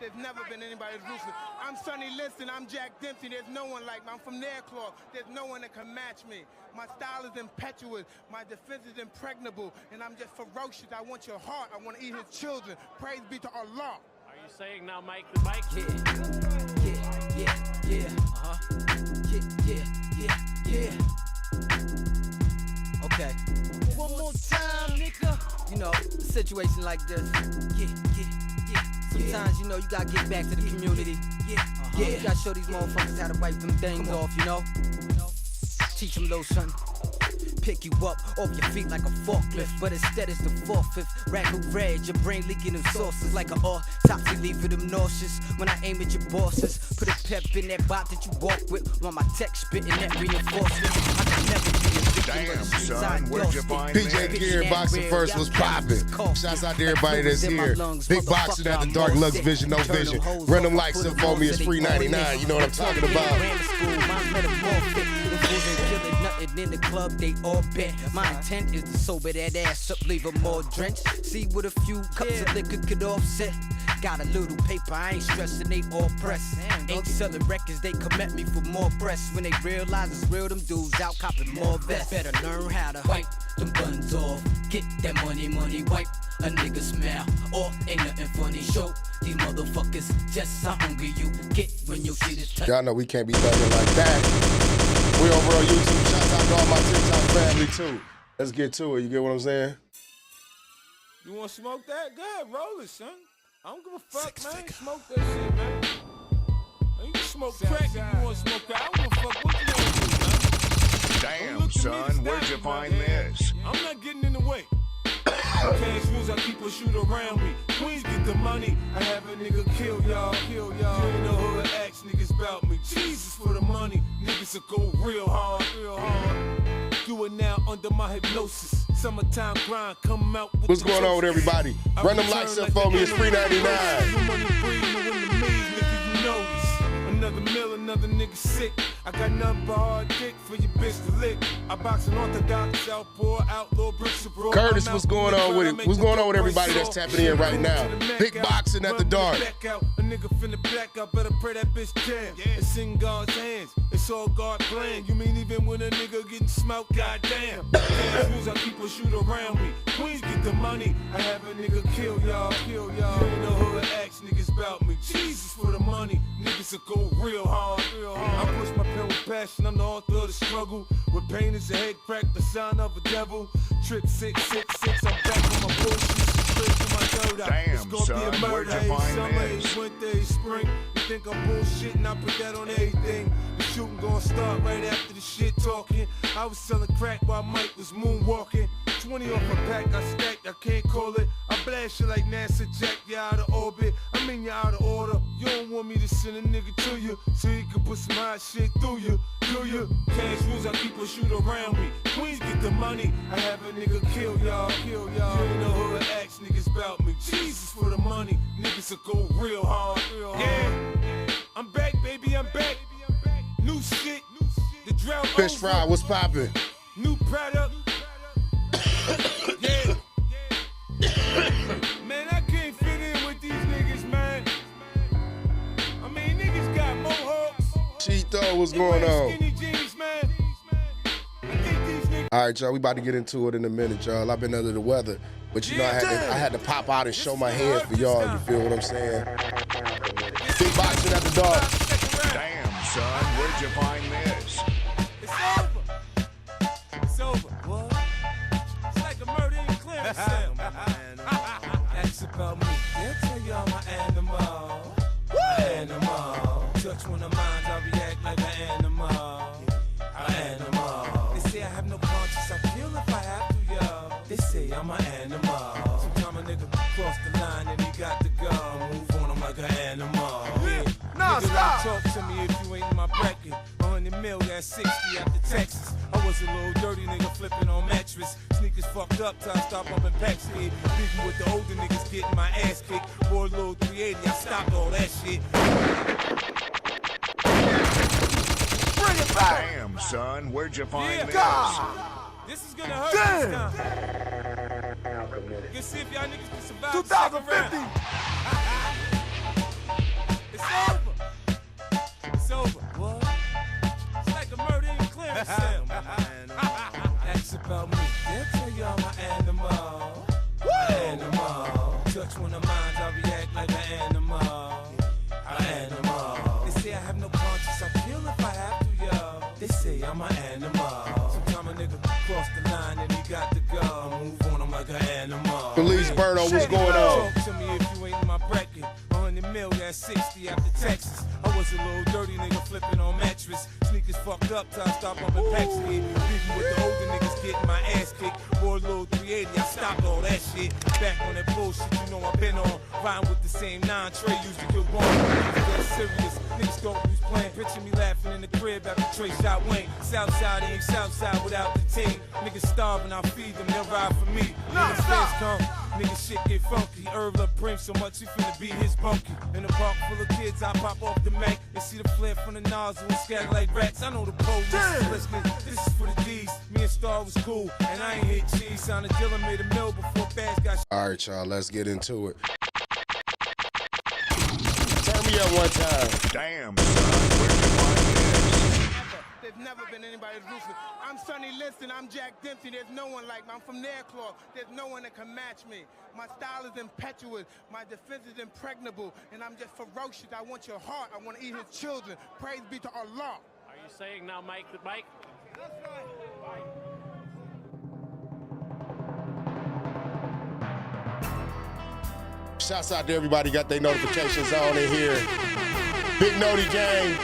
there's never been anybody as ruthless. I'm Sonny Liston, I'm Jack Dempsey, there's no one like me. I'm from Nairclaw, there's no one that can match me. My style is impetuous, my defense is impregnable, and I'm just ferocious. I want your heart, I want to eat his children. Praise be to Allah. Are you saying now, Mike? The Mike? Yeah. Okay. One more time, nigga. You know, a situation like this. Sometimes, you know, you gotta get back to the community. You gotta show these motherfuckers how to wipe them things off, you know? Teach them a little something. Pick you up off your feet like a forklift, but instead it's the fourth-fifth. Ragu red, your brain leaking them sources like an autopsy, leaving them nauseous. When I aim at your bosses, put a pep in that bot that you walk with, while my tech spitting that reinforcement. I can never be a victim of the streets I dusted. PJ Gear Boxing First was popping. Shouts out to everybody that's here. Big Boxing at the Dark Lux Vision, no vision. Run them likes up for me, it's free 99. You know what I'm talking about. Nothing in the club, they all bet. My intent is to sober that ass up, leave them all drenched. See what a few cups of liquor could offset. Got a little paper, I ain't stressing, they all press. Ain't selling records, they come at me for more press. When they realize it's real, them dudes out copping more vests. Better learn how to wipe them buns off. Get that money, wipe a nigga smile. Or ain't nothing funny, show these motherfuckers just how hungry you get when you see this touch. Y'all know we can't be thugging like that. We over on YouTube. Shout out to all my TikTok family too. Let's get to it. You get what I'm saying? You want to smoke that? Go ahead, roll it, son. I don't give a fuck, man. Smoke that shit, man. You can smoke crack if you want to smoke that. I don't give a fuck what you want to do, man. Damn, son, where'd you find this? I'm not getting in the way. Cash rules, I keep a shoot around me. Queens get the money, I have a nigga kill y'all. You ain't know who to ask niggas about me. Jesus for the money, niggas will go real hard. Do it now under my hypnosis. Summertime grind, come out with what's going on with everybody? Run them likes up for me, it's free 99. Another mill, another nigga sick. I got nothing but hard dick for your bitch to lick. I box an orthodox, southpaw, outlaw, bricks abroad. Curtis, what's going on with it? What's going on with everybody that's tapping in right now? Big Boxing at the Dark. A nigga finna black out, better pray that bitch jam. It's in God's hands, it's all God plan. You mean even when a nigga getting smoked, goddamn. Rules, I keep a shoot around me. Queens get the money, I have a nigga kill y'all. You ain't know who to ask niggas about me. Jesus for the money, niggas will go real hard. I push my pen with passion, I'm the author of the struggle. With pain is a head crack, the sign of a devil. Trip 666, I'm back on my bullshit. Damn, son, where'd you find this? Winter, spring. You think I'm bullshitting? I put that on everything. The shooting gonna start right after the shit talking. I was selling crack while Mike was moonwalking. 20 off a pack, I stacked, I can't call it. I blast you like NASA Jack, you out of orbit. I mean you out of order. You don't want me to send a nigga to you, so you can put some hot shit through you. Do you? Cash rules, I keep a shoot around me. Queens get the money, I have a nigga kill y'all. You ain't know who to ask niggas about me. Jesus for the money, niggas will go real hard. Yeah, I'm back, baby, I'm back. New shit, the drought Fish Fry, what's poppin'? New product. Yeah. Man, I can't fit in with these niggas, man. I mean, niggas got mohawks. Cheeto, what's going on? Skinny jeans, man. All right, y'all, we about to get into it in a minute, y'all. I've been under the weather, but you know, I had to pop out and show my hands for y'all. You feel what I'm saying? Big Boxing at the Dark. Damn, son, where'd you find this? It's over. It's over. What? It's like a murder in Clarence. That's about me. They'll tell you I'm an animal. Animal. Touch one of mine, I react like an animal. Animal. They say I have no conscience, I kill if I have to, yo. They say I'm an animal. Sometimes a nigga cross the line and he got to go. Move on him like an animal. Yeah. Nah, stop. Talk to me if you ain't in my bracket. 100 mil, that's 60 after Texas. I was a little dirty nigga flipping on mattress. Sneakers fucked up, time stop up in packs here. Beefing with the older niggas getting my ass kicked. Boy, a little 380, I stopped all that shit. Bring it back. Damn, son, where'd you find this? God. This is gonna hurt this time. Let's see if y'all niggas can survive 2050. Yo, what's going on? Talk to me if you ain't in my bracket. 100 mil, that's 60 after Texas. I was a little dirty nigga flipping on mattress. Sneakers fucked up till I stopped up at Pax Kid. Beefing with the older niggas getting my ass kicked. Boy, little 380, I stopped all that shit. Back on that bullshit, you know I've been on. Riding with the same 9 Trey used to kill bomb. Dead serious, niggas thought we was playing. Picture me laughing in the crib after Trey shot Wayne. Southside ain't Southside without the team. Niggas starving, I feed them, they'll ride for me. Niggas feds come, niggas shit get funky. Herb up Prince so much he finna beat his bunkie. In a park full of kids, I pop off the Mac and see the flare from the nozzle and scatter like rats. I know the police is listening. This is for the D's. Me and Star was cool, and I ain't hit cheese. Sounded Dylan made a mill before Bass got. All right, y'all, let's get into it. Turn me up one time. Damn, son, where'd you find this? There's never been anybody ruthless. I'm Sonny Liston, I'm Jack Dempsey. There's no one like me. I'm from Nairclaw. There's no one that can match me. My style is impetuous. My defense is impregnable. And I'm just ferocious. I want your heart. I want to eat his children. Praise be to Allah. Are you saying now, Mike? Mike? That's right. Shouts out to everybody got their notifications on in here. Big Noti Gang,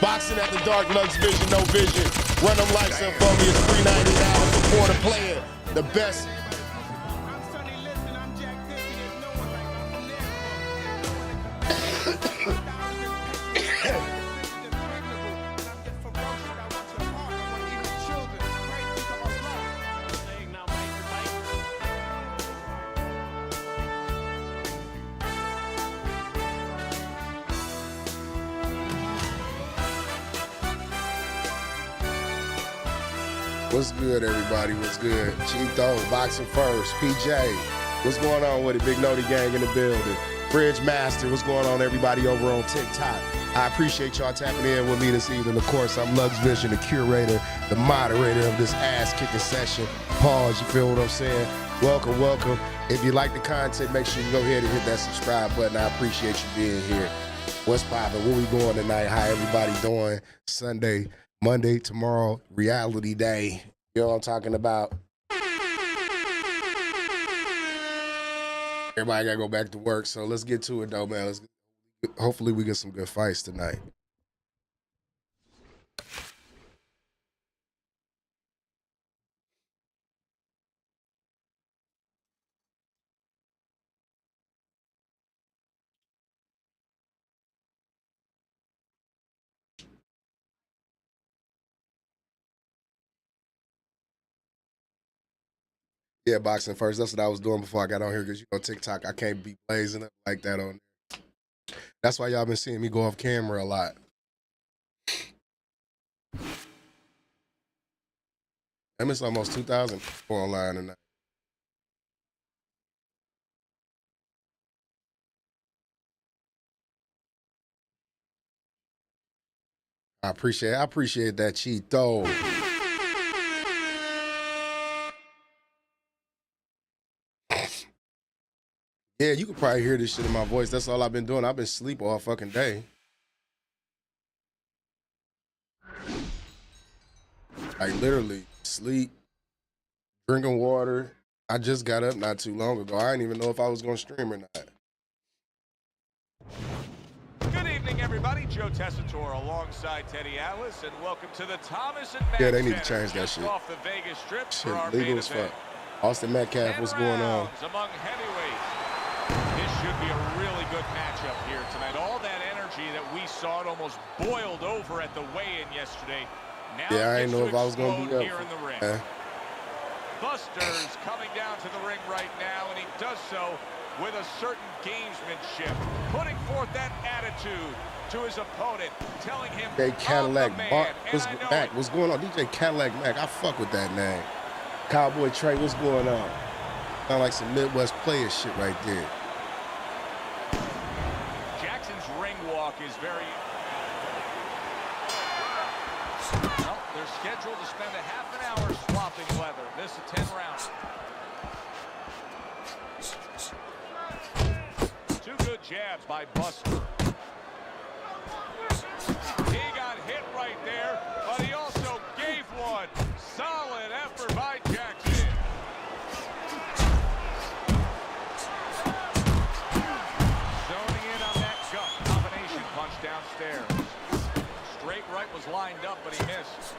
boxing at the dark, Lux Vision, no vision. Run them lights up for me, it's $3.99. Support a player, the best. I'm Sonny Liston, I'm Jack Dempsey. There's no one like me. I'm from Nairclaw. There's no one that can match me. My style is impetuous. My defense is impregnable. And I'm just ferocious. I want your heart. I want to eat his children. Praise be to Allah. Are you saying now, Mike? What's good, everybody? What's good? Cheeto, boxing first. PJ, what's going on with it? Big Noti Gang in the building. Bridge Master, what's going on, everybody over on TikTok? I appreciate y'all tapping in with me this evening. Of course, I'm Lux Vision, the curator, the moderator of this ass-kicking session. Pause, you feel what I'm saying? Welcome, welcome. If you like the content, make sure you go ahead and hit that subscribe button. I appreciate you being here. What's poppin'? Where we going tonight? How everybody doing? Sunday, Monday, tomorrow, reality day. You know what I'm talking about? Everybody gotta go back to work, so let's get to it though, man. Hopefully we get some good fights tonight. Yeah, boxing first. That's what I was doing before I got on here because, you know, TikTok, I can't be blazing up like that on there. That's why y'all been seeing me go off camera a lot. I miss almost 2,000 people online tonight. I appreciate that, Cheeto. Yeah, you could probably hear this shit in my voice. That's all I've been doing. I've been asleep all fucking day. Like literally sleep, drinking water. I just got up not too long ago. I didn't even know if I was gonna stream or not. Good evening, everybody. Joe Tessitore alongside Teddy Atlas, and welcome to the Thomas and Mack Yeah, they need to Center, change that just shit. off the Vegas Strip Shit, for our legal main as fuck. event. Austin Metcalf, what's going on? Among heavyweights. This should be a really good matchup here tonight. All that energy that we saw, it almost boiled over at the weigh-in yesterday. Now Yeah, I it ain't gets know to if I was gonna be explode up here for in the ring. that. Buster's coming down to the ring right now, and he does so with a certain gamesmanship, putting forth that attitude to his opponent, telling him, DJ Cadillac I'm the man, Bart, and I know Mac, it. what's going on? DJ Cadillac Mac, I fuck with that name. Cowboy Trey, what's going on? Sound like some Midwest player shit right there. Jackson's ring walk is very... Well, they're scheduled to spend a half an hour swapping leather. This is 10 rounds. Two good jabs by Buster. He got hit right there, but he also gave one. Solid effort by Jackson. was lined up, but he missed.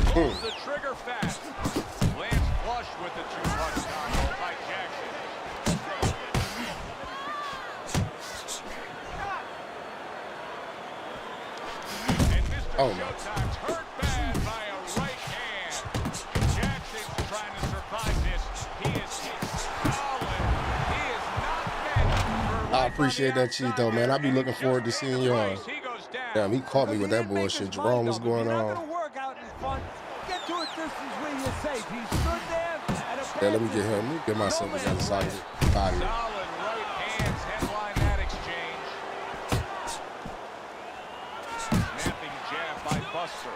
Pulls the trigger fast. Lands flush with the two-punch combo by Jackson. And Mr. Showtime's hurt bad by a right hand. Jackson's trying to survive this. He is solid. He is not meant for I appreciate that cheat though, man. I be looking forward to seeing yours. Damn, he caught me with that bullshit. Jerome, what's going on? Yeah, let me get him. Let me get myself together so I can get body. Solid right hands headline that exchange. Snapping jab by Buster.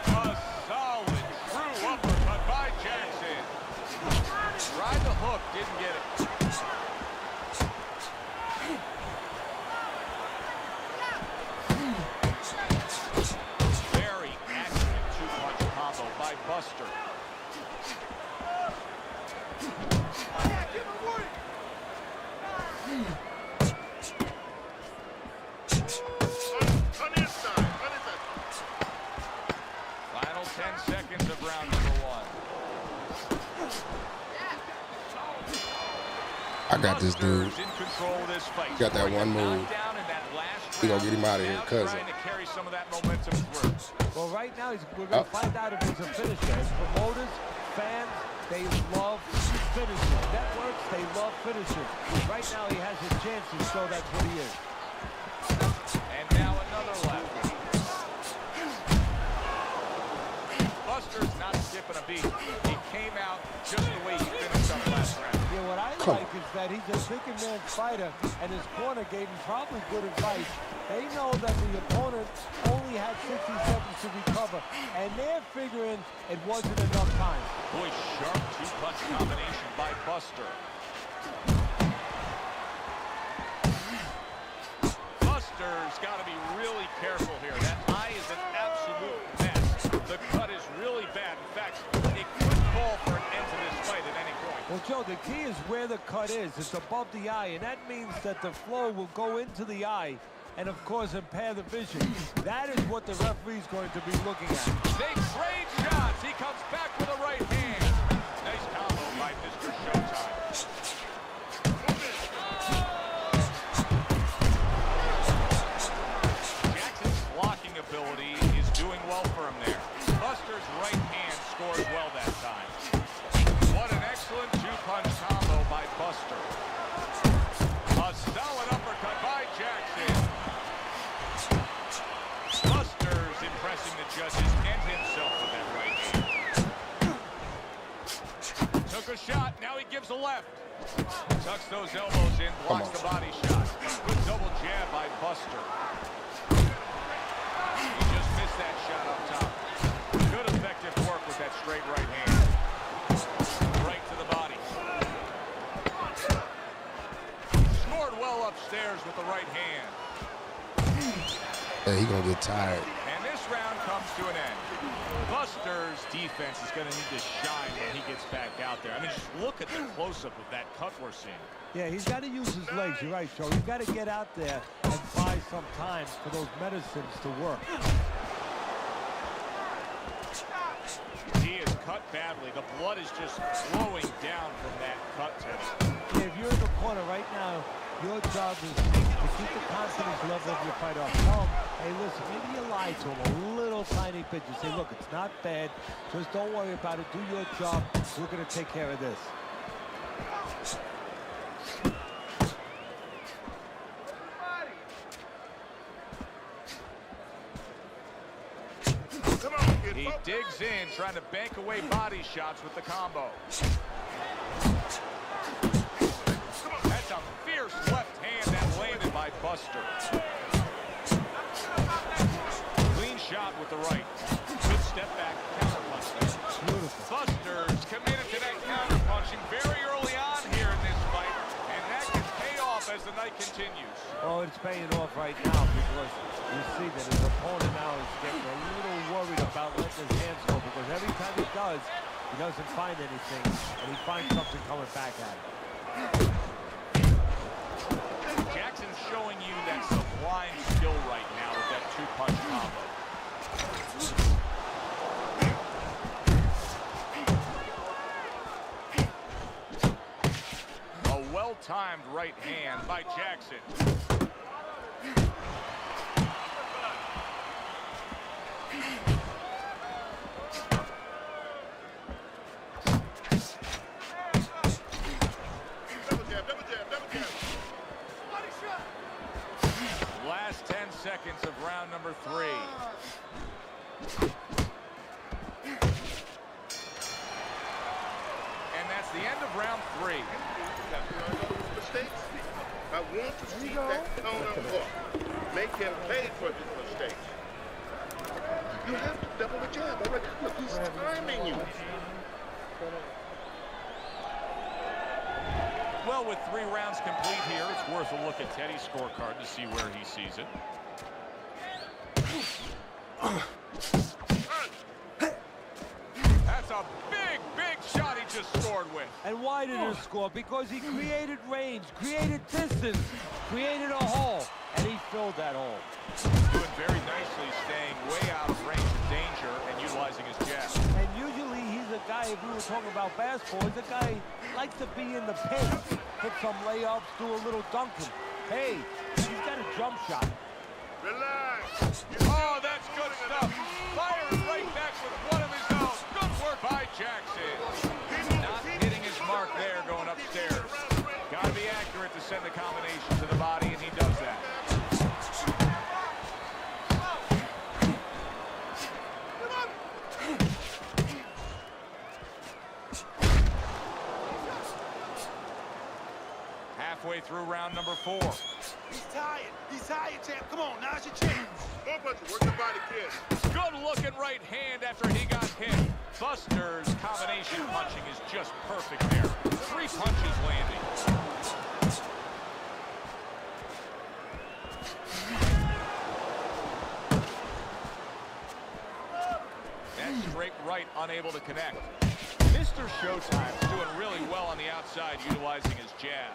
A solid true uppercut by Jackson. Tried the hook, didn't get it. Very accurate two-punch combo by Buster. Final 10 seconds of round number 1. I got this dude. In control of this fight. Got that one move. We gonna get him out of here, cousin. Trying to carry some of that momentum through. Well, right now we're going to find out if he's a finisher. As promoters, fans, they love finishers. Networks, they love finishers. Right now he has his chances, so that's what he is. And now another left. Buster's not skipping a beat. He came out just the way he finished up last round. Yeah, what I like is that he's a thinking man fighter, and his corner gave him probably good advice. They know that the opponent only had 60 seconds to recover, and they're figuring it wasn't enough time. Boy, sharp two-punch combination by Buster. Buster's got to be really careful here. That eye is an absolute mess. The cut is really bad. In fact, it could fall for an end to this fight at any point. Well, Joe, the key is where the cut is. It's above the eye, and that means that the flow will go into the eye and, of course, impair the vision. That is what the referee's going to be looking at. They trade shots. He comes back with a right hand. Nice combo by Mr. Showtime. Jackson's blocking ability is doing well for him there. Buster's right hand scores well that time. What an excellent two-punch combo by Buster. A solid uppercut by Jackson. Buster's impressing the judges and himself with that right hand. Took a shot, now he gives a left. Tucks those elbows in, blocks the body shot. Good double jab by Buster. He just missed that shot up top. Good effective work with that straight right hand. Right to the body. Scored well upstairs with the right hand. Yeah, he gonna get tired. And this round comes to an end. Buster's defense is going to need to shine when he gets back out there. I mean, just look at the close-up of that cut we're seeing. Yeah, he's got to use his legs. You're right, Joe. He's got to get out there and buy some time for those medicines to work. He is cut badly. The blood is just flowing down from that cut, Teddy. Yeah, if you're in the corner right now, your job is to keep the confidence level of your fighter up. Tell him, hey, listen, maybe you lied to him a little tiny bit. You say, look, it's not bad. Just don't worry about it. Do your job. We're going to take care of this. He digs in, trying to bank away body shots with the combo. That's a fierce left hand that landed by Buster. Clean shot with the right. Good step back counter punch there. Buster's committed to that counter punching very early on here in this fight, and that can pay off as the night continues. Oh, it it's paying off right now because you see that his opponent now is getting a little worried about letting his hands go because every time he does, he doesn't find anything, and he finds something coming back at him. Jackson's showing you that sublime skill right now with that two-punch combo. A well-timed right hand by Jackson. Last 10 seconds of round number 3. And that's the end of round 3. Mistakes. I want to see that counter hook. Make him pay for his mistakes. You have to double the jab. All right, look, he's timing you. Well, with 3 rounds complete here, it's worth a look at Teddy's scorecard to see where he sees it. That's a big, big shot he just scored with. And why did he score? Because he created range, created distance, created a hole, and he filled that hole. Doing very nicely, staying way out of range of danger and utilizing his jab. And usually he's a guy, if we were talking about basketball, he's a guy who likes to be in the paint, hit some layups, do a little dunking. Hey, he's got a jump shot. Relax. Oh, that's good stuff. Firing right back with one of his own. Good work by Jackson. Not hitting his mark there going upstairs. Got to be accurate to send the combination to the body, and he does that. Halfway through round number 4. He's tired. He's tired, champ. Come on, now's your chance. More punches. Work the body, kid. Good looking right hand after he got hit. Buster's combination punching is just perfect there. 3 punches landing. That straight right unable to connect. Mr. Showtime's doing really well on the outside utilizing his jab.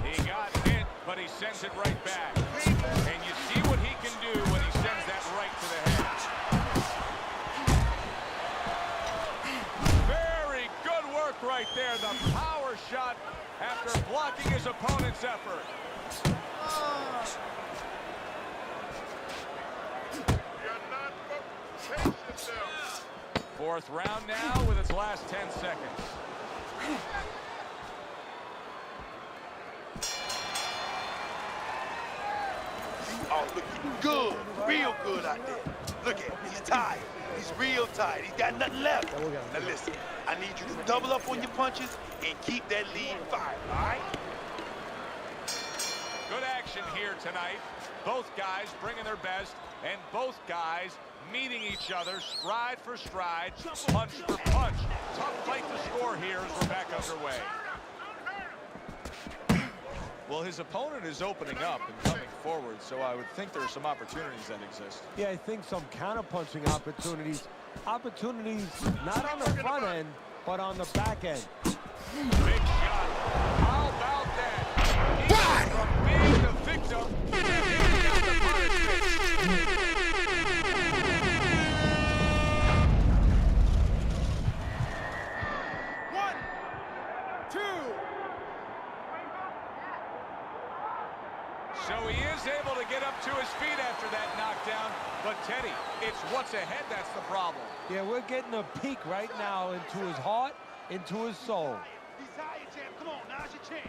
He got hit, but he sends it right back. And you see what he can do when he sends that right to the head. Very good work right there. The power shot after blocking his opponent's effort. You're not pace yourself. 4th round now with its last 10 seconds. Oh, look, good. Real good out there. Look at him. He's tired. He's real tired. He's got nothing left. Now listen, I need you to double up on your punches and keep that lead fired, all right? Good action here tonight. Both guys bringing their best, and both guys meeting each other stride for stride, punch for punch. Tough fight to score here as we're back underway. Well, his opponent is opening up and coming forward, so I would think there are some opportunities that exist. Yeah, I think some counter-punching opportunities. Opportunities not on the front end, but on the back end. Big shot. How about that? He went from being the victim to taking out the punishment. 1, 2. So he is able to get up to his feet after that knockdown. But Teddy, it's what's ahead that's the problem. Yeah, we're getting a peek right now into his heart, into his soul. He's tired, champ. Come on, now's your chance.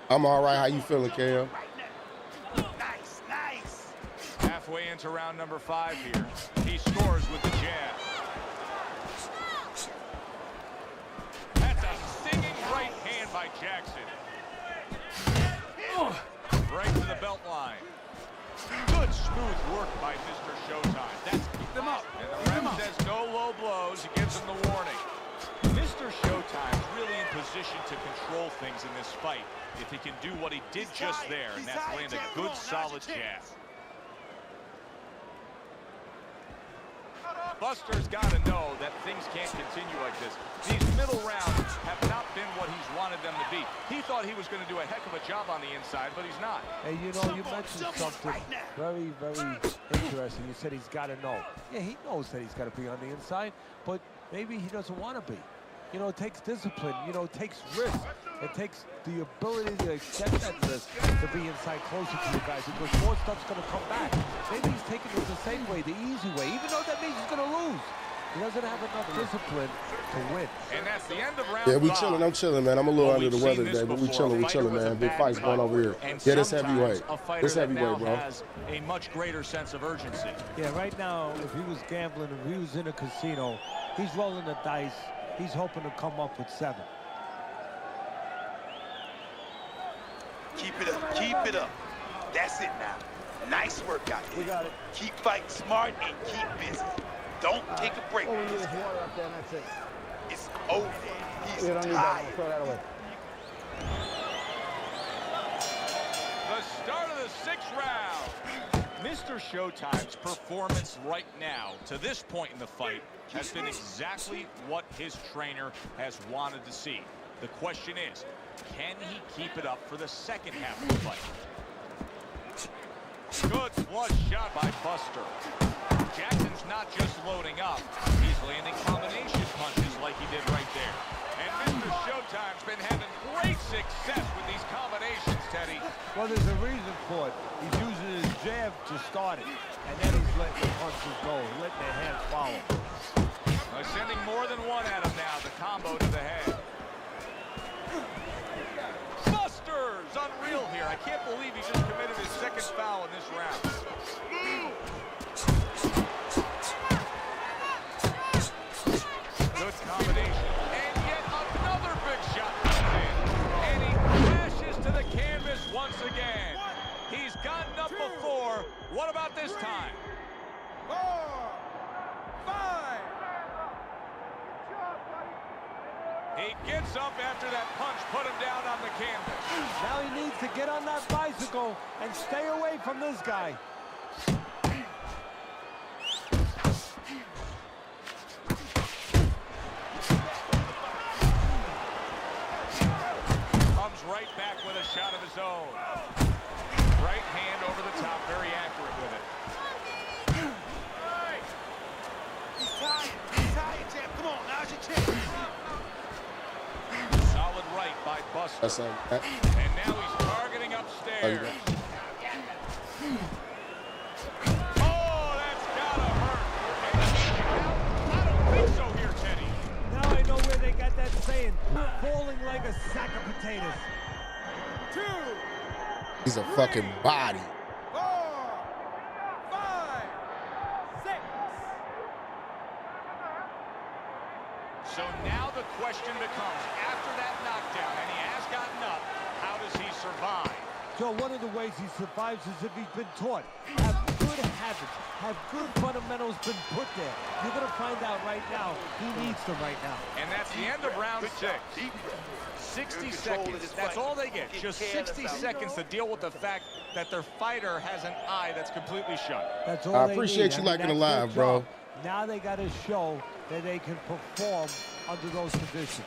I'm all right. How you feeling, Cam? Nice, nice. Halfway into round number 5 here. He scores with the jab. That's a stinging right hand by Jackson. Right to the belt line. Good smooth work by Mr. Showtime. That's keep them up. And the ref says no low blows. He gives him the warning. Mr. Showtime's really in position to control things in this fight if he can do what he did just there, and that's land a good solid jab. Buster's got to know that things can't continue like this. These middle rounds have not been what he's wanted them to be. He thought he was going to do a heck of a job on the inside, but he's not. Hey, you know, you mentioned something very, very interesting. You said he's got to know. Yeah, he knows that he's got to be on the inside, but maybe he doesn't want to be. You know, it takes discipline. You know, it takes risk. It takes the ability to accept that risk to be inside closer to you guys, because more stuff's going to come back. Maybe he's taking it the same way, the easy way, even though that means he's going to lose. He doesn't have enough discipline to win. And that's the end of round Yeah, we 5. chilling. I'm chilling, man. I'm a little under the weather today, but we chilling, man. Big fights going over here. Yeah, this heavyweight. This heavyweight, bro. Has a much greater sense of urgency. Yeah, right now, if he was gambling, if he was in a casino, he's rolling the dice. He's hoping to come up with 7. Keep it up, keep it up. That's it now. Nice work out there. We got it. Keep fighting smart and keep busy. Don't take a break. Oh, we need this water up there, and that's it. It's over. He's You don't need that. tired. Throw that away. The start of the 6th round. Mr. Showtime's performance right now, to this point in the fight, has been exactly what his trainer has wanted to see. The question is, can he keep it up for the second half of the fight? Good flush shot by Buster. Jackson's not just loading up, he's landing combination punches like he did right there. And Mr. Showtime's been having great success with these combinations, Teddy. Well, there's a reason for it. He's using his jab to start it, and then he's letting the punches go, letting the hands follow. Sending more than one at him now, the combo to the head. Buster's unreal here. I can't believe he just committed his 2nd foul in this round. Good combination. And yet another big shot comes in. And he crashes to the canvas once again. He's gotten up before. What about this time? 4, 5. He gets up after that punch put him down on the canvas. Now he needs to get on that bicycle and stay away from this guy. Comes right back with a shot of his own. Right hand over the top, very accurate with it. He's tired, champ. Come on, now's your chance. Solid right by Buster. That's And now he's targeting upstairs. Oh, that's gotta hurt. I don't think so here, Teddy. Now I know where they got that saying, falling like a sack of potatoes. 2, He's a fucking body. 4, 5, 6. So now the question becomes, after that knockdown, and he has gotten up, how does he survive? So one of the ways he survives is if he's been taught. Have good habits, have good fundamentals been put there. You're going to find out right now he needs them right now. And that's the end of round 6. 60 seconds, that's all they get. Just 60 seconds to deal with the fact that their fighter has an eye that's completely shut. That's all I they appreciate need. you I mean, liking the that's their live, bro. job. Now they got to show that they can perform under those conditions.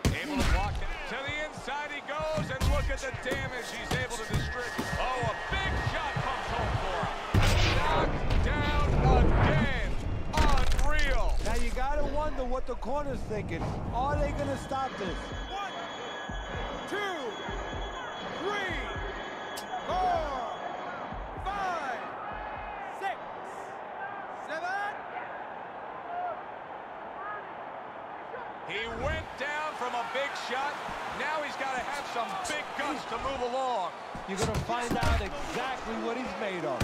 Able to block it. To the inside he goes, and look at the damage he's able to distribute. Oh, a big shot comes home for him. Knocked down again. Unreal. Now you got to wonder what the corner's thinking. Are they going to stop this? 1, 2, 3, 4, 5, 6, 7. He went down from a big shot. Now he's got to have some big guts to move along. You're going to find out exactly what he's made of.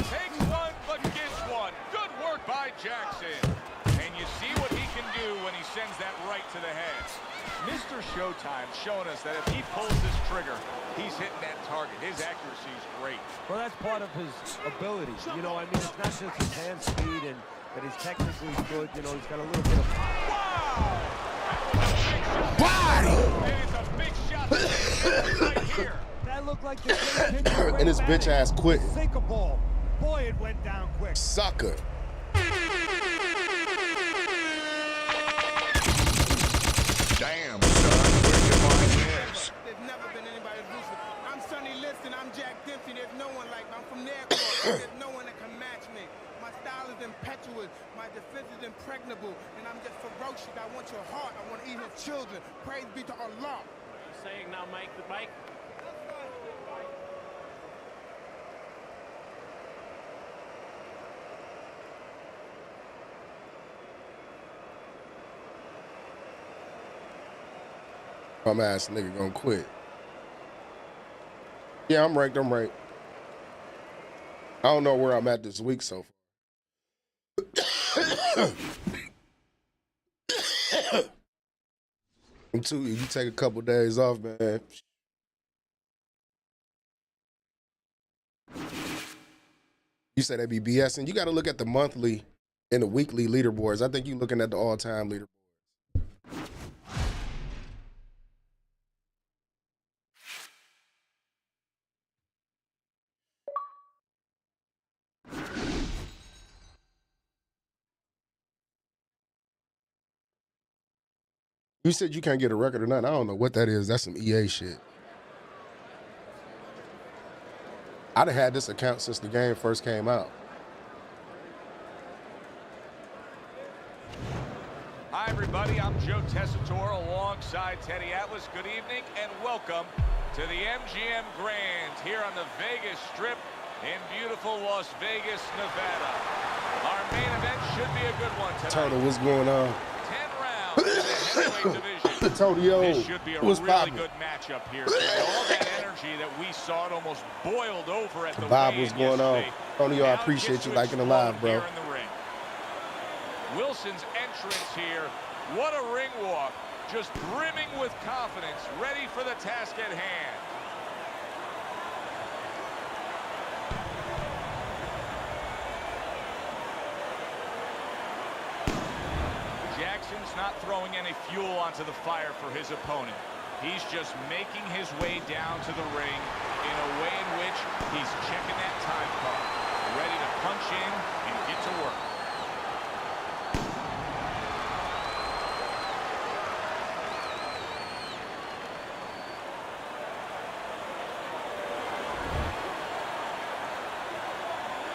Takes one, but gets one. Good work by Jackson. And you see what he can do when he sends that right to the head. Mr. Showtime showing us that if he pulls this trigger, he's hitting that target. His accuracy is great. Well, that's part of his ability. You know, I mean, it's not just his hand speed and that he's technically good. You know, he's got a little bit of... Wow! Body! It's a big shot right here. That looked like the great And his bitch ass quit. Sink a ball. Boy, it went down quick. Sucker. Damn, son, where'd you find this? There's never been anybody elusive. I'm Sonny Liston, I'm Jack Dempsey, there's no one like me. I'm from their court, there's no one that can match me. My style is impetuous, my defense is impregnable, and I'm just ferocious. I want your heart, I want to eat his children. Praise be to Allah. You saying now, Mike? Bum ass nigga gonna quit. Yeah, I'm ranked. I don't know where I'm at this week so far. I'm too. You take a couple days off, man. You say they be BSing. You got to look at the monthly and the weekly leaderboards. I think you're looking at the all-time leaderboard. You said you can't get a record or nothing. I don't know what that is. That's some EA shit. I'd have had this account since the game first came out. Hi, everybody. I'm Joe Tessitore alongside Teddy Atlas. Good evening and welcome to the MGM Grand here on the Vegas Strip in beautiful Las Vegas, Nevada. Our main event should be a good one tonight. Turtle, what's going on? 10 rounds in the heavyweight division. Tonio, this should be a what's really poppin'? good matchup here tonight. All that energy that we saw, it almost boiled over at the Bob, weigh-in what's going on? yesterday. Tonio, I Now it appreciate gets you to liking the explode live, bro. here in the ring. Wilson's entrance here, what a ring walk, just brimming with confidence, ready for the task at hand. Jackson's not throwing any fuel onto the fire for his opponent. He's just making his way down to the ring in a way in which he's checking that time card, ready to punch in and get to work.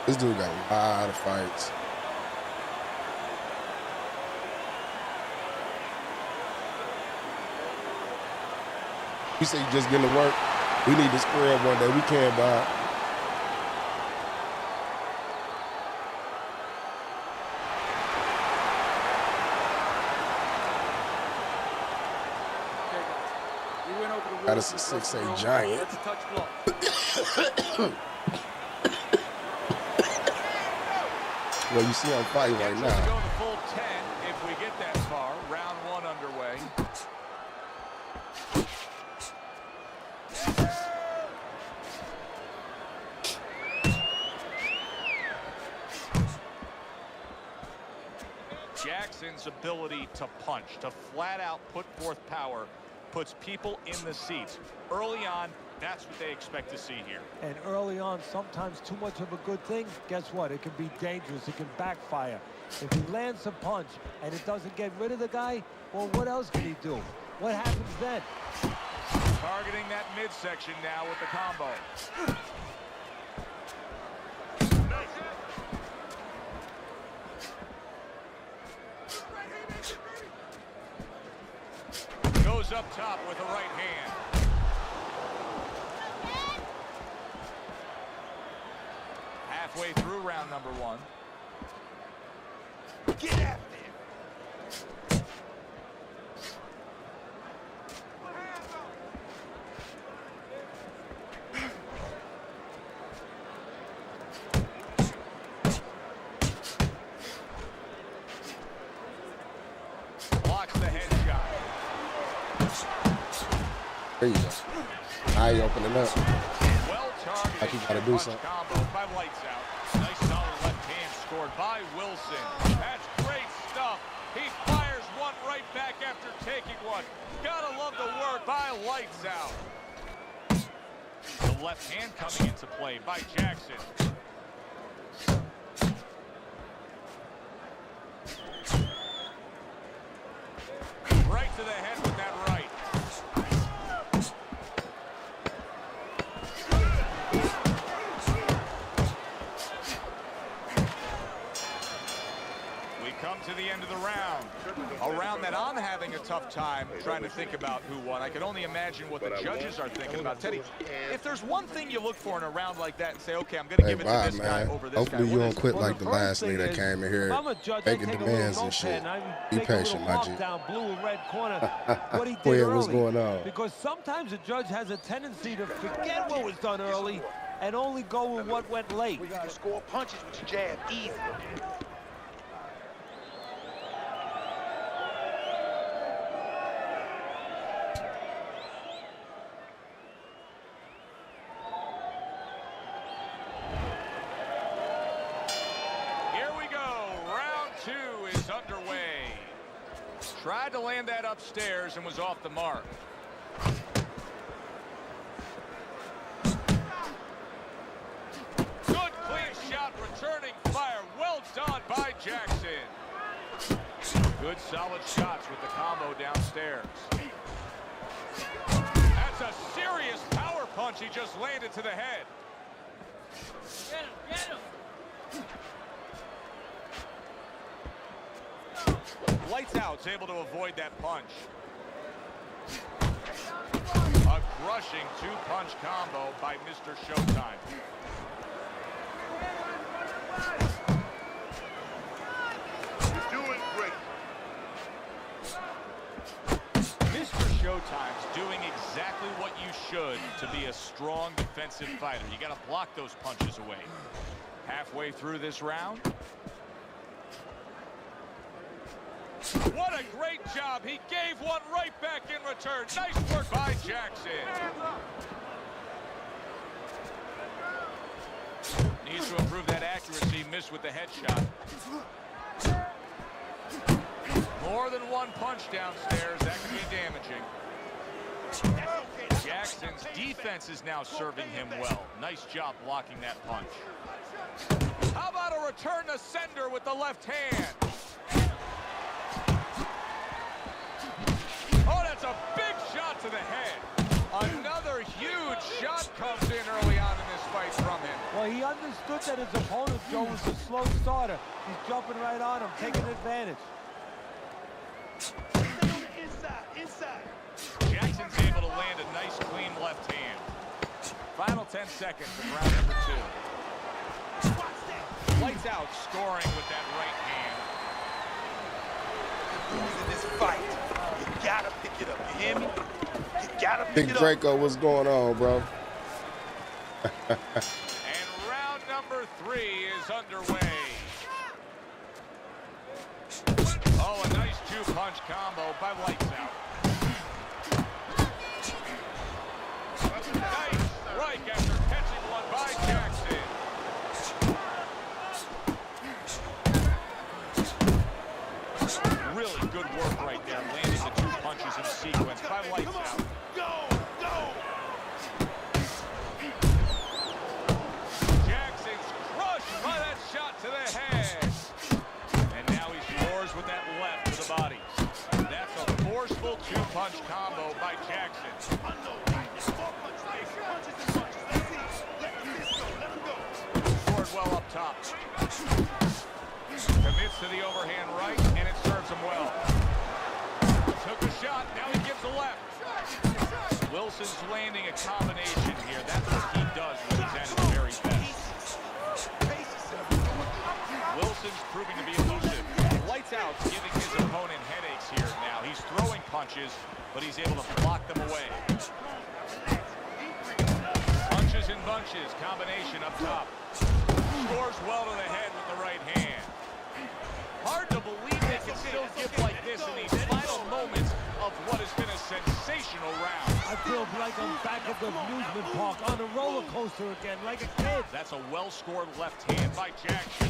This dude got a lot of fights. You say you just getting to work? We need to square up one day. We can, Bob. That is a 6'8" giant. That's a touch block. Well, you see I'm fighting right Let's now. go the full 10 if we get that far. Round one underway. Jackson's ability to punch, to flat out put forth power, puts people in the seats. Early on, that's what they expect to see here. And early on, sometimes too much of a good thing, guess what? It can be dangerous. It can backfire. If he lands a punch and it doesn't get rid of the guy, well, what else can he do? What happens then? Targeting that midsection now with the combo. Goes up top with the right hand. Halfway through round number one. Get after him. Blocks the headshot. There you go. Now you opening up. Well targeted. Like you gotta do something. Combo by Lights Out. Nice solid left hand scored by Wilson. That's great stuff. He fires one right back after taking one. Gotta love the work by Lights Out. The left hand coming into play by Jackson. Right to the head with that right. We come to the end of the round. A round that I'm having a tough time trying to think about who won. I can only imagine what the judges are thinking about. Teddy, if there's one thing you look for in a round like that and say, okay, I'm going to give it to this guy over this guy. Hopefully you don't quit like the last nigga that came in here making demands and shit. Be patient, my G. Down blue and red corner. What he did Wait, early, what's going on? Because sometimes a judge has a tendency to forget what was done early and only go with what went late. We gotta score punches with your jab, easy. Tried to land that upstairs and was off the mark. Good clean shot, returning fire. Well done by Jackson. Good solid shots with the combo downstairs. That's a serious power punch he just landed to the head. Get him, get him. Lights Out's able to avoid that punch. A crushing two-punch combo by Mr. Showtime. You're doing great. Mr. Showtime's doing exactly what you should to be a strong defensive fighter. You got to block those punches away. Halfway through this round. What a great job. He gave one right back in return. Nice work by Jackson. Needs to improve that accuracy. Missed with the headshot. More than one punch downstairs. That can be damaging. Jackson's defense is now serving him well. Nice job blocking that punch. How about a return to sender with the left hand? Oh, that's a big shot to the head. Another huge shot comes in early on in this fight from him. Well, he understood that his opponent, Joe, was a slow starter. He's jumping right on him, taking advantage. Inside. Jackson's able to land a nice, clean left hand. Final 10 seconds of round number 2. Lights Out scoring with that right hand. In this fight, you gotta pick it up. You hear me? You gotta pick Big it up. Draco, what's going on, bro? And round number 3 is underway. Oh, a nice two-punch combo by Lights Out. Nice strike after catching one by Jackson. Really good work right there, landing the two punches in sequence by Lights Out. Go! Jackson's crushed by that shot to the head. And now he scores with that left to the body. That's a forceful two-punch combo by Jackson. Scored well up top. Commits to the overhand right, and it serves him well. Took a shot, now he gives a left. Wilson's landing a combination here. That's what he does when he's at his very best. Wilson's proving to be elusive. Lights Out's giving his opponent headaches here now. He's throwing punches, but he's able to block them away. Punches and bunches, combination up top. Scores well to the head with the right hand. Hard to believe they can still give like this in these final moments of what has been a sensational round. I feel like I'm back at the amusement park on a roller coaster again, like a kid. That's a well-scored left hand by Jackson.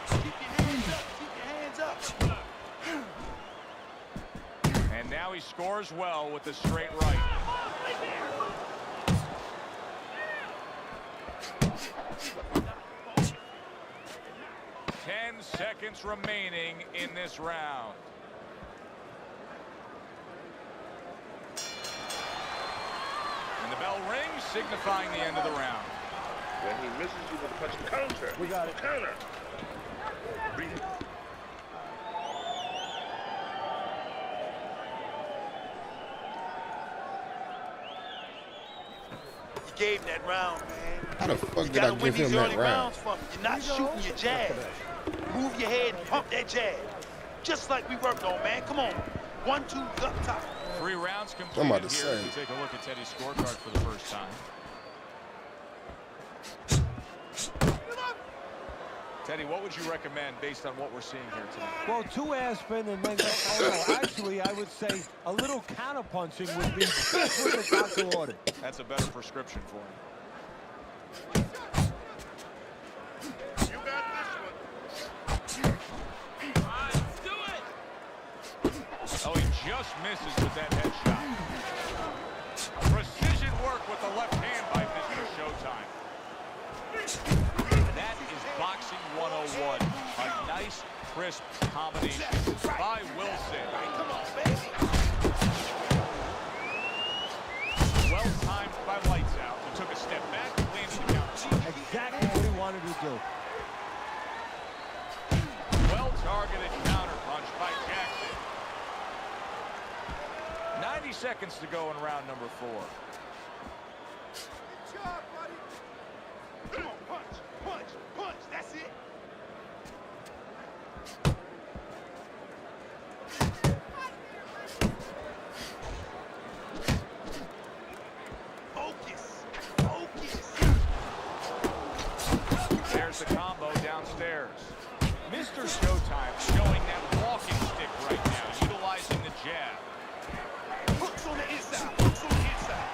Keep your hands up. Keep your hands up. And now he scores well with the straight right. 10 seconds remaining in this round. And the bell rings, signifying the end of the round. When he misses you with a punch counter, We got it. counter. You gave him that round, man. How the fuck You did I gotta win give him these that early round? rounds from you're not shooting your jab. Move your head and pump that jab. Just like we worked on, man. Come on. 1, 2, up top. 3 rounds completed I'm about to here. say. We take a look at Teddy's scorecard for the first time. Teddy, what would you recommend based on what we're seeing here tonight? Well, 2 ass spin and then go, oh no, actually, I would say a little counter punching would be just what the doctor ordered. That's a better prescription for him. You got this one. Oh, he just misses with that headshot. Precision work with the left hand by Mr. Showtime. That is boxing 101. A nice, crisp combination by Wilson. Come on, baby. Well timed by Lights Out. He took a step back, landed the counter. Exactly what he wanted to do. Well targeted counter punch by Jackson. 90 seconds to go in round number 4. Good job, buddy. Come on, punch, punch, punch. That's it. Focus, focus. There's the combo downstairs. Mr. Showtime showing that walking stick right now, utilizing the jab. Hooks on the inside, hooks on the inside.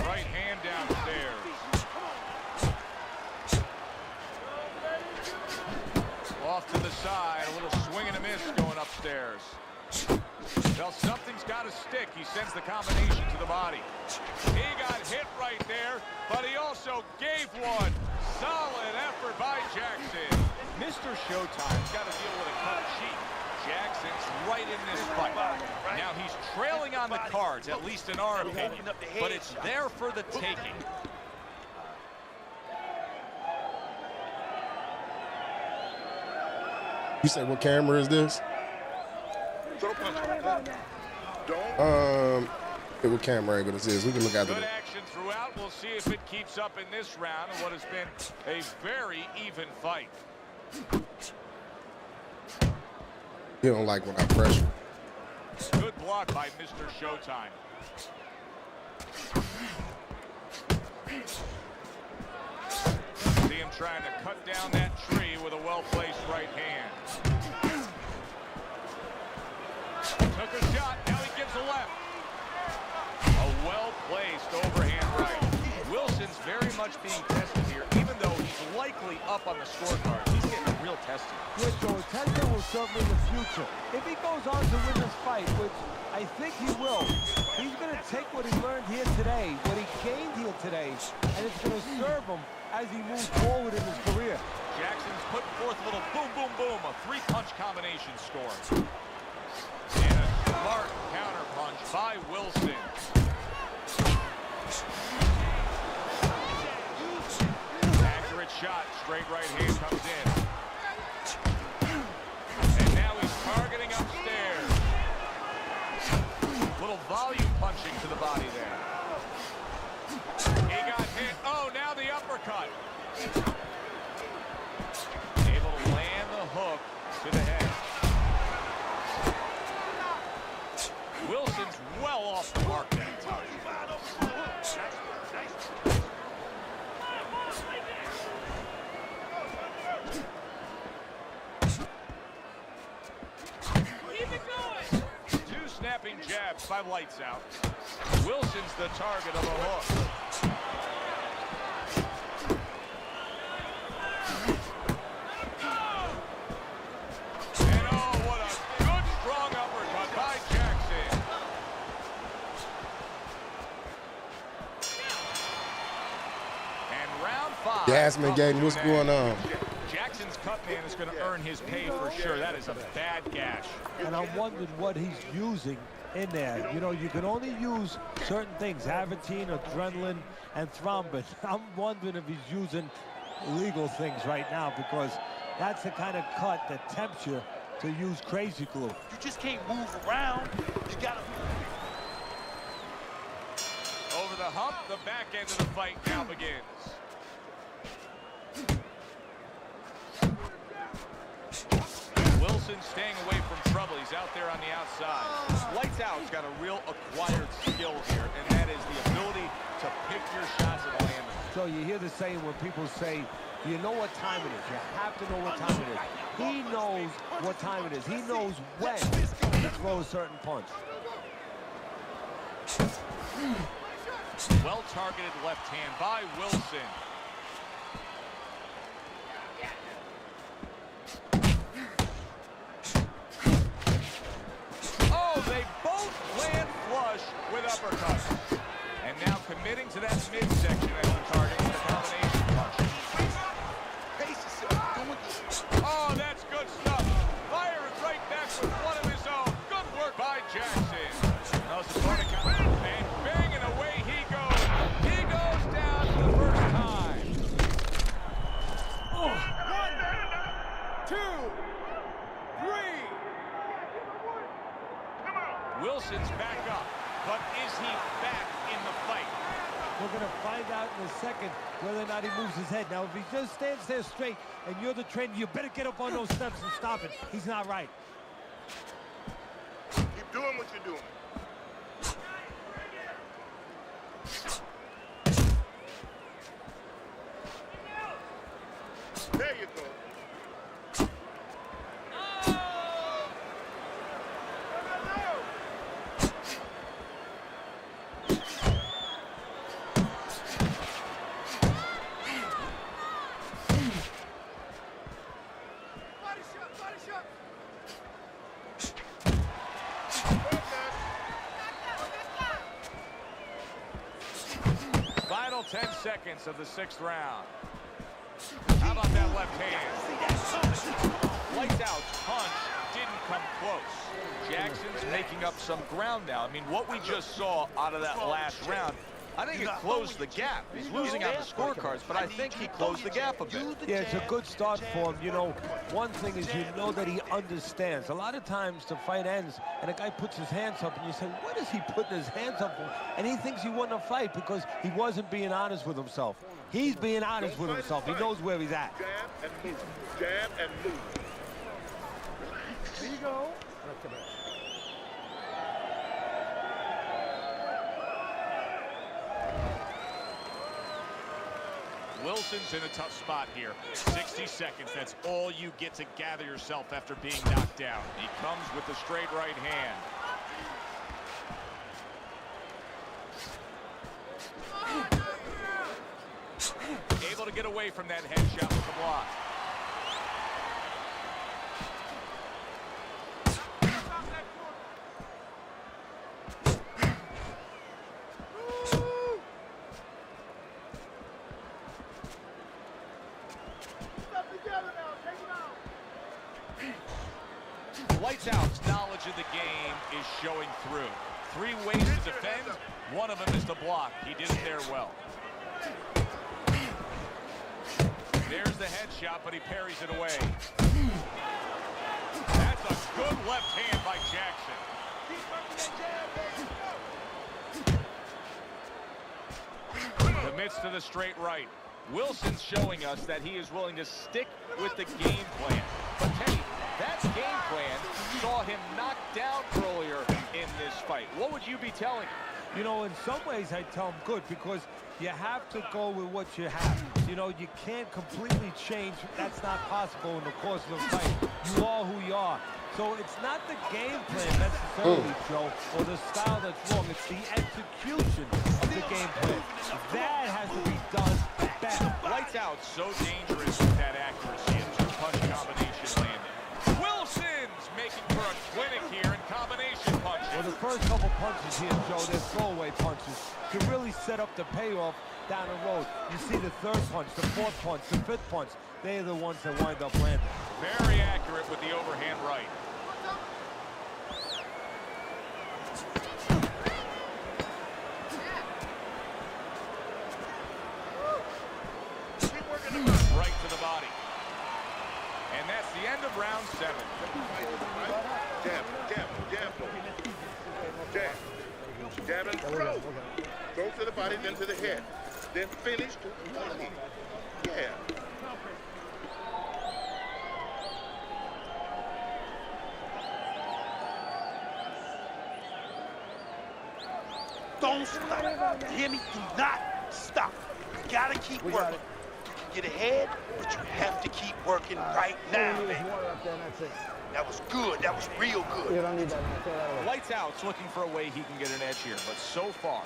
Right hand downstairs. Off to the side, a little swing and a miss going upstairs. Well, something's got to stick. He sends the combination to the body. He got hit right there, but he also gave one. Solid effort by Jackson. Mr. Showtime's got to deal with a cut cheek. Jackson's right in this fight. Now he's trailing on the cards, at least in our opinion, but it's there for the taking. You said what camera is this? Throw punch. Don't. What camera angle this is? We can look at it. Good action throughout. We'll see if it keeps up in this round in what has been a very even fight. You don't like when I pressure. Good block by Mr. Showtime. See him trying to cut down that tree with a well-placed right hand. Took a shot, now he gives a left. A well-placed overhand right. Wilson's very much being tested here, even though he's likely up on the scorecard. He's getting real tested. Good, so attention will serve him in the future. If he goes on to win this fight, which I think he will, he's going to take what he learned here today, what he gained here today, and it's going to serve him as he moves forward in his career. Jackson's putting forth a little boom, boom, boom, a 3-punch combination score. And a smart counter punch by Wilson. Accurate shot, straight right hand comes in. And now he's targeting upstairs. Little volume punching to the body there. He got hit. Oh, now the uppercut. Able to land the hook to the head. Wilson's well off the mark that time. by Lights Out. Wilson's the target of a hook. And oh, what a good strong uppercut by Jackson. And round 5. Jasmine Gaten, what's going on? Jackson's cut man is going to earn his pay for sure. That is a bad gash. And I'm wondering what he's using in there. You know, you can only use certain things, Avitine, adrenaline, and thrombin. I'm wondering if he's using illegal things right now, because that's the kind of cut that tempts you to use crazy glue. You just can't move around. You gotta. Over the hump, the back end of the fight now begins. Wilson staying away from trouble. He's out there on the outside. Lights Out's got a real acquired skill here, and that is the ability to pick your shots and land them. So you hear the saying when people say, you know what time it is. You have to know what time it is. He knows what time it is. He knows when to throw a certain punch. Well-targeted left hand by Wilson. Oh, they both land flush with uppercuts. And now committing to that midsection as the target with a combination punch. Oh, that's good stuff. Fires right back with one of his own. Good work by Jackson. And banging away he goes. He goes down for the first time. 1, 2, 3. Wilson's back up, but is he back in the fight? We're going to find out in a second whether or not he moves his head. Now, if he just stands there straight and you're the trainer, you better get up on those steps and stop it. He's not right. Keep doing what you're doing. There you go. Final 10 seconds of the 6th round. How about that left hand? Lights Out's punch didn't come close. Jackson's making up some ground now. I mean, what we just saw out of that last round, I think it closed the gap. He's losing on the scorecards, but I think he closed the gap a bit. Yeah, it's a good start for him. You know, one thing is you know that he understands. A lot of times the fight ends and a guy puts his hands up and you say, what is he putting his hands up for? And he thinks he won a fight because he wasn't being honest with himself. He's being honest with himself. He knows where he's at. Jab and move. Jab and move. There you go. Wilson's in a tough spot here. 60 seconds, that's all you get to gather yourself after being knocked down. He comes with the straight right hand. Able to get away from that headshot with the block. Lights Out's knowledge of the game is showing through. 3 ways to defend. One of them is to block. He did it there well. There's the headshot, but he parries it away. That's a good left hand by Jackson. The midst of the straight right. Wilson's showing us that he is willing to stick with the game plan. But Teddy, that game plan saw him knocked down earlier in this fight. right, what would you be telling him? You know, in some ways I tell them good, because you have to go with what you have. You know, you can't completely change. That's not possible in the course of a fight. You are who you are. So it's not the game plan necessarily, Joe, or the style that's wrong. It's the execution of the game plan. That has to be done better. Lights out, so dangerous with that accuracy and two-punch combination landing. Wilson's making for a clinic here in combination punches. Well, the first couple punches here, Joe, they're throwaway punches to really set up the payoff down the road. You see the third punch, the fourth punch, the fifth punch. They're the ones that wind up landing. Very accurate with the overhand right. Right to the body. And that's the end of round 7. Jab and throw. Throw to the body, then to the head. Then finish to the body. Yeah. Don't stop. You hear me? Do not stop. You gotta keep working. You can get ahead, but you have to keep working right now, man. That was good. That was real good. You don't need that. Lights out's looking for a way he can get an edge here, but so far,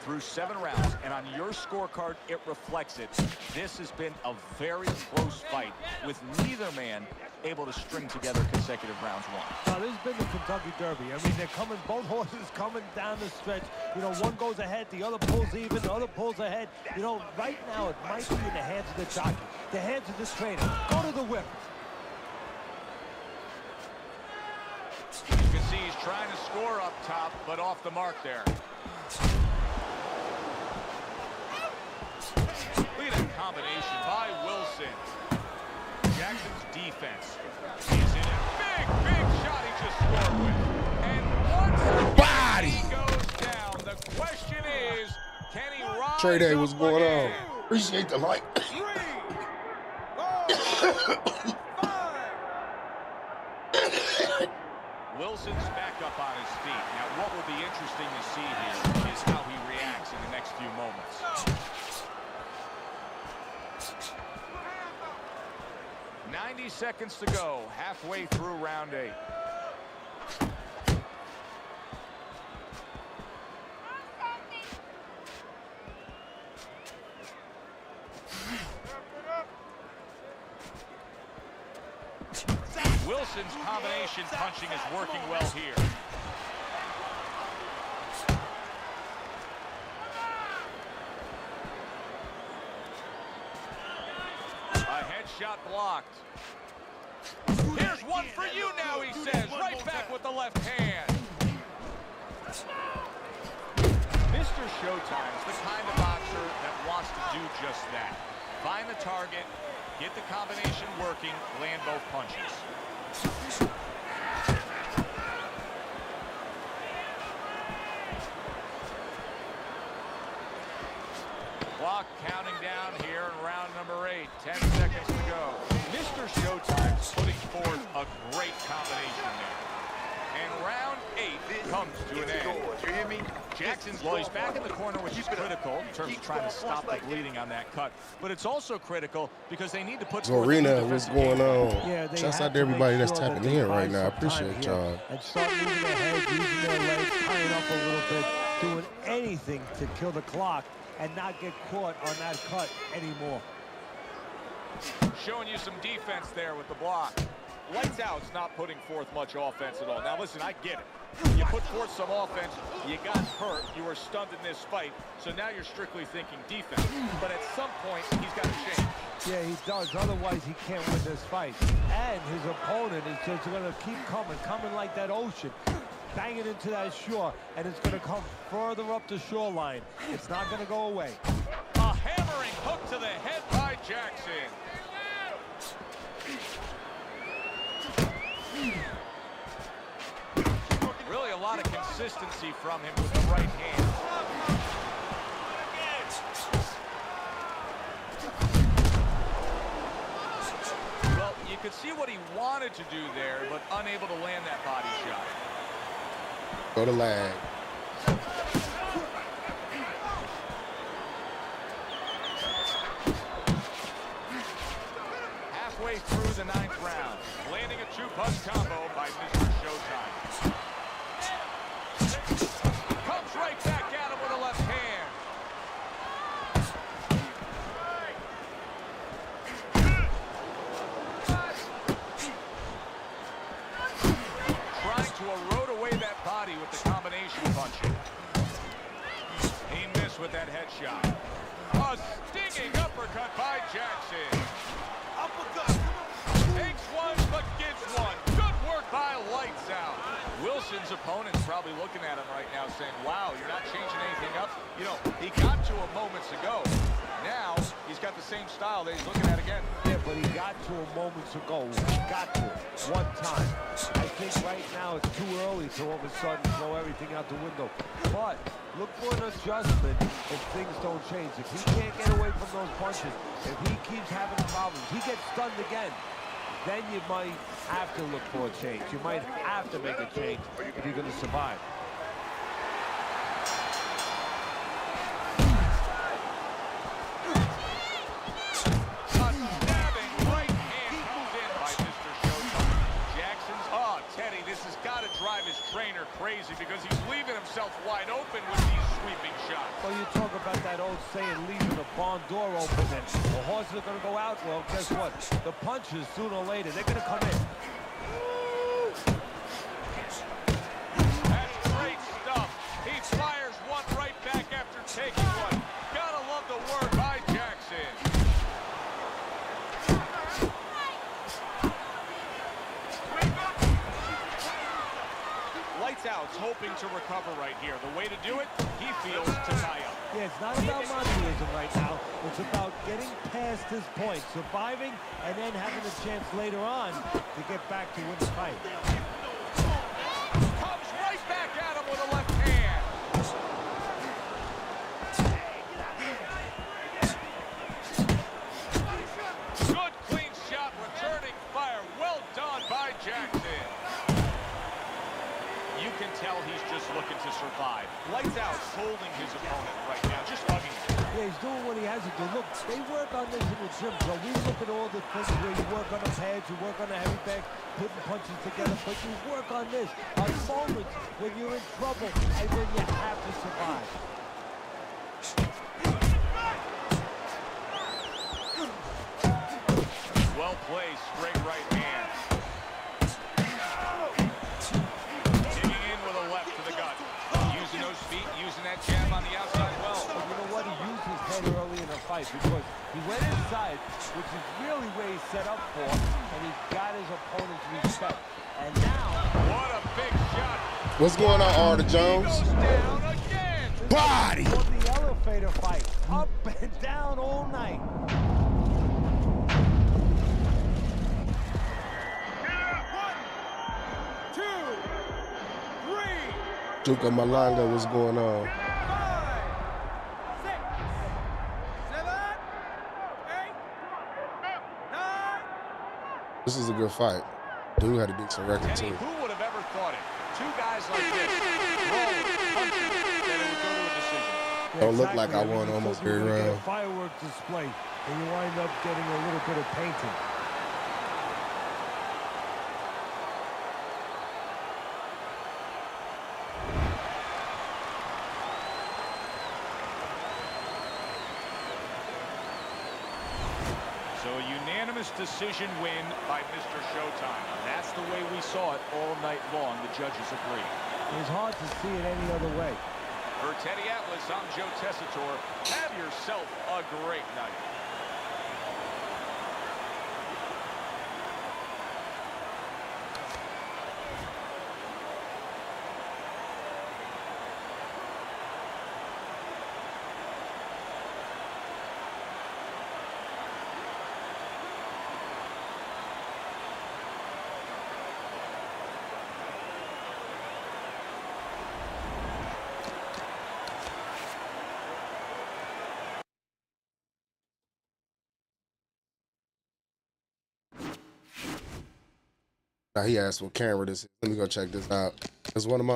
through 7 rounds, and on your scorecard, it reflects it. This has been a very close fight, with neither man able to string together consecutive rounds won. Now, this has been the Kentucky Derby. I mean, they're coming, both horses coming down the stretch. You know, one goes ahead, the other pulls even, the other pulls ahead. You know, right now, it might be in the hands of the jockey, the hands of this trainer. Go to the whip. You can see he's trying to score up top, but off the mark there. Look at that combination by Wilson. Jackson's defense is in a big shot he just scored with. And once he goes down, the question is, can he rise Trey Day, up what's going again? on? Appreciate the like. 3, 4, 5. Wilson's back up on his feet. Now, what will be interesting to see here is how he reacts in the next few moments. 90 seconds to go, halfway through round 8. Wilson's combination punching is working well here. A headshot blocked. Here's one for you now, he says. Right back with the left hand. Mr. Showtime's the kind of boxer that wants to do just that. Find the target, get the combination working, land both punches. Clock counting down here in round number 8. 10 seconds to go. Mr. Showtime's putting forth a great combination there. And round 8 comes to an end. You hear me? Jackson's he's back in the corner, which is critical in terms of trying to stop the bleeding on that cut. But it's also critical because they need to put Zorina, what's going on? Yeah, shouts out to everybody that's tapping in right now. I appreciate y'all. And start moving their heads, using their legs, tying up a little bit, doing anything to kill the clock and not get caught on that cut anymore. Showing you some defense there with the block. Lights out's not putting forth much offense at all. Now listen, I get it. You put forth some offense, you got hurt, you were stunned in this fight, so now you're strictly thinking defense. But at some point, he's got to change. Yeah, he does. Otherwise, he can't win this fight. And his opponent is just going to keep coming like that ocean, banging into that shore, and it's going to come further up the shoreline. It's not going to go away. A hammering hook to the head by Jackson. Really a lot of consistency from him with the right hand. Well, you could see what he wanted to do there, but unable to land that body shot. Go to lag. the 9th round. Landing a two-punch combo by Mr. Showtime. Comes right back at him with a left hand. Trying to erode away that body with the combination punching. He missed with that headshot. A stinging uppercut by Jackson. Uppercut. Takes one, but gives one. Good work by Lights Out. Wilson's opponent's probably looking at him right now saying, wow, you're not changing anything up. You know, he got to him moments ago. Now, he's got the same style that he's looking at again. Yeah, but he got to him moments ago. He got to one time. I think right now it's too early to all of a sudden throw everything out the window. But look for an adjustment if things don't change. If he can't get away from those punches, if he keeps having problems, he gets stunned again, then you might have to look for a change. You might have to make a change if you're going to survive. Trainer crazy because he's leaving himself wide open with these sweeping shots. Well, you talk about that old saying, leaving the barn door open, and the horses are going to go out. Well, guess what? The punches, sooner or later, they're going to come in. That's great stuff. He fires one right back after taking one. Gotta love the work by Jackson. Lights Out's hoping to recover right here. The way to do it, he feels, to tie up. Yeah, it's not about moneyism right now. It's about getting past this point, surviving, and then having a chance later on to get back to win the fight. Comes right back at him with a left hand. Good, clean shot, returning fire. Well done by Jackson. You can tell he's just looking to survive. Lights Out holding his opponent right now, just hugging him. Yeah, he's doing what he has to do. Look, they work on this in the gym, so we look at all the things where you work on the pads, you work on the heavy bag, putting punches together, but you work on this, on moments when you're in trouble and when you have to survive. Well played, straight right hand. Using those feet, using that jab on the outside well. But you know what? He used his head early in the fight because he went inside, which is really where he's set up for, and he got his opponent's respect. And now... What a big shot. What's going on, Arthur Jones? He goes down again. Body! For the elevator fight, up and down all night. Juka Malanga, what's going on? 5, 6, 7, 8, 9. This is a good fight. Dude had a decent record too. Who would have ever thought it? Two guys like this, brawling, punching, that it would go to a decision. Yeah, Don't look like I won mean, almost you're every gonna get round. a fireworks display, and you wind up getting a little bit of painting. So a unanimous decision win by Mr. Showtime. That's the way we saw it all night long. The judges agree. It's hard to see it any other way. For Teddy Atlas, I'm Joe Tessitore. Have yourself a great night. Now he asked what camera this is. Let me go check this out. Because one of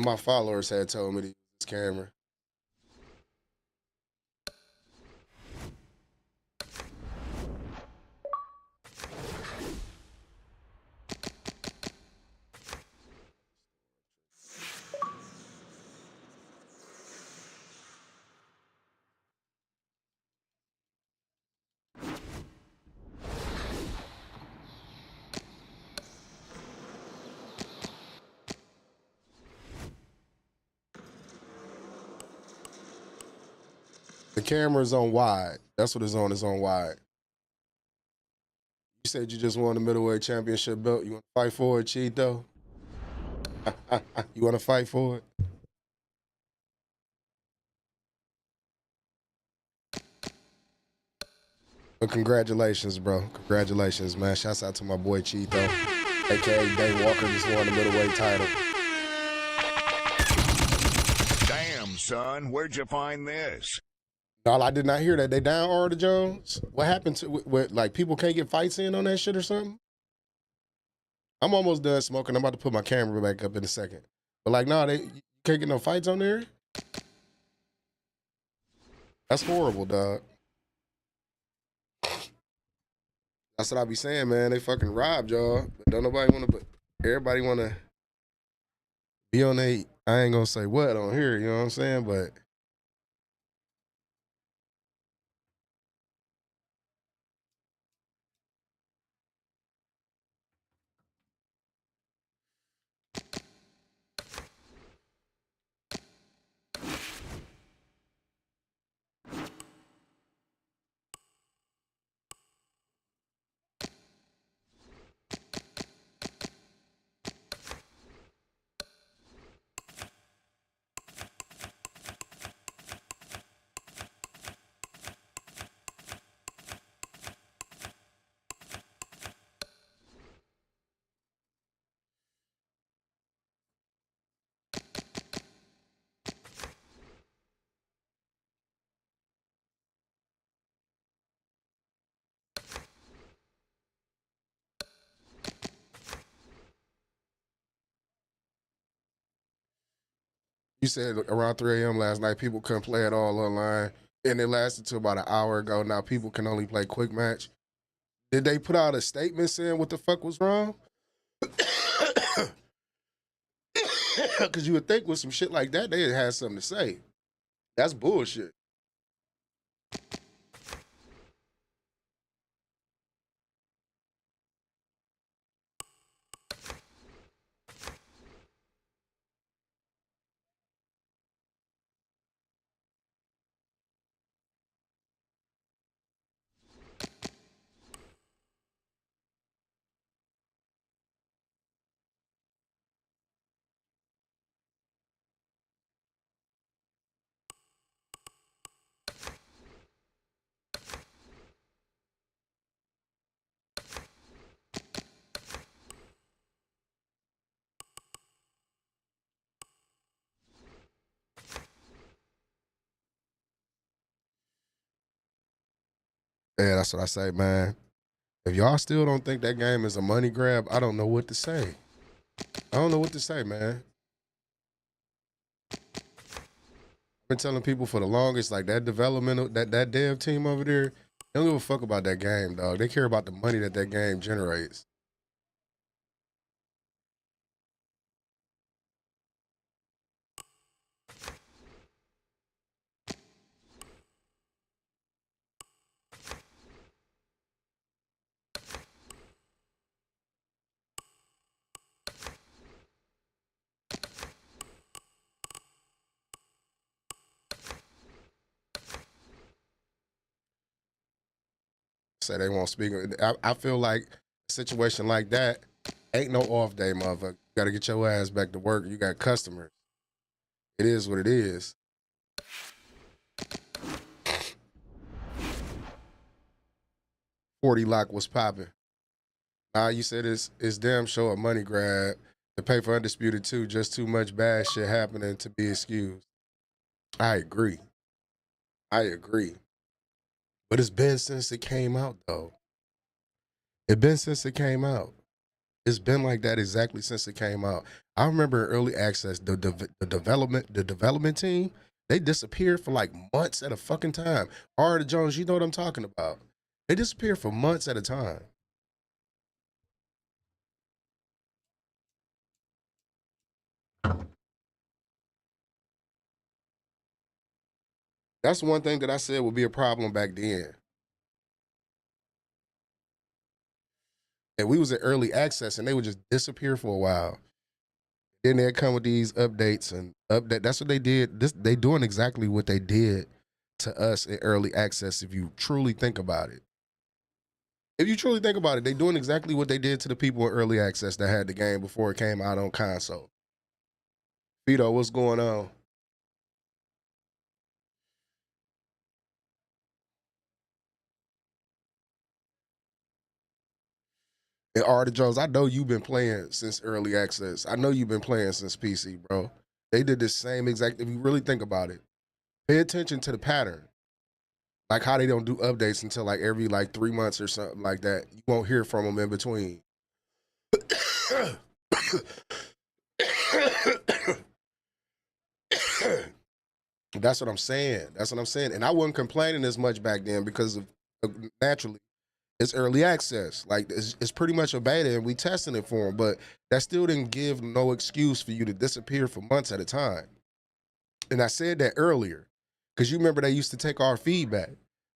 my followers had told me to use this camera. The camera's on wide. That's what it's on. It's on wide. You said you just won the middleweight championship belt. You want to fight for it, Cheeto? You want to fight for it? But congratulations, bro. Congratulations, man. Shouts out to my boy Cheeto, a.k.a. Dane Walker, just won the middleweight title. Damn, son, where'd you find this? No, I did not hear that. They down Arda Jones? What happened to, what, like, people can't get fights in on that shit or something? I'm almost done smoking. I'm about to put my camera back up in a second. But, like, no, you can't get no fights on there? That's horrible, dog. That's what I be saying, man. They fucking robbed y'all. But don't nobody want to, but everybody want to be on I ain't going to say what on here, you know what I'm saying? But you said around 3 a.m. last night, people couldn't play at all online. And it lasted to about an hour ago. Now people can only play quick match. Did they put out a statement saying what the fuck was wrong? Because you would think with some shit like that, they'd have something to say. That's bullshit. Yeah, that's what I say, man. If y'all still don't think that game is a money grab, I don't know what to say. I don't know what to say, man. I've been telling people for the longest, like that developmental, that dev team over there, they don't give a fuck about that game, dog. They care about the money that game generates. Say they won't speak. I feel like a situation like that ain't no off day, motherfucker. You gotta get your ass back to work. You got customers. It is what it is. $40 lock was popping. You said it's damn sure a money grab to pay for Undisputed 2. Just too much bad shit happening to be excused. I agree. But it's been since it came out, though. It's been since it came out. It's been like that exactly since it came out. I remember in early access, the development team, they disappeared for like months at a fucking time. Arda Jones, you know what I'm talking about. They disappeared for months at a time. That's one thing that I said would be a problem back then. And we was at early access and they would just disappear for a while. Then they'd come with these updates and update. That's what they did. They doing exactly what they did to us in early access if you truly think about it. If you truly think about it, they doing exactly what they did to the people in early access that had the game before it came out on console. Vito, what's going on? And Artie Jones, I know you've been playing since early access. I know you've been playing since PC, bro. They did the same exact, if you really think about it. Pay attention to the pattern. Like how they don't do updates until like every like 3 months or something like that. You won't hear from them in between. That's what I'm saying. That's what I'm saying. And I wasn't complaining as much back then because of naturally it's early access. Like it's pretty much a beta and we testing it for them, but that still didn't give no excuse for you to disappear for months at a time. And I said that earlier because you remember they used to take our feedback.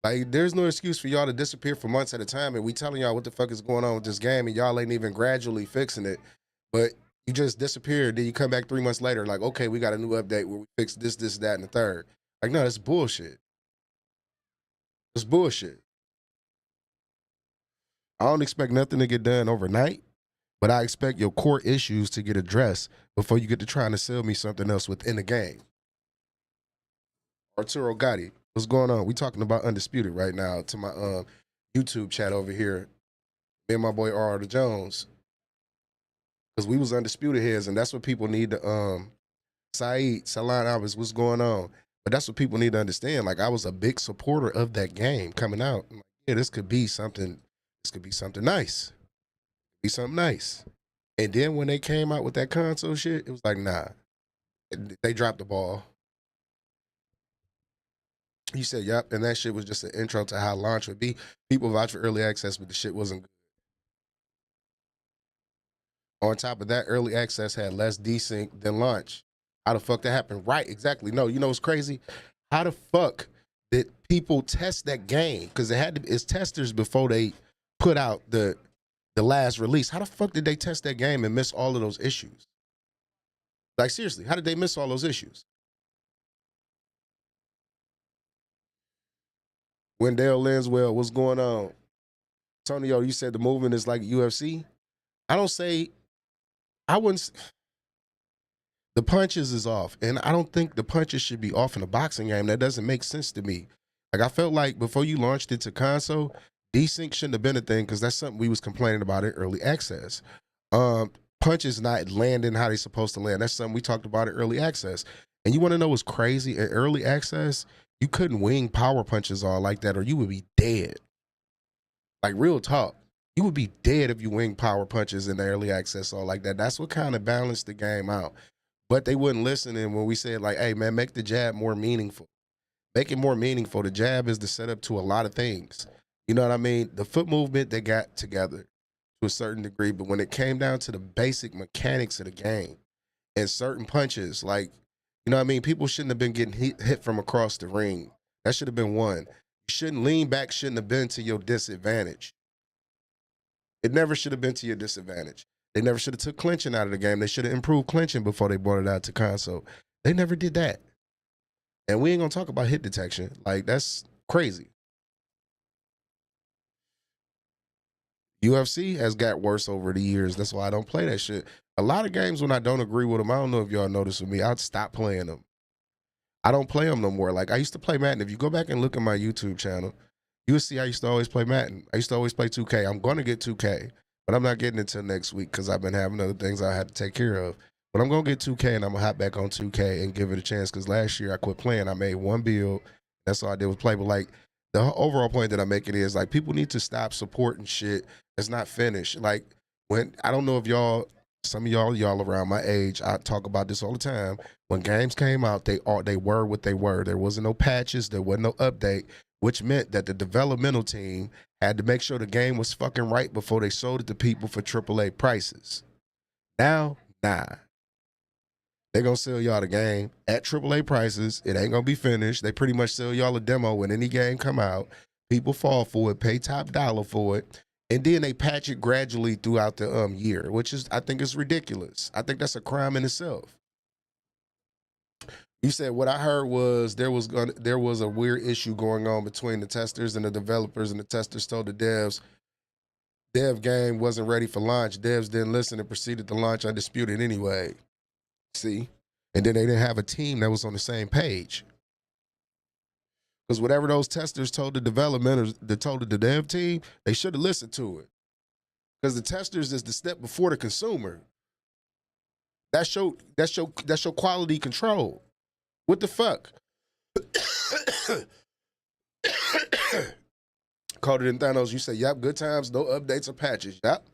Like there's no excuse for y'all to disappear for months at a time and we telling y'all what the fuck is going on with this game and y'all ain't even gradually fixing it. But you just disappeared, then you come back 3 months later like, okay, we got a new update where we fixed this, that, and the third. Like, no, that's bullshit. It's bullshit. I don't expect nothing to get done overnight, but I expect your core issues to get addressed before you get to trying to sell me something else within the game. Arturo Gotti, what's going on? We talking about Undisputed right now to my YouTube chat over here. Me and my boy Artie Jones. Because we was Undisputed heads, and that's what people need to, Saeed, Salon Albers, what's going on? But that's what people need to understand. Like, I was a big supporter of that game coming out. I'm like, yeah, this could be something nice. Be something nice. And then when they came out with that console shit, it was like, nah. They dropped the ball. You said, yep, and that shit was just an intro to how launch would be. People vouch for early access, but the shit wasn't good. On top of that, early access had less desync than launch. How the fuck that happened? Right, exactly. No, you know what's crazy? How the fuck did people test that game? Because it's testers before they put out the last release. How the fuck did they test that game and miss all of those issues? Like seriously, how did they miss all those issues? Wendell Linswell, what's going on? Tonyo, you said the movement is like UFC. I wouldn't. The punches is off, and I don't think the punches should be off in a boxing game. That doesn't make sense to me. Like I felt like before you launched it to console, desync shouldn't have been a thing because that's something we was complaining about in early access. Punches not landing how they supposed to land. That's something we talked about in early access. And you want to know what's crazy? In early access, you couldn't wing power punches all like that, or you would be dead. Like real talk. You would be dead if you wing power punches in the early access all like that. That's what kind of balanced the game out. But they wouldn't listen. And when we said like, hey man, make the jab more meaningful. Make it more meaningful. The jab is the setup to a lot of things. You know what I mean? The foot movement, they got together to a certain degree. But when it came down to the basic mechanics of the game and certain punches, like, you know what I mean? People shouldn't have been getting hit from across the ring. That should have been one. You shouldn't lean back, shouldn't have been to your disadvantage. It never should have been to your disadvantage. They never should have took clinching out of the game. They should have improved clinching before they brought it out to console. They never did that. And we ain't gonna talk about hit detection. Like, that's crazy. UFC has got worse over the years. That's why I don't play that shit. A lot of games when I don't agree with them, I don't know if y'all notice with me, I'd stop playing them. I don't play them no more. Like, I used to play Madden. If you go back and look at my YouTube channel, you'll see I used to always play Madden. I used to always play 2K. I'm going to get 2K, but I'm not getting it until next week because I've been having other things I had to take care of. But I'm going to get 2K, and I'm going to hop back on 2K and give it a chance because last year I quit playing. I made one build. That's all I did was play. But, like, the overall point that I'm making is, like, people need to stop supporting shit that's not finished. Like, when I don't know if y'all, some of y'all around my age, I talk about this all the time. When games came out, they were what they were. There wasn't no patches. There wasn't no update, which meant that the developmental team had to make sure the game was fucking right before they sold it to people for AAA prices. Now, nah. They're going to sell y'all the game at AAA prices. It ain't going to be finished. They pretty much sell y'all a demo when any game come out. People fall for it, pay top dollar for it, and then they patch it gradually throughout the year, which is, I think is ridiculous. I think that's a crime in itself. You said what I heard was there was a weird issue going on between the testers and the developers, and the testers told the devs dev game wasn't ready for launch. Devs didn't listen and proceeded to launch Undisputed anyway. See? And then they didn't have a team that was on the same page. Because whatever those testers told the developmenters, they told the dev team, they should have listened to it. Because the testers is the step before the consumer. That's your quality control. What the fuck? Colder than Thanos, you say, yep, good times, no updates or patches. Yep.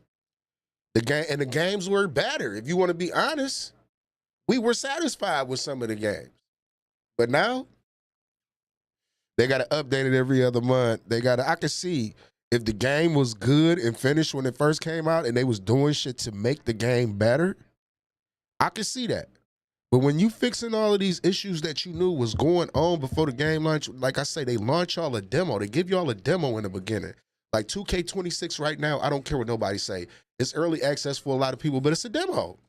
The games were better. If you want to be honest, we were satisfied with some of the games. But now, they got to update it every other month. I could see if the game was good and finished when it first came out and they was doing shit to make the game better, I could see that. But when you fixing all of these issues that you knew was going on before the game launch, like I say, they launch y'all a demo. They give y'all a demo in the beginning. Like 2K26 right now, I don't care what nobody say. It's early access for a lot of people, but it's a demo.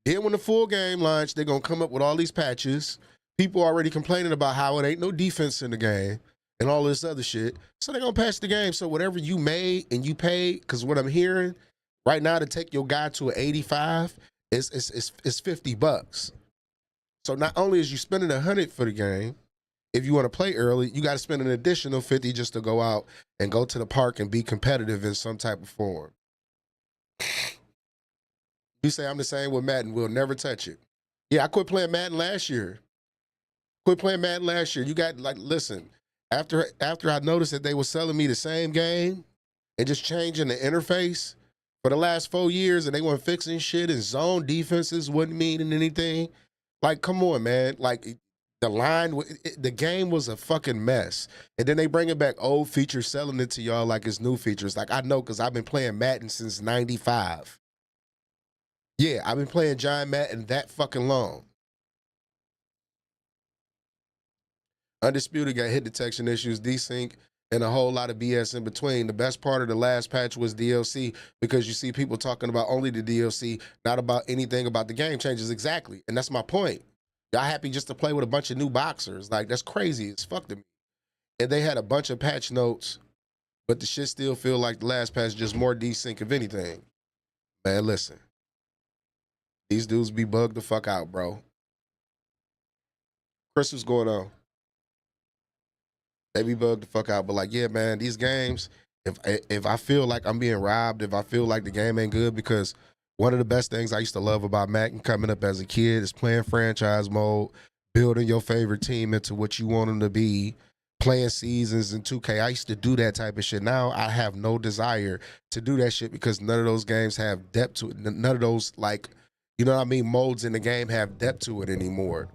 Then when the full game launch, they're going to come up with all these patches. People already complaining about how it ain't no defense in the game and all this other shit. So they're going to patch the game. So whatever you made and you paid, because what I'm hearing right now to take your guy to an 85, it's $50. So not only is you spending $100 for the game, if you want to play early, you got to spend an additional $50 just to go out and go to the park and be competitive in some type of form. You say I'm the same with Madden, we'll never touch it. Yeah, I quit playing Madden last year. You got, like, listen, after I noticed that they were selling me the same game and just changing the interface for the last 4 years, and they weren't fixing shit, and zone defenses wasn't meaning anything. Like, come on, man. Like, the game was a fucking mess. And then they bring it back old features, selling it to y'all like it's new features. Like, I know, because I've been playing Madden since 95. Yeah, I've been playing Giant Madden that fucking long. Undisputed got hit detection issues, desync, and a whole lot of BS in between. The best part of the last patch was DLC, because you see people talking about only the DLC, not about anything about the game changes. Exactly. And that's my point. Y'all happy just to play with a bunch of new boxers. Like, that's crazy as fuck to me. And they had a bunch of patch notes, but the shit still feel like the last patch, just more desync of anything. Man, listen. These dudes be bugged the fuck out, bro. Chris, what's going on? They be bugged the fuck out. But like, yeah, man, these games, if I feel like I'm being robbed, if I feel like the game ain't good, because one of the best things I used to love about Madden coming up as a kid is playing franchise mode, building your favorite team into what you want them to be, playing seasons in 2K. I used to do that type of shit. Now I have no desire to do that shit, because none of those games have depth to it. None of those, like, you know what I mean, modes in the game have depth to it anymore.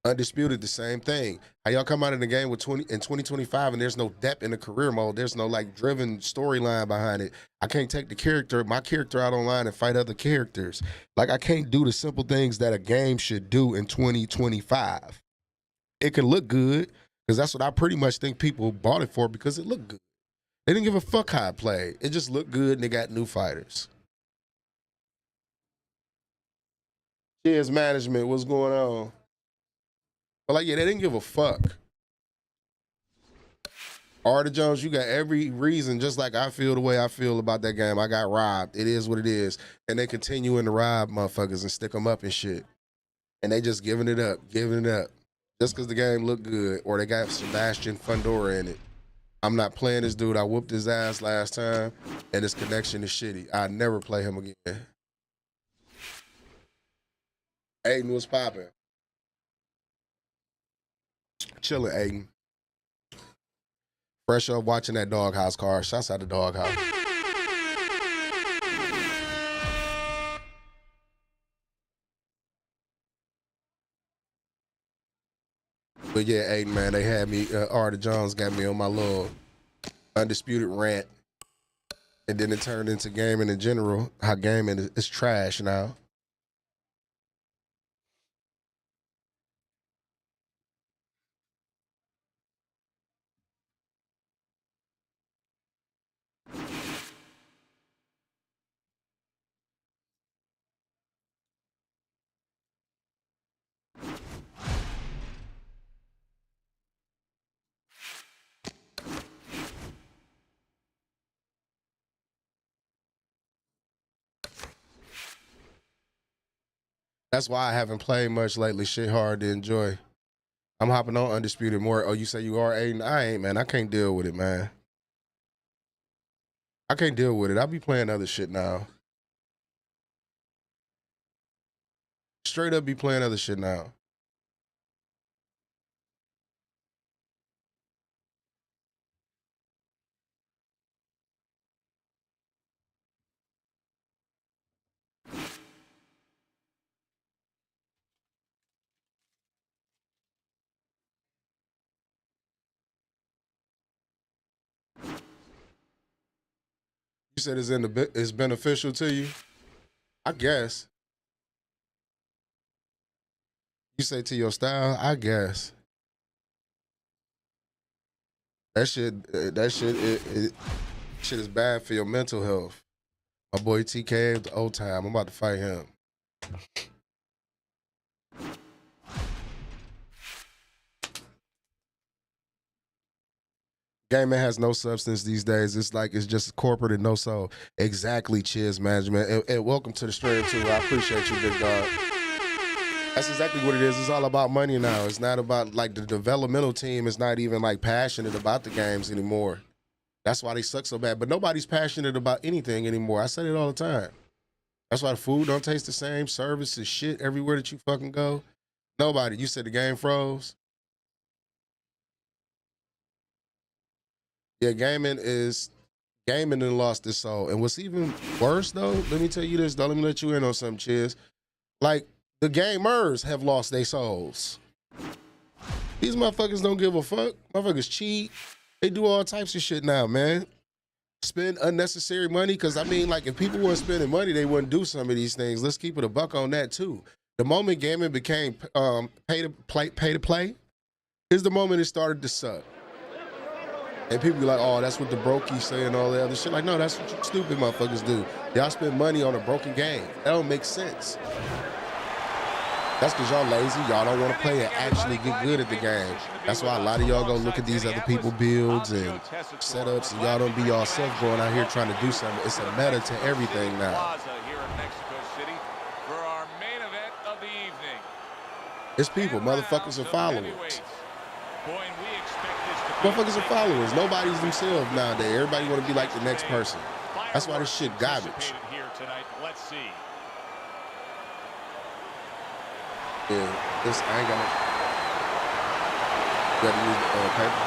Undisputed, the same thing. How y'all come out of the game with 2025 and there's no depth in the career mode. There's no, like, driven storyline behind it. I can't take my character out online and fight other characters. Like, I can't do the simple things that a game should do in 2025. It can look good, because that's what I pretty much think people bought it for, because it looked good. They didn't give a fuck how it played. It just looked good, and they got new fighters. Cheers, management. What's going on? But like, yeah, they didn't give a fuck. Artie Jones, you got every reason, just like I feel the way I feel about that game. I got robbed. It is what it is. And they continuing to rob motherfuckers and stick them up and shit. And they just giving it up. Just because the game looked good, or they got Sebastian Fundora in it. I'm not playing this dude. I whooped his ass last time, and his connection is shitty. I never play him again. Aiden was popping. Chilling, Aiden. Fresh up watching that Doghouse car. Shouts out to Doghouse. But yeah, Aiden, man, they had me, Artie Jones got me on my little undisputed rant. And then it turned into gaming in general. How gaming is trash now. That's why I haven't played much lately. Shit hard to enjoy. I'm hopping on Undisputed more. Oh, you say you are, Aiden? I ain't, man. I can't deal with it, man. I can't deal with it. I'll be playing other shit now. Straight up be playing other shit now. You said it's beneficial to you? I guess. You say to your style? I guess. That shit is bad for your mental health. My boy TK, the old time. I'm about to fight him. Gaming has no substance these days. It's like it's just corporate and no soul. Exactly, Chiz Management. And welcome to the stream too. I appreciate you, big dog. That's exactly what it is. It's all about money now. It's not about like the developmental team is not even like passionate about the games anymore. That's why they suck so bad. But nobody's passionate about anything anymore. I say it all the time. That's why the food don't taste the same. Service is shit everywhere that you fucking go. Nobody. You said the game froze? Yeah, gaming and lost its soul. And what's even worse though, let me tell you this, though, let me let you in on something, Chiz. Like, the gamers have lost their souls. These motherfuckers don't give a fuck. Motherfuckers cheat. They do all types of shit now, man. Spend unnecessary money, because I mean, like, if people weren't spending money, they wouldn't do some of these things. Let's keep it a buck on that too. The moment gaming became pay to play is the moment it started to suck. And people be like, oh, that's what the brokies say and all that other shit. Like, no, that's what you stupid motherfuckers do. Y'all spend money on a broken game. That don't make sense. That's because y'all lazy. Y'all don't want to play and actually get good at the game. That's why a lot of y'all go look at these other people builds and setups, and y'all don't be yourself going out here trying to do something. It's a meta to everything now. It's people, motherfuckers and followers. Motherfuckers are followers. Nobody's themselves nowadays. Everybody want to be like the next person. That's why this shit garbage. Yeah, this I ain't got no. You gotta use paper.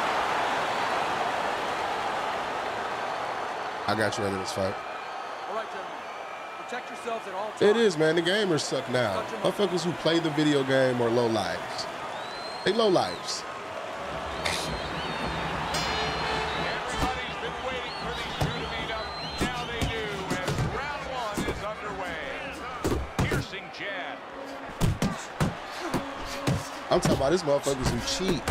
I got you after this fight. All right, gentlemen. Protect yourselves at all times. It is, man. The gamers suck now. Motherfuckers who play the video game are low lives. They low lives. I'm talking about these motherfuckers who cheat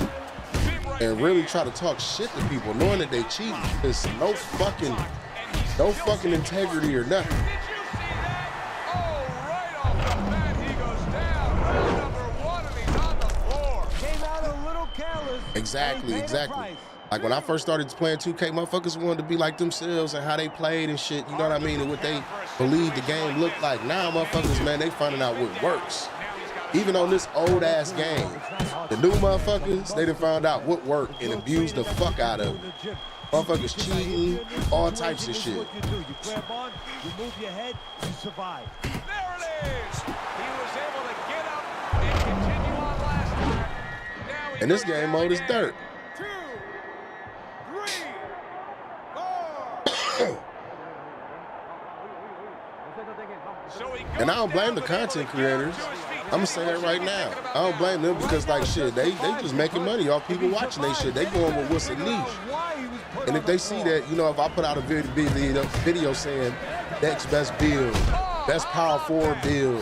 and really try to talk shit to people, knowing that they cheat. There's no fucking integrity or nothing. Exactly. Like when I first started playing 2K, motherfuckers wanted to be like themselves and how they played and shit, you know what I mean, and what they believed the game looked like. Now motherfuckers, man, they finding out what works. Even on this old ass game, the new motherfuckers, they done found out what worked and abused the fuck out of it. Motherfuckers cheating, all types of shit. You grab on, you move your head, you survive. There it is. He was able to get up and continue on last time. Now And this game mode is dirt. 2, 3, 4. And I don't blame the content creators. I'm gonna say that right now. I don't blame them because, like, shit, they just making money off people watching they shit. They going with what's a niche. And if they see that, you know, if I put out a video saying next best build, best power forward build,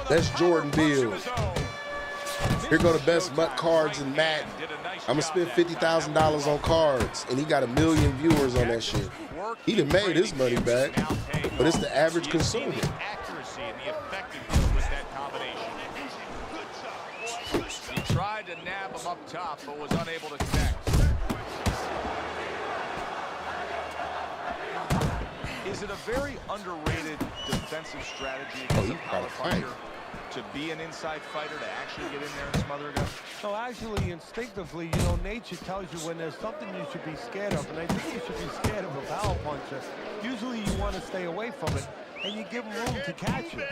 best Jordan build, here go the best MUT cards in Madden. I'm gonna spend $50,000 on cards, and he got 1 million viewers on that shit. He done made his money back, but it's the average consumer. Tried to nab him up top, but was unable to connect. Is it a very underrated defensive strategy against a power puncher? to be an inside fighter, to actually get in there and smother a guy? No, actually, instinctively, you know, nature tells you when there's something you should be scared of, and I think you should be scared of a power puncher. Usually you want to stay away from it, and you give him room to catch it.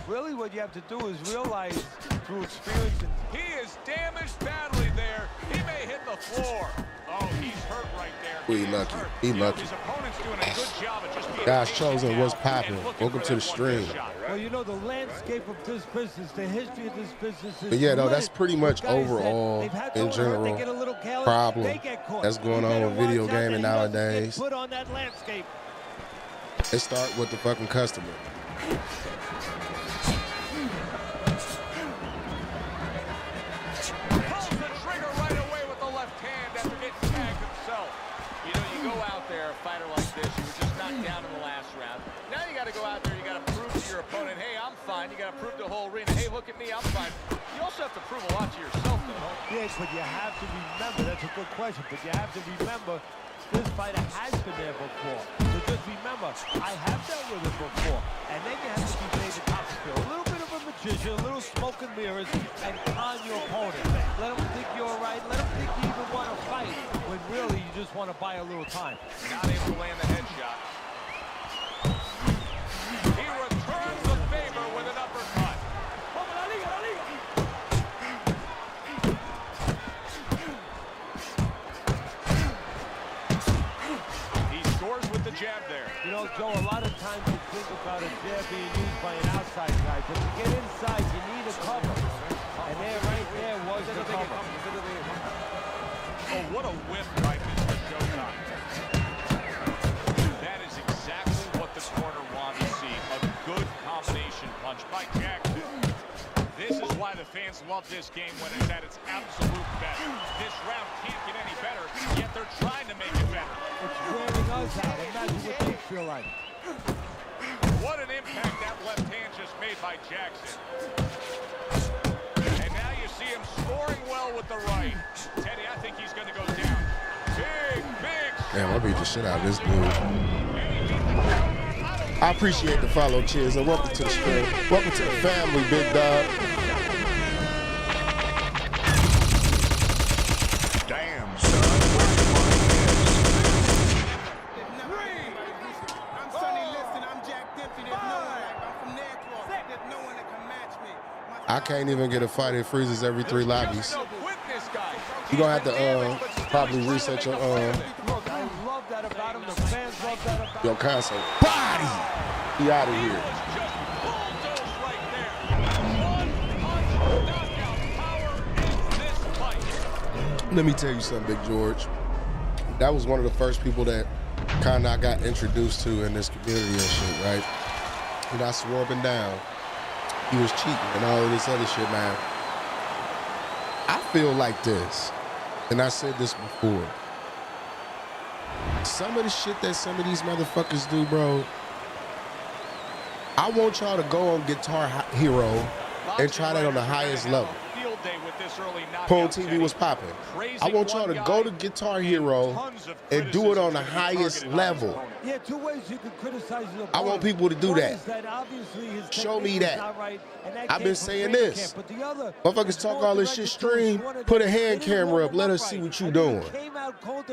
Really what you have to do is realize through experience. He is damaged badly there. He may hit the floor. Oh, he's hurt right there. He lucky. He lucky. His opponent's doing a good job of just being Guys patient chosen now what's popping. and looking Welcome for to the that stream. one-good shot. Well, you know, the landscape of this business, the history of this business is But yeah, though, that's littered pretty with much guys that overall, they've had to in hurt, general, they get a little careless, problem they get caught. that's going You on better with video watch out that gaming he doesn't get nowadays. put on that landscape. It start with the fucking customer. Pulls the trigger right away with the left hand after getting tagged himself. You know, you go out there, a fighter like this, you were just knocked down in the last round. Now you got to go out there, you got to prove to your opponent, hey, I'm fine. You got to prove to the whole arena, hey, look at me, I'm fine. You also have to prove a lot to yourself, though, don't you? Yes, but you have to remember, that's a good question, but you have to remember this fighter has been there before. So just remember, I have dealt with it before. And then you have to be made the top skill. A little bit of a magician, a little smoke and mirrors, and con your opponent. Let them think you're right. Let them think you even want to fight, when really you just want to buy a little time. Not able to land the headshot. He returns the favor with an uppercut. He scores with the jab there. You know, Joe, a lot of times you think about a jab being used by an outside guy, but to get inside, you need a cover. And there, right there, was the cover. Oh, what a whip by Mr. Showtime. That is exactly what the corner wanted to see. A good combination punch by Jackson. This is why the fans love this game when it's at its absolute best. This round can't get any better, yet they're trying to make it better. It's wearing us out. Imagine what they feel like. What an impact that left hand just made by Jackson. And now you see him scoring well with the right. Teddy, I think he's going to go down. Big. Damn, I beat the shit out of this dude. I appreciate the follow, cheers, and welcome to the stream. Welcome to the family, big dog. Damn, son. I'm Sonny Liston, I'm Jack Dempsey, there's no one like I'm from Nairclaw, there's no one that can match me. I can't even get a fight. It freezes every 3 lobbies. You're going to have to probably reset your Look, I love that about him. The fans love that about him. your console. Body! He out of here. Let me tell you something, Big George. That was one of the first people that kind of got introduced to in this community and shit, right? And I swore up and down he was cheating and all of this other shit, man. I feel like this, and I said this before. Some of the shit that some of these motherfuckers do, bro, I want y'all to go on Guitar Hero and try that on the highest level. Pone TV was popping. I want y'all to go to Guitar Hero and do it on the highest level. Yeah, 2 ways you can criticize your opponent. I want people to do One that. is that obviously his Show me technique is that. not right, and that I've came been from saying training this. camp. But the other, Motherfuckers talk all this shit stream, put a hand camera up, let us see what you doing.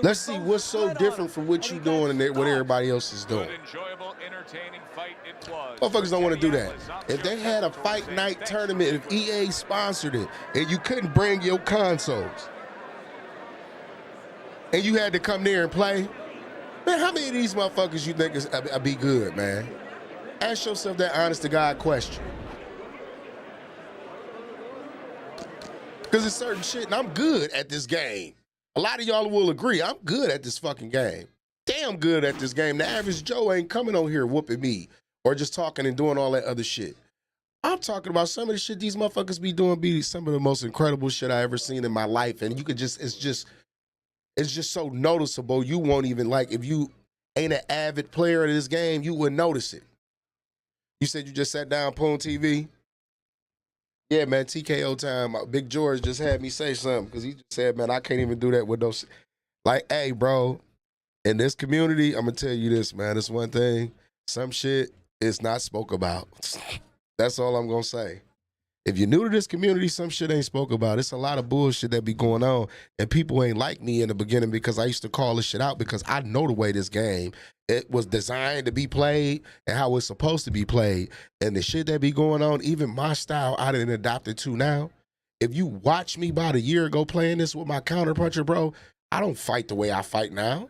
Let's see what's so different from what you doing and what everybody else is doing. Enjoyable, entertaining fight it was. Motherfuckers don't want to do that. If they had a fight night tournament, if EA sponsored it, and you couldn't bring your consoles, and you had to come there and play, man, how many of these motherfuckers you think is be good, man? Ask yourself that honest to God question. Because it's certain shit, and I'm good at this game. A lot of y'all will agree, I'm good at this fucking game. Damn good at this game. The average Joe ain't coming on here whooping me or just talking and doing all that other shit. I'm talking about some of the shit these motherfuckers be doing be some of the most incredible shit I ever seen in my life. And you could just, it's just so noticeable. You won't even, like, if you ain't an avid player of this game, you wouldn't notice it. You said you just sat down, Pone TV? Yeah, man, TKO time. Big George just had me say something because he just said, man, I can't even do that with those. Like, hey, bro, in this community, I'm going to tell you this, man. It's one thing. Some shit is not spoke about. That's all I'm going to say. If you're new to this community, some shit ain't spoke about. It's a lot of bullshit that be going on, and people ain't like me in the beginning because I used to call this shit out because I know the way this game, it was designed to be played and how it's supposed to be played. And the shit that be going on, even my style I done adopted to now. If you watch me about a year ago playing this with my counterpuncher, bro, I don't fight the way I fight now.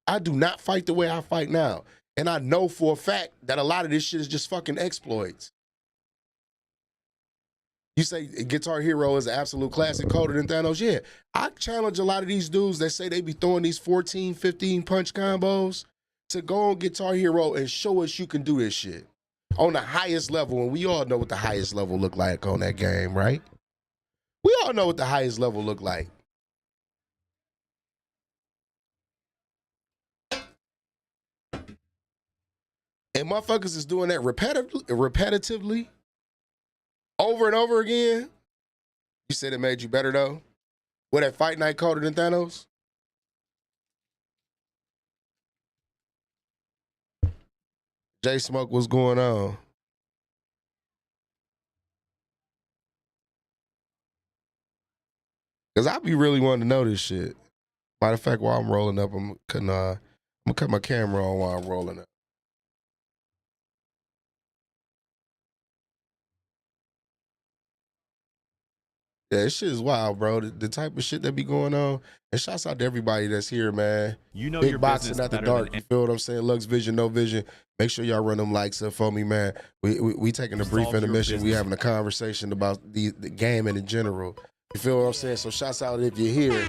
I do not fight the way I fight now. And I know for a fact that a lot of this shit is just fucking exploits. You say Guitar Hero is an absolute classic colder than Thanos. Yeah, I challenge a lot of these dudes that say they be throwing these 14, 15 punch combos to go on Guitar Hero and show us you can do this shit on the highest level. And we all know what the highest level look like on that game, right? We all know what the highest level look like. And motherfuckers is doing that repetitively. Over and over again. You said it made you better though? What, that fight night colder than Thanos? J Smoke, what's going on? Cause I be really wanting to know this shit. Matter of fact, while I'm rolling up, I'm gonna cut my camera on while I'm rolling up. Yeah, this shit is wild, bro. The type of shit that be going on. And shouts out to everybody that's here, man. You know Big your boxing business at the better dark. than You feel what I'm saying? Lux Vision, No Vision. Make sure y'all run them likes up for me, man. We taking a brief Solve your intermission. We business. having a conversation about the gaming in general. You feel what I'm saying? So shouts out if you're here.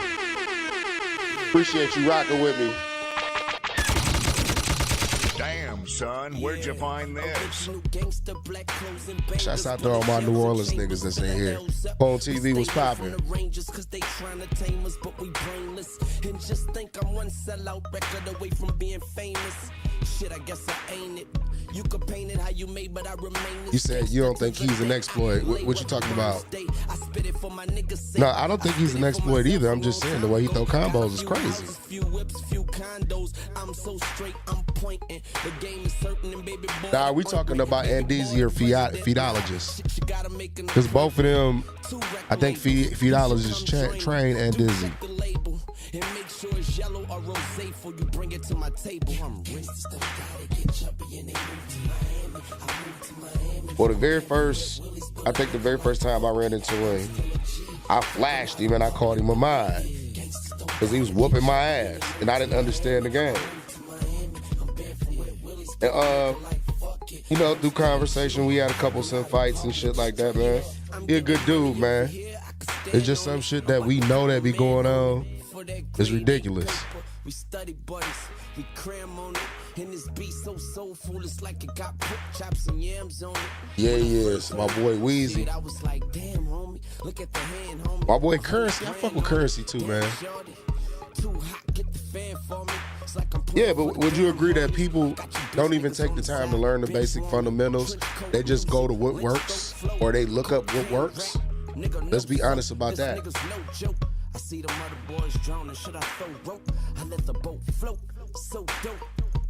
Appreciate you rocking with me. Damn, son, where'd you find this? Shouts out to all my New Orleans niggas that's in here. Phone TV was popping. You said you don't think he's an exploit. What you talking about? No, I don't think he's an exploit either. I'm just saying the way he throw combos is crazy. Nah, we talking about Andeezy or Feedologist. Because both of them, I think Feedologist train Andeezy. And make sure it's yellow or rosé before you bring it to my table. Well, the very first time I ran into him, I flashed him and I called him a mind because he was whooping my ass and I didn't understand the game. And you know, through conversation, we had a couple some fights and shit like that, man. He a good dude, man. It's just some shit that we know that be going on. It's ridiculous. We study buddies, we cram on it, and this beat so soulful, it's like it got pork chops and yams on it. Yeah, yes, my boy Weezy. I was like, damn, homie, look at the hand, homie. My boy Currency, I fuck with Currency too, man. Yeah, but would you agree that people don't even take the time to learn the basic fundamentals? They just go to what works, or they look up what works? Let's be honest about that. I see the mother boys drowning, should I throw rope? I let the boat float, so dope.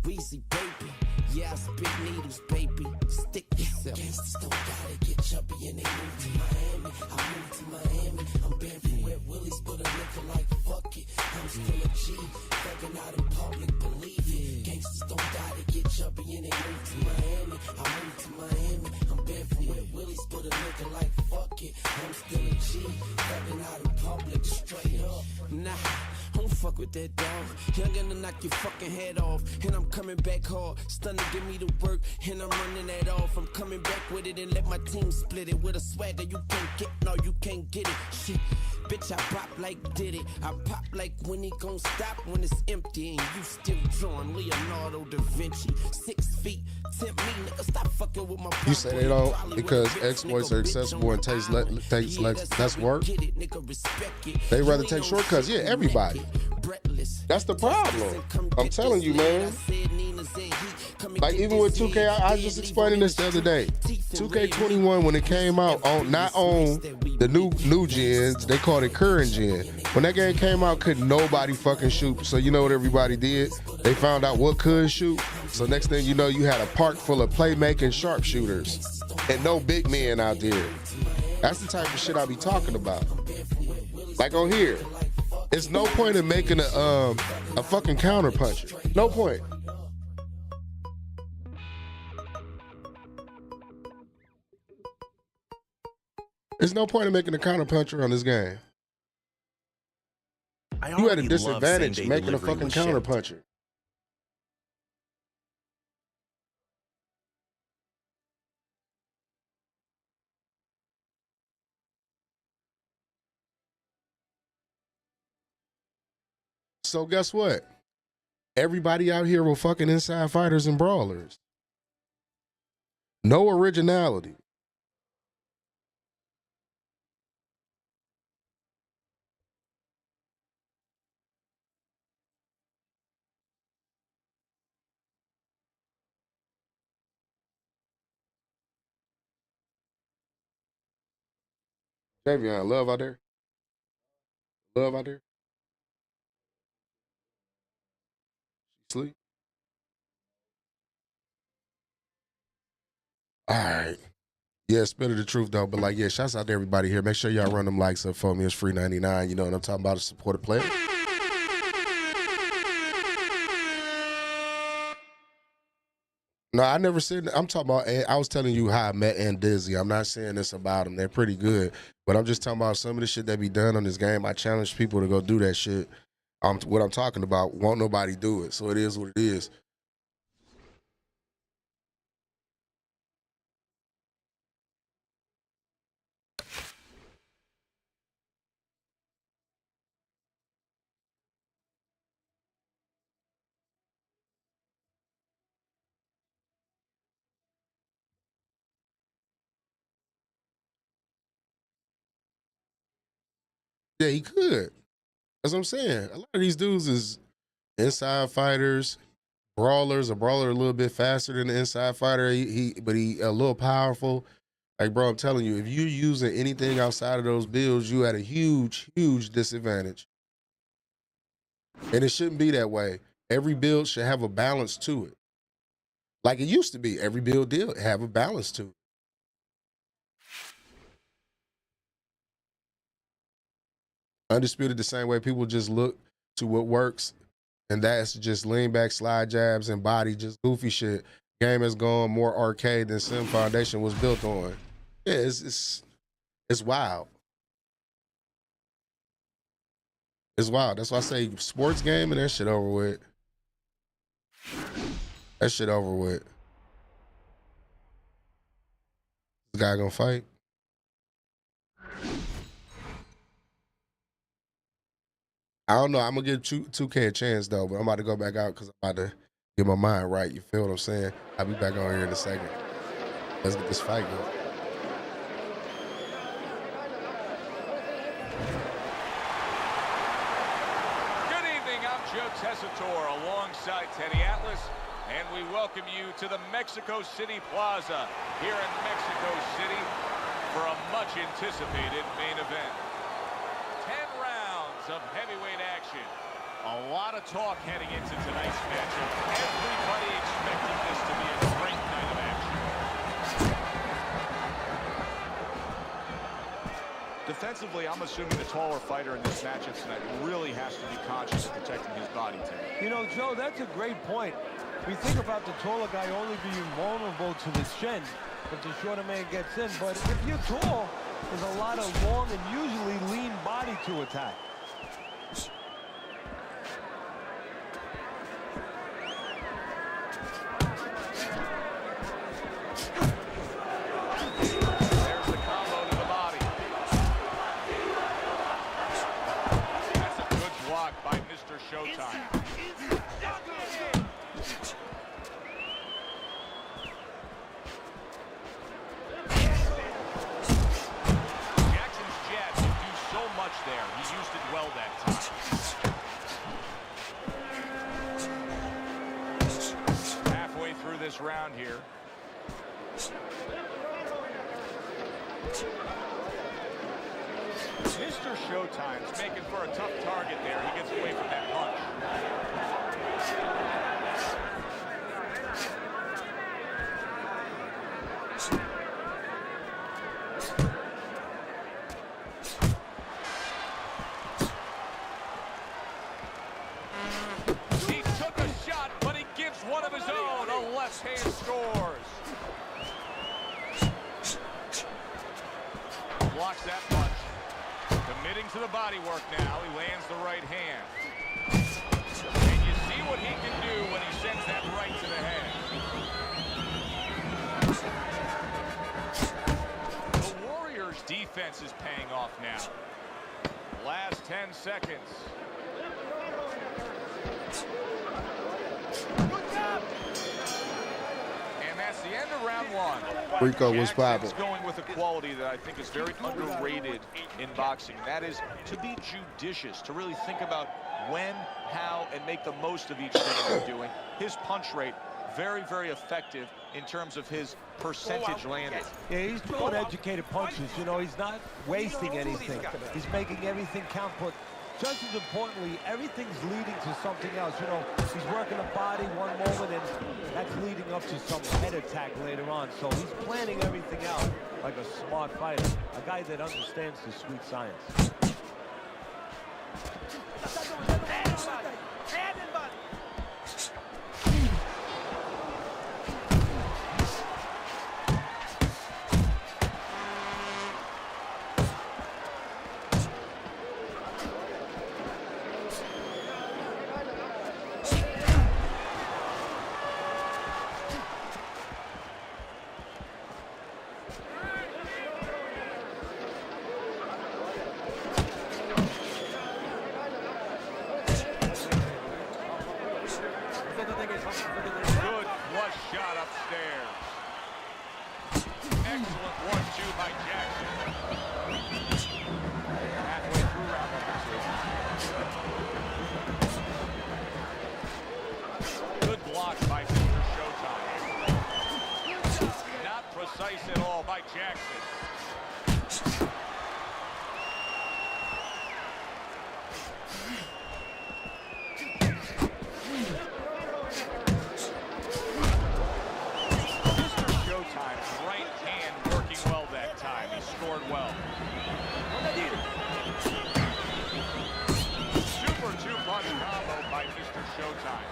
Weezy, baby, yeah, I spit needles, baby. Stick yourself. Gangsters don't gotta get chubby and they move to Miami. I move to Miami. I'm barefoot wet willies, but a nigga like fuck it. I'm still a G, thugging out in public, believe it. Gangsters don't gotta get chubby and they move to Miami. I move to Miami. I'm barefoot wet willies, but a nigga like fuck it. I'm still a G, thugging out in public, straight up. Nah, don't fuck with that dog. Young gonna knock your fucking head off. And I'm coming back hard. Stunner, give me the work. And I'm running that off. I'm coming back with it and let my team split it. With a swagger you can't get, no, you can't get it. Shit, bitch, I pop like did it. I pop like when he gon' stop when it's empty. And you still drawing Leonardo da Vinci. 6 feet, tempt me, nigga, stop fucking with my. You say they don't because exploits are accessible and takes less work. They rather take shortcuts. Yeah, everybody. That's the problem. I'm telling you, man. Like even with 2K, I was just explaining this the other day. 2K21 when it came out, not on the new gens, they called it current gen. When that game came out, couldn't nobody fucking shoot. So you know what everybody did? They found out what could shoot. So next thing you know, you had a park full of playmaking sharpshooters. and no big men out there. That's the type of shit I be talking about. Like on here, it's no point in making a fucking counter puncher. No point. There's no point in making a counter puncher on this game. You at a disadvantage making a fucking counter puncher. So guess what? Everybody out here were fucking inside fighters and brawlers. No originality. Javion, love out there? Love out there? She sleep? All right. Yeah, spit of the truth though. But like, yeah, shouts out to everybody here. Make sure y'all run them likes up for me. It's free 99. You know what I'm talking about? To support a player. No, I never said. I'm talking about. I was telling you how I met and Dizzy. I'm not saying this about them. They're pretty good, but I'm just talking about some of the shit that be done on this game. I challenge people to go do that shit. What I'm talking about. Won't nobody do it? So it is what it is. Yeah, he could. That's what I'm saying. A lot of these dudes is inside fighters, brawlers. A brawler a little bit faster than the inside fighter. But he a little powerful. Like, bro, I'm telling you, if you're using anything outside of those builds, you at a huge, huge disadvantage. And it shouldn't be that way. Every build should have a balance to it. Like it used to be. Every build did have a balance to it. Undisputed the same way people just look to what works, and that's just lean back, slide jabs, and body, just goofy shit. Game has gone more arcade than Sim Foundation was built on. Yeah, it's wild. It's wild. That's why I say sports game and that shit over with. That shit over with. This guy gonna fight? I don't know. I'm gonna give 2K a chance though, but I'm about to go back out because I'm about to get my mind right. You feel what I'm saying? I'll be back on here in a second. Let's get this fight going. Good evening. I'm Joe Tessitore alongside Teddy Atlas, and we welcome you to the Mexico City Plaza here in Mexico City for a much-anticipated main event. 10 rounds of heavyweight action. A lot of talk heading into tonight's matchup. Everybody expecting this to be a great night of action. Defensively, I'm assuming the taller fighter in this matchup tonight really has to be conscious of protecting his body type. You know, Joe, that's a great point. We think about the taller guy only being vulnerable to the chin if the shorter man gets in. But if you're tall, there's a lot of long and usually lean body to attack. There's the combo to the body. That's a good block by Mr. Showtime. Jackson's jab can do so much there. He used it well that time. Halfway through this round here. Mr. Showtime's making for a tough target there. He gets away from that punch. He took a shot, but he gives one of his own. A left hand scores. Blocks that punch. Committing to the body work now. He lands the right hand. And you see what he can do when he sends that right to the head. The Warriors' defense is paying off now. Last 10 seconds. And that's the end of round one. Rico was popping. Jackson's going with a quality that I think is very underrated in boxing. That is to be judicious, to really think about when, how, and make the most of each thing you're doing. His punch rate, very, very effective in terms of his percentage landed. Yeah, he's throwing educated punches. You know, he's not wasting anything. He's making everything count, but just as importantly, everything's leading to something else. You know, he's working the body one moment, and that's leading up to some head attack later on. So he's planning everything out like a smart fighter, a guy that understands the sweet science. Good flush shot upstairs. Excellent 1-2 by Jackson. Halfway through round number 2. Good block by Mr. Showtime. Not precise at all by Jackson. Well. Super two-punch combo by Mr. Showtime.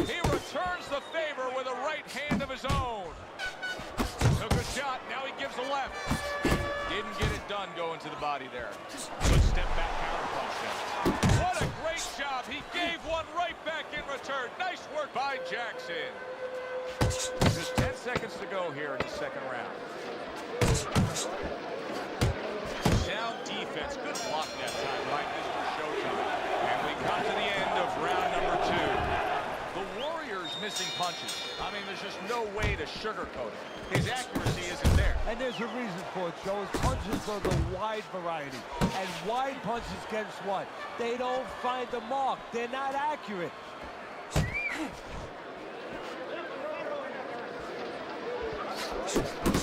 He returns the favor with a right hand of his own. Took a shot, now he gives a left. Didn't get it done going to the body there. Good step back counter punch there. What a great job. He gave one right back in return. Nice work by Jackson. Just 10 seconds to go here in the second round. Sound defense. Good block that time by Mr. Showtime. And we come to the end of round number 2. The Warriors missing punches. I mean, there's just no way to sugarcoat it. His accuracy isn't there. And there's a reason for it, Joe. His punches are the wide variety. And wide punches, guess what? They don't find the mark. They're not accurate.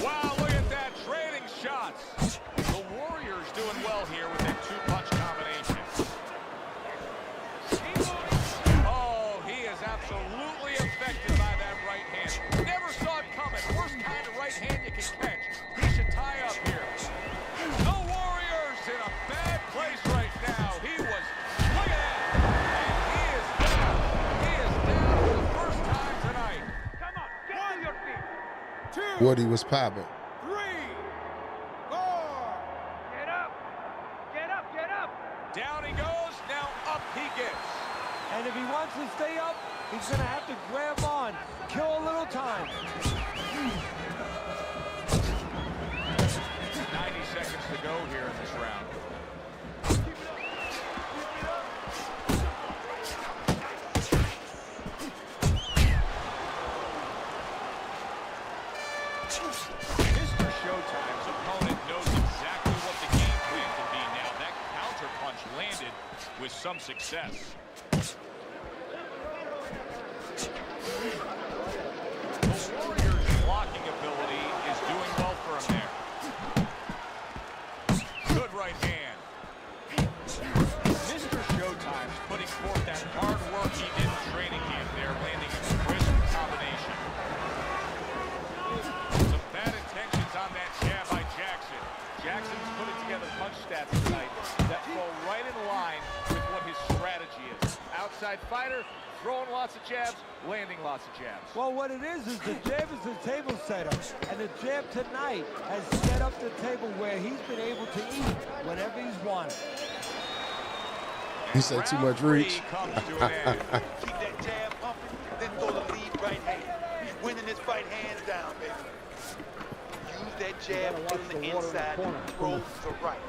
Wow, look at that, trading shots. The Warriors doing well here with that two-punch combination. Oh, he is absolutely affected by that right hand. Never saw it coming. Worst kind of right hand you can catch. He should tie up here. The Warriors in a bad place right now. He was, look at that. And he is down. He is down for the first time tonight. Come on, get on your feet. Woody was popping. 3, 4. Get up! Get up! Get up! Down he goes. Now up he gets. And if he wants to stay up, he's going to have to grab on. Kill a little time. 90 seconds to go here in this round. Mr. Showtime's opponent knows exactly what the game plan can be now. That counter punch landed with some success. The Warriors' blocking ability is doing well for him there. Good right hand. Mr. Showtime's putting forth that hard work he did in training camp there, landing a crisp combination. Some bad intentions on that jab by Jackson. Jackson's putting together punch stats tonight that fall right in line outside fighter, throwing lots of jabs, landing lots of jabs. Well, what it is the jab is the table setter. And the jab tonight has set up the table where he's been able to eat whenever he's wanted. He said too much reach. Keep that jab pumping, then throw the lead right hand. He's winning this fight hands down, baby. Use that jab on the inside and throw to right.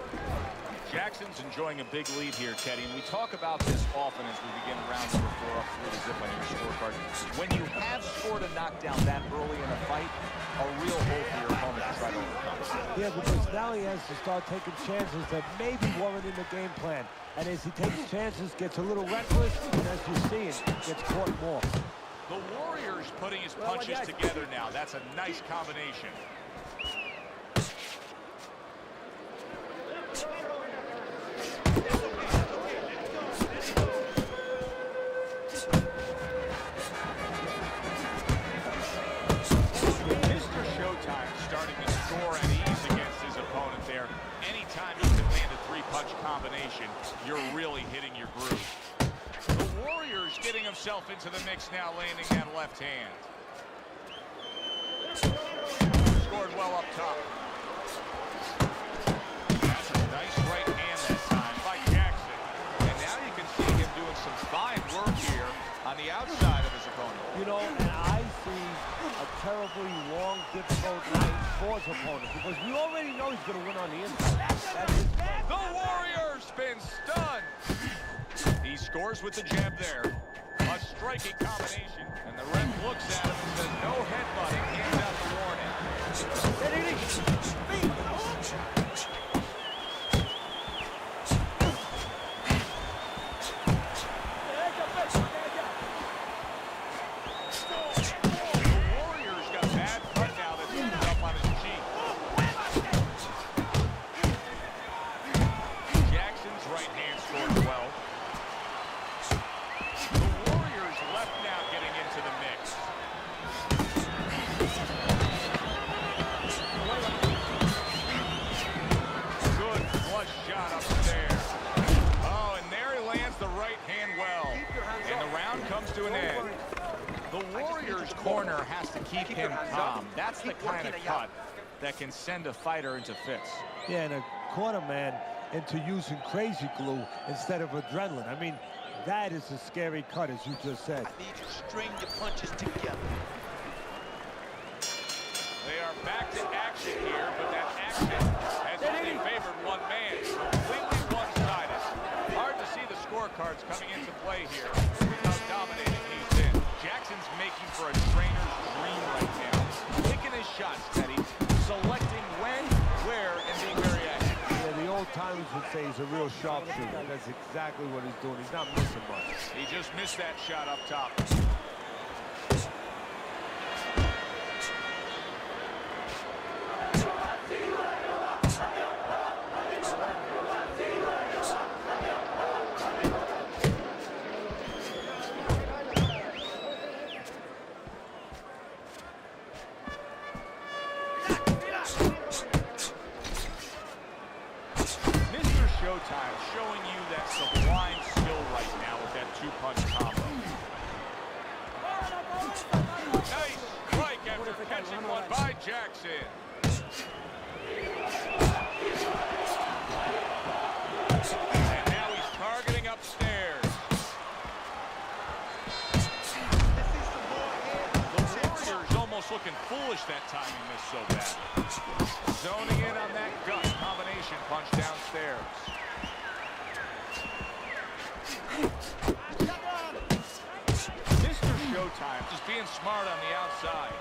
Jackson's enjoying a big lead here, Teddy, and we talk about this often as we begin round number 4 up through the zip on your scorecard. When you have scored a knockdown that early in a fight, a real hole for your opponent to try to overcome. Yeah, because now he has to start taking chances that maybe weren't in the game plan. And as he takes chances, gets a little reckless, and as you're seeing, gets caught more. The Warrior's putting his punches together now. That's a nice combination. Mr. Showtime starting to score at ease against his opponent there. Anytime you can land a 3-punch combination, you're really hitting your groove. The Warrior's getting himself into the mix now, landing that left hand. Scored well up top. That's a nice right hand that time by Jackson. And now you can see him doing some fine work here on the outside of his opponent. You know, and I see a terribly long, difficult night for his opponent because we already know he's going to win on the inside. That's his plan. The Warrior's been stunned. He scores with the jab there. A striking combination. And the ref looks at him and says no headbutting. Hands out the warning. The Warrior's got a bad cut now that's ended up on his cheek. Jackson's right hand scored well. The Warrior's left now getting into the mix. Good flush shot up there. Oh, and there he lands the right hand well. And the round comes to an end. The Warrior's corner has to keep him calm. That's the kind of cut that can send a fighter into fits. Yeah, and a corner man into using crazy glue instead of adrenaline. I mean, that is a scary cut, as you just said. I need you to string your punches together. They are back to action here, but that action has only favored one man. Completely one-sided. Hard to see the scorecards coming into play here with how dominating he's been. Jackson's making for a trainer's dream right now. Picking his shots, Teddy. Selecting when, where, and being very accurate. Yeah, the old timers would say he's a real sharpshooter. That's exactly what he's doing. He's not missing much. He just missed that shot up top. Showtime showing you that sublime skill right now with that 2-punch combo. Nice strike after catching one by Jackson. And now he's targeting upstairs. The Warrior's almost looking foolish that time he missed so bad. Zoning in on that gut combination punch downstairs. Mr. Showtime just being smart on the outside.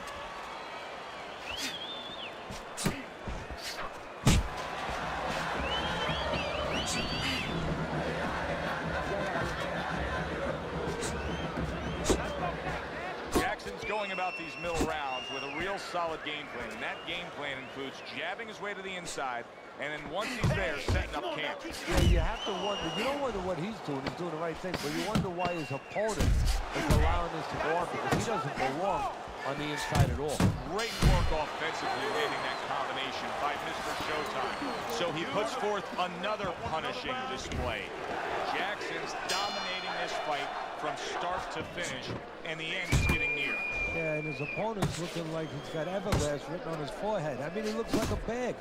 Jackson's going about these middle rounds with a real solid game plan, and that game plan includes jabbing his way to the inside, and then once he's there, setting up camp. Yeah, you have to wonder. You don't wonder what he's doing the right thing, but you wonder why his opponent is allowing this to go on, because he doesn't belong on the inside at all. Great work offensively landing that combination by Mr. Showtime. So he puts forth another punishing display. Jackson's dominating this fight from start to finish, and the end is getting near. Yeah, and his opponent's looking like he's got Everlast written on his forehead. I mean, he looks like a bag.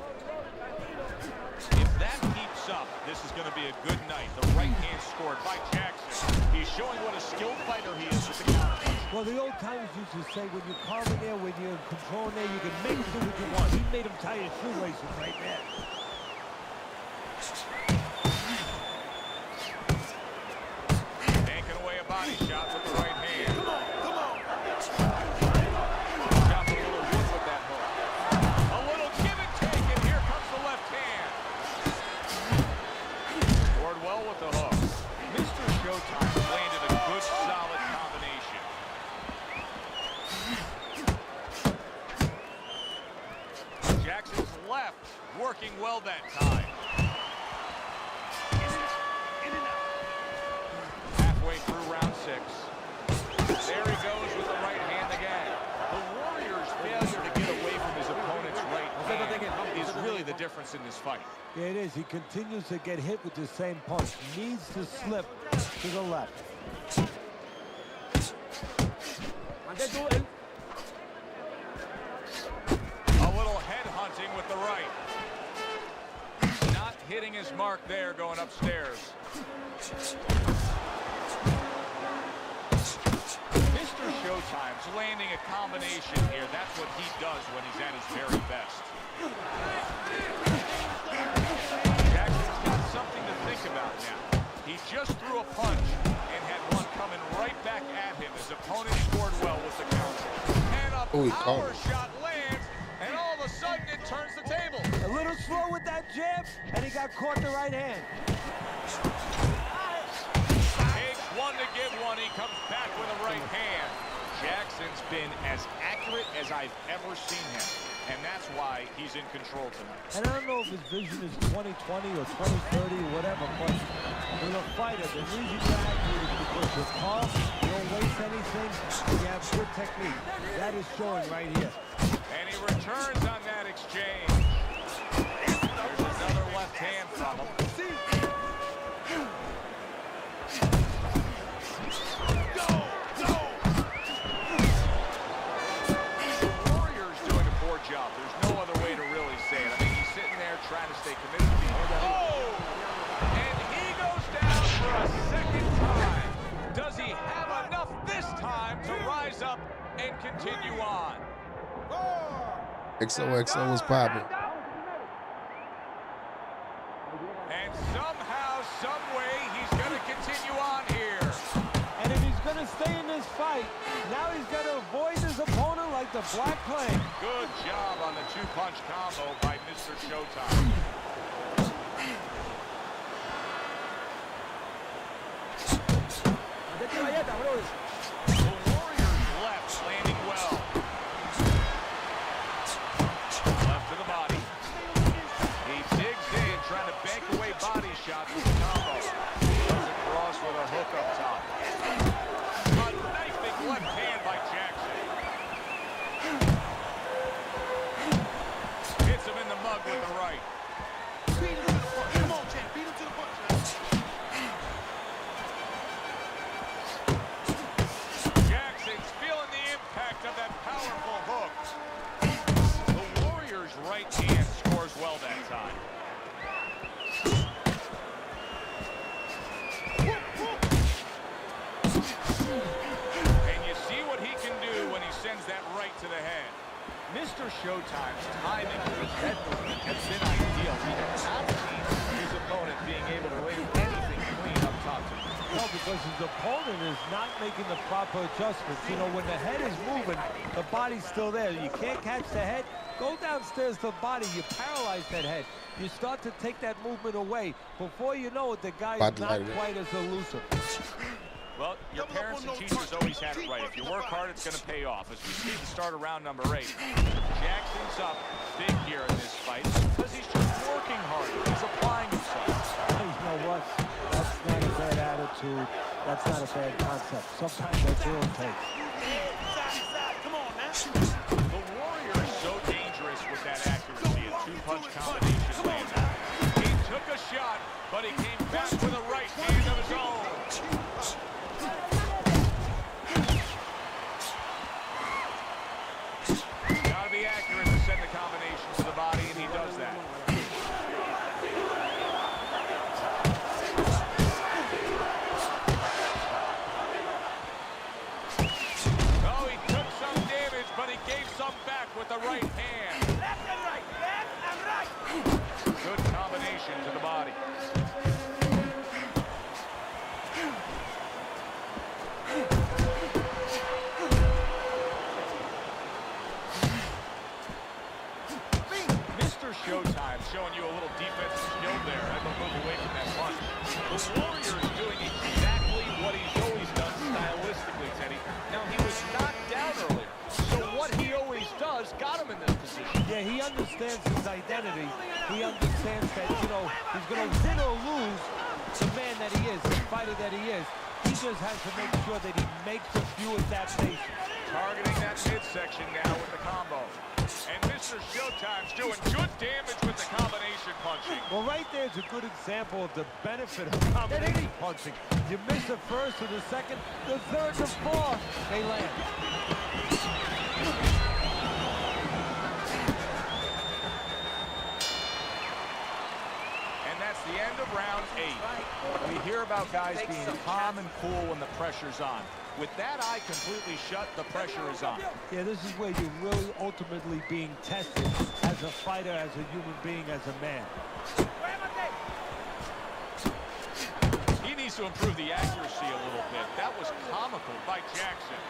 If that keeps up, this is going to be a good night. The right hand scored by Jackson. He's showing what a skilled fighter he is with the counter punch. Well, the old timers used to say, when you're calm in there, when you're in control in there, you can make him do what you want. He made him tie his shoelaces right there. Taking away a body shot with the right hand. Come on, come on. Chopped a little wood with that hook. A little give and take, and here comes the left hand. Scored well with the hook. Mr. Showtime landed a good, solid combination. Jackson's left working well that time. Halfway through round 6. There he goes with the right hand again. The Warrior's failure to get away from his opponent's right hand is really the difference in this fight. Yeah, it is. He continues to get hit with the same punch. Needs to slip to the left. A little head hunting with the right. Not hitting his mark there going upstairs. Mr. Showtime's landing a combination here. That's what he does when he's at his very best. Jackson's got something to think about now. He just threw a punch and had one coming right back at him. His opponent scored well with the counter. And a power shot lands, and all of a sudden it turns the table. A little slow with that jab, and he got caught the right hand. Takes one to give one. He comes back with a right hand. Jackson's been as accurate as I've ever seen him, and that's why he's in control tonight. And I don't know if his vision is 2020 or 2030 or whatever, but with a fighter, the reason you're accurate is because you're calm, you don't waste anything, and you have good technique. That is showing right here. And he returns on that exchange. There's another left hand from him. Job. There's no other way to really say it. I mean, he's sitting there trying to stay committed to being. Oh! And he goes down for a second time. Does he have enough this time to rise up and continue on? XOXO was popping. And somehow, some way, he's going to continue on here. And if he's going to stay in this fight, now he's got to avoid his opponent like the Black Plague. Good job on the two-punch combo by Mr. Showtime. The Warrior's left landing well. Left to the body. He digs in, trying to bank away body shots with the combo. Comes across with a hook up top. A knifing left hand by Jackson. Hits him in the mug with the right. Beat him to the punch. Come on, champ. Beat him to the punch. Jackson's feeling the impact of that powerful hook. The Warrior's right hand scores well that time. And you see what he can do when he sends that right to the head. Mr. Showtime's timing with his head movement has been ideal. He has not seen his opponent being able to lay anything clean up top to him. No, because his opponent is not making the proper adjustments. You know, when the head is moving, the body's still there. You can't catch the head. Go downstairs to the body. You paralyze that head. You start to take that movement away. Before you know it, the guy is not quite as elusive. Well, your parents and teachers always had it right. If you work hard, it's going to pay off. As we see the start of round number 8. Jackson's up big here in this fight because he's just working hard. He's applying himself. You know what? That's not a bad attitude. That's not a bad concept. Sometimes that's all it takes. Come on, man. The Warrior is so dangerous with that accuracy. A two-punch combination landed. He took a shot, but he came back with a right hand of his own. Yeah, he understands his identity. He understands that, you know, he's going to win or lose the man that he is, the fighter that he is. He just has to make sure that he makes a few adaptations. Targeting that midsection now with the combo. And Mr. Showtime's doing good damage with the combination punching. Well, right there's a good example of the benefit of combination punching. You miss the first or the second, the third, the fourth, they land. And that's the end of round 8. We hear about guys being calm and cool when the pressure's on. With that eye completely shut, the pressure is on. Yeah, this is where you're really ultimately being tested as a fighter, as a human being, as a man. He needs to improve the accuracy a little bit. That was comical by Jackson.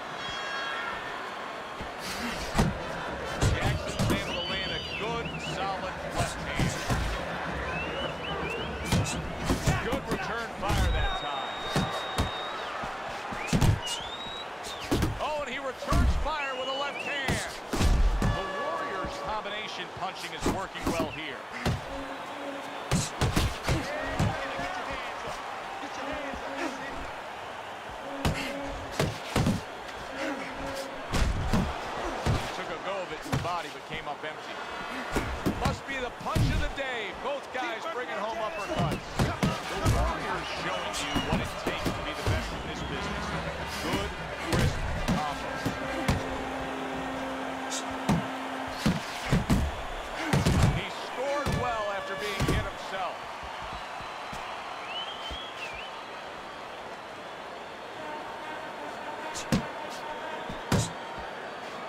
Jackson's able to land a good, solid left hand. Good return fire that time. Returns fire with a left hand. The Warriors' combination punching is working well here. Took a go of it in the body, but came up empty. Must be the punch of the day. Both guys bringing home uppercuts. The Warriors showing you what it takes to be the best in this business. Good, crisp combo. He scored well after being hit himself.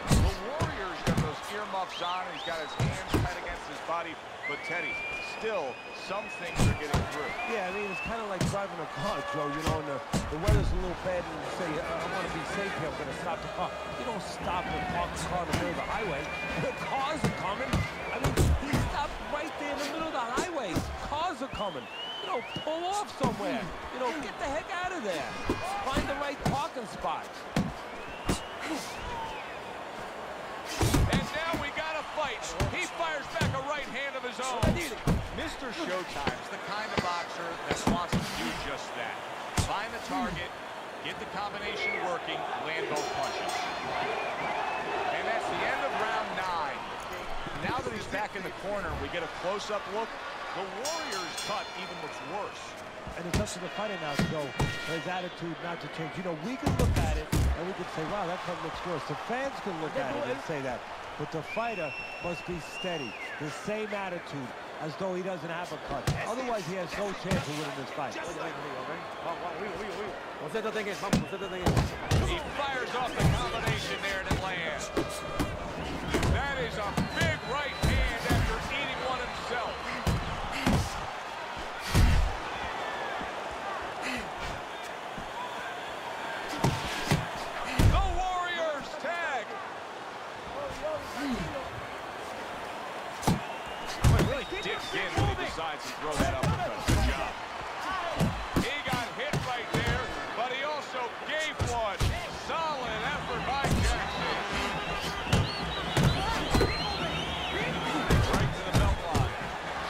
The Warriors got those earmuffs on, and he's got his hands tight against his body. But Teddy, still, some things are getting through. Yeah, I mean, it's kind of like driving a car, Joe. You know, and the weather's a little bad, and you say, I want to be safe here, I'm going to stop the car. You don't stop and park the car in the middle of the highway. The cars are coming. I mean, he stopped right there in the middle of the highway. Cars are coming. You know, pull off somewhere. You know, get the heck out of there. Find the right parking spot. And now we got a fight. He fires back a right hand of his own. Mr. Showtime's the kind of boxer that wants to do just that. Find the target, get the combination working, land both punches. And that's the end of round 9. Now that he's back in the corner, we get a close-up look. The Warriors' cut even looks worse. And it's up to the fighter now to go, his attitude not to change. You know, we can look at it and we can say, wow, that cut looks worse. The fans can look at it and say that. But the fighter must be steady, the same attitude, as though he doesn't have a cut. Otherwise, he has no chance of winning this fight. He fires off the combination there and it lands. That is a big right hand after eating one himself. The Warriors tag. Really digs in when he decides to throw that uppercut. Good job. He got hit right there, but he also gave one. Solid effort by Jackson. Right to the belt line.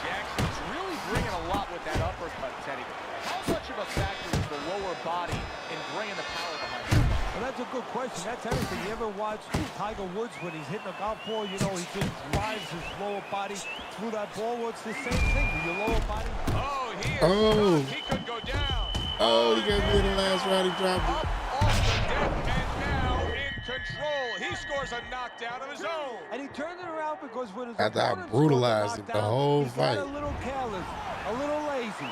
Jackson's really bringing a lot with that uppercut, Teddy. How much of a factor is the lower body in bringing the power behind it? Well, that's a good question. That's everything. You ever watch Tiger Woods when he's hitting a golf ball? You know, he just drives his lower body through that ball. Well, it's the same thing. Your lower body. Oh, he is stunned. He could go down. Oh, he got me in the last round. He dropped it. Up off the deck and now in control. He scores a knockdown of his own. And he turned it around because when his After I opponent brutalized him the whole he fight. got a little careless, a little lazy.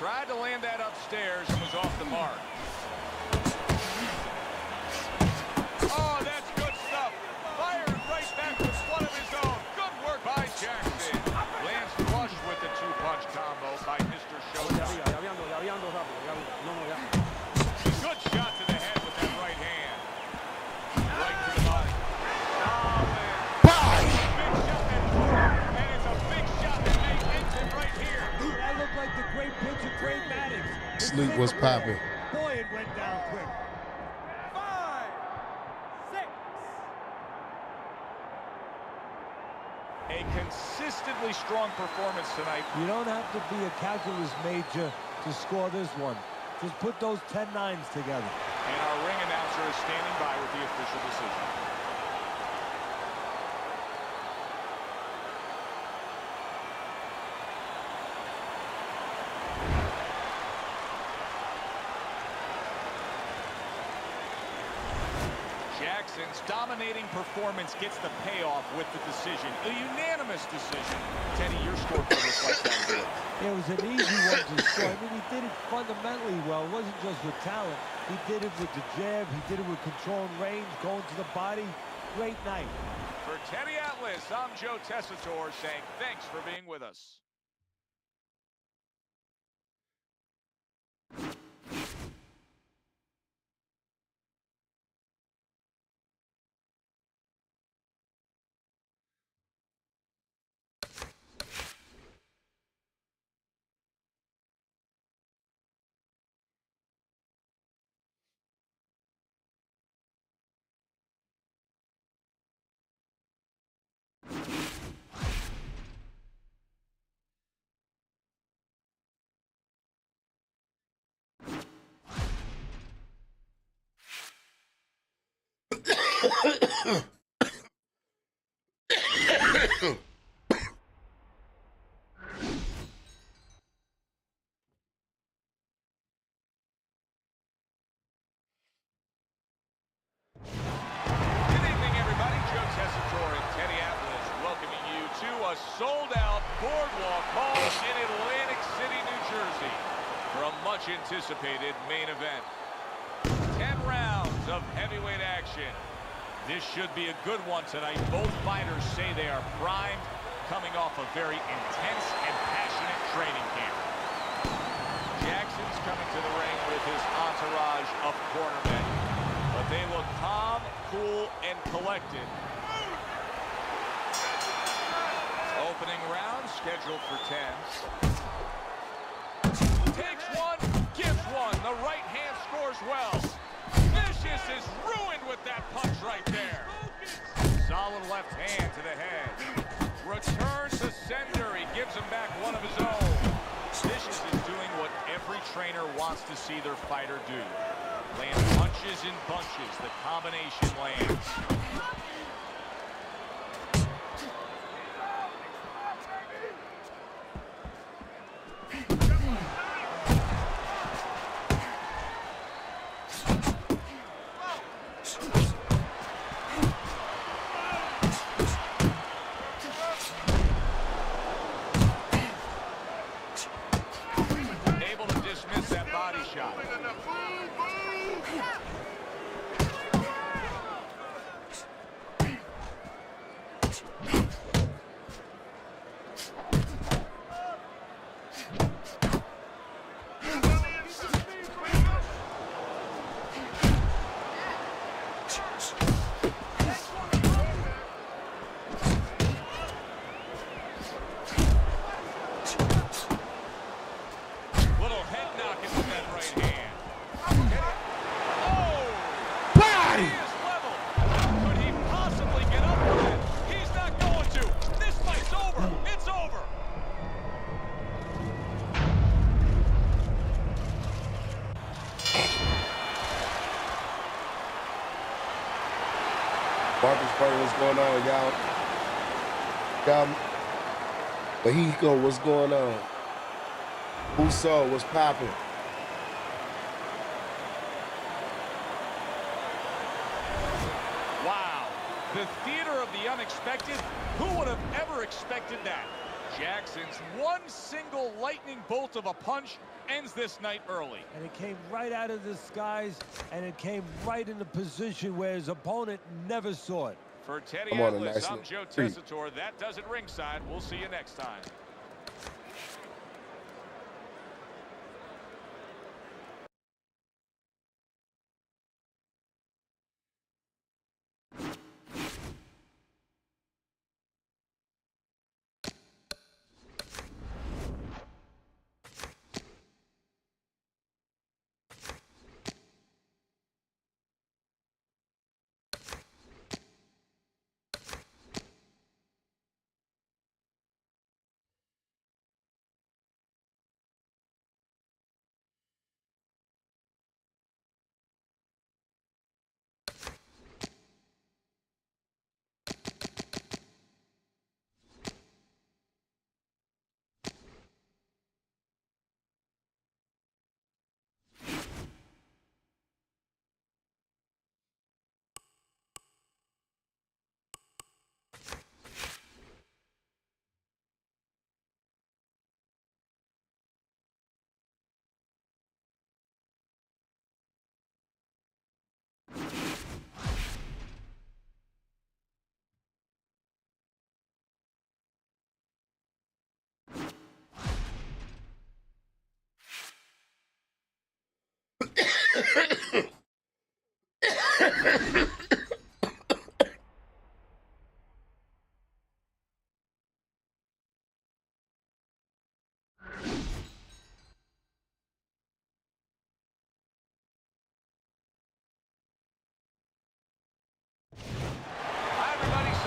Tried to land that upstairs and was off the mark. Oh, that's good stuff. Fired right back with one of his own. Good work by Jackson. Lands flush with the two-punch combo by Mr. Showtime. Good shot to the head with that right hand. Sleep was popping. Boy, it went down quick. 5, 6. A consistently strong performance tonight. You don't have to be a calculus major to score this one. Just put those 10 nines together. And our ring announcer is standing by with the official decision. Jackson's dominating performance gets the payoff with the decision. A unanimous decision. Teddy, your scorecard reflects that as well. It was an easy one to score. I mean, he did it fundamentally well. It wasn't just with talent. He did it with the jab. He did it with controlling range, going to the body. Great night. For Teddy Atlas, I'm Joe Tessitore saying thanks for being with us. A sold-out boardwalk hall in Atlantic City, New Jersey for a much-anticipated main event. 10 rounds of heavyweight action. This should be a good one tonight. Both fighters say they are primed, coming off a very intense and passionate training camp. Jackson's coming to the ring with his entourage of cornermen, but they look calm, cool, and collected. Opening round scheduled for 10. Takes one, gives one. The right hand scores well. Vicious is ruined with that punch right there. Solid left hand to the head. Return to sender. He gives him back one of his own. Vicious is doing what every trainer wants to see their fighter do. Land punches in bunches. The combination lands. What's going on, y'all? Mexico, what's going on? Uso, what's popping? Wow, the theater of the unexpected. Who would have ever expected that? Jackson's one single lightning bolt of a punch ends this night early. And it came right out of the skies, and it came right in the position where his opponent never saw it. For Teddy Atlas, I'm Joe Tessitore. That does it ringside. We'll see you next time.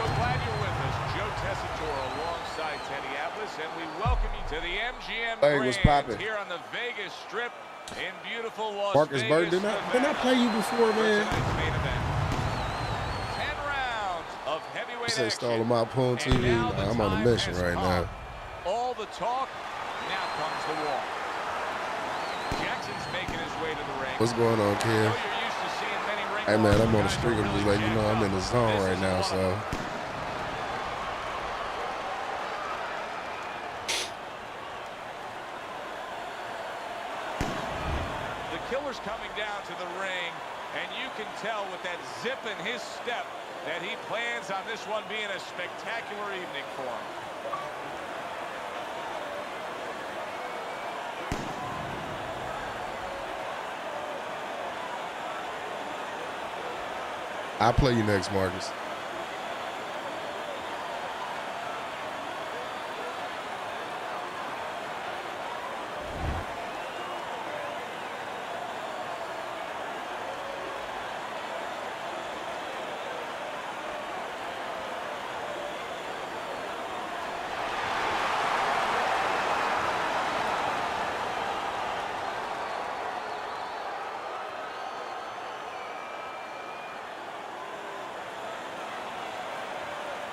so glad you're with us. Joe Tessitore alongside Teddy Atlas, and we welcome you to the MGM Grand here on the Vegas Strip in beautiful Las Marcus Vegas, Burton, didn't I play you before, man? Main event. 10 rounds of heavyweight Say action. stole my Poon TV. I'm on a mission right now. All the talk, now comes the walk. Jackson's making his way to the ring. What's going on, kid? Hey, man, I'm on the street. I'm just letting you know I'm in the zone right now, so. The killer's coming down to the ring, and you can tell with that zip in his step that he plans on this one being a spectacular evening for him. I'll play you next, Marcus.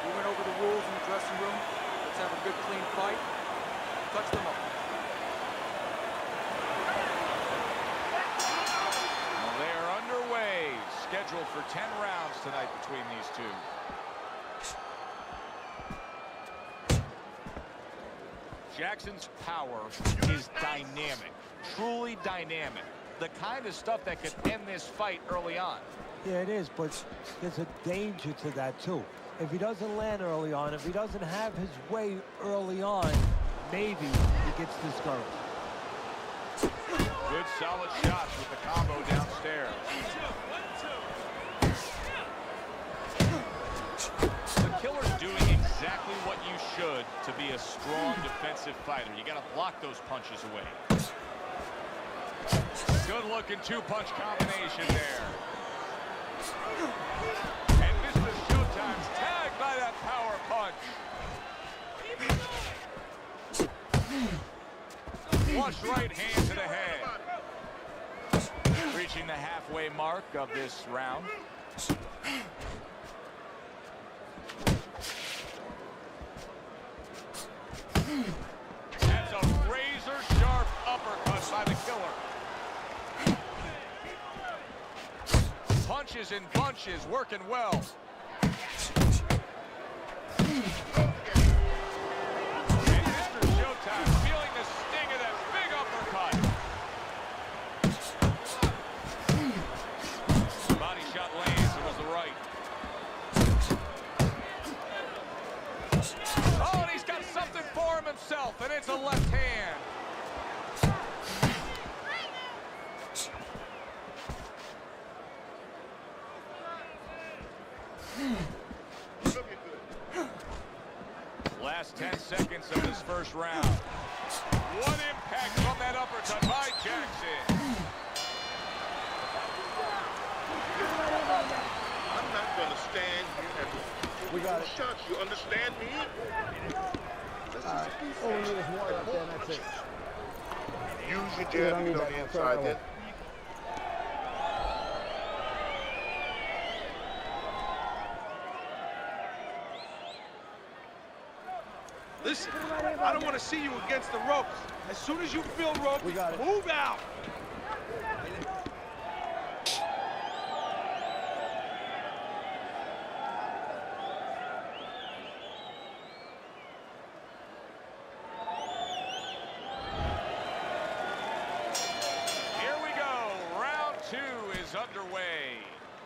We went over the rules in the dressing room. Let's have a good, clean fight. Touch them up. Well, they are underway. Scheduled for 10 rounds tonight between these two. Jackson's power is dynamic, truly dynamic. The kind of stuff that could end this fight early on. Yeah, it is, but there's a danger to that, too. If he doesn't land early on, if he doesn't have his way early on, maybe he gets discouraged. Good solid shots with the combo downstairs. The killer's doing exactly what you should to be a strong defensive fighter. You got to block those punches away. Good looking two-punch combination there. And Mr. Showtime's tagged by that power punch. Flush right hand to the head. Reaching the halfway mark of this round. That's a razor-sharp uppercut by the killer. Punches in bunches, working well. And Mr. Showtime feeling the sting of that big uppercut. Body shot lands, it was the right. Oh, and he's got something for him himself, and it's a left hand. Last 10 seconds of this first round. One impact from that uppercut by Jackson. I'm not going to stand here and We got it. shots. You understand me? All we need is one up there, and that's it. Use your jab to get on the inside. Then Listen, I don't want to see you against the ropes. As soon as you feel ropes, We got it. move out. Here we go. Round 2 is underway.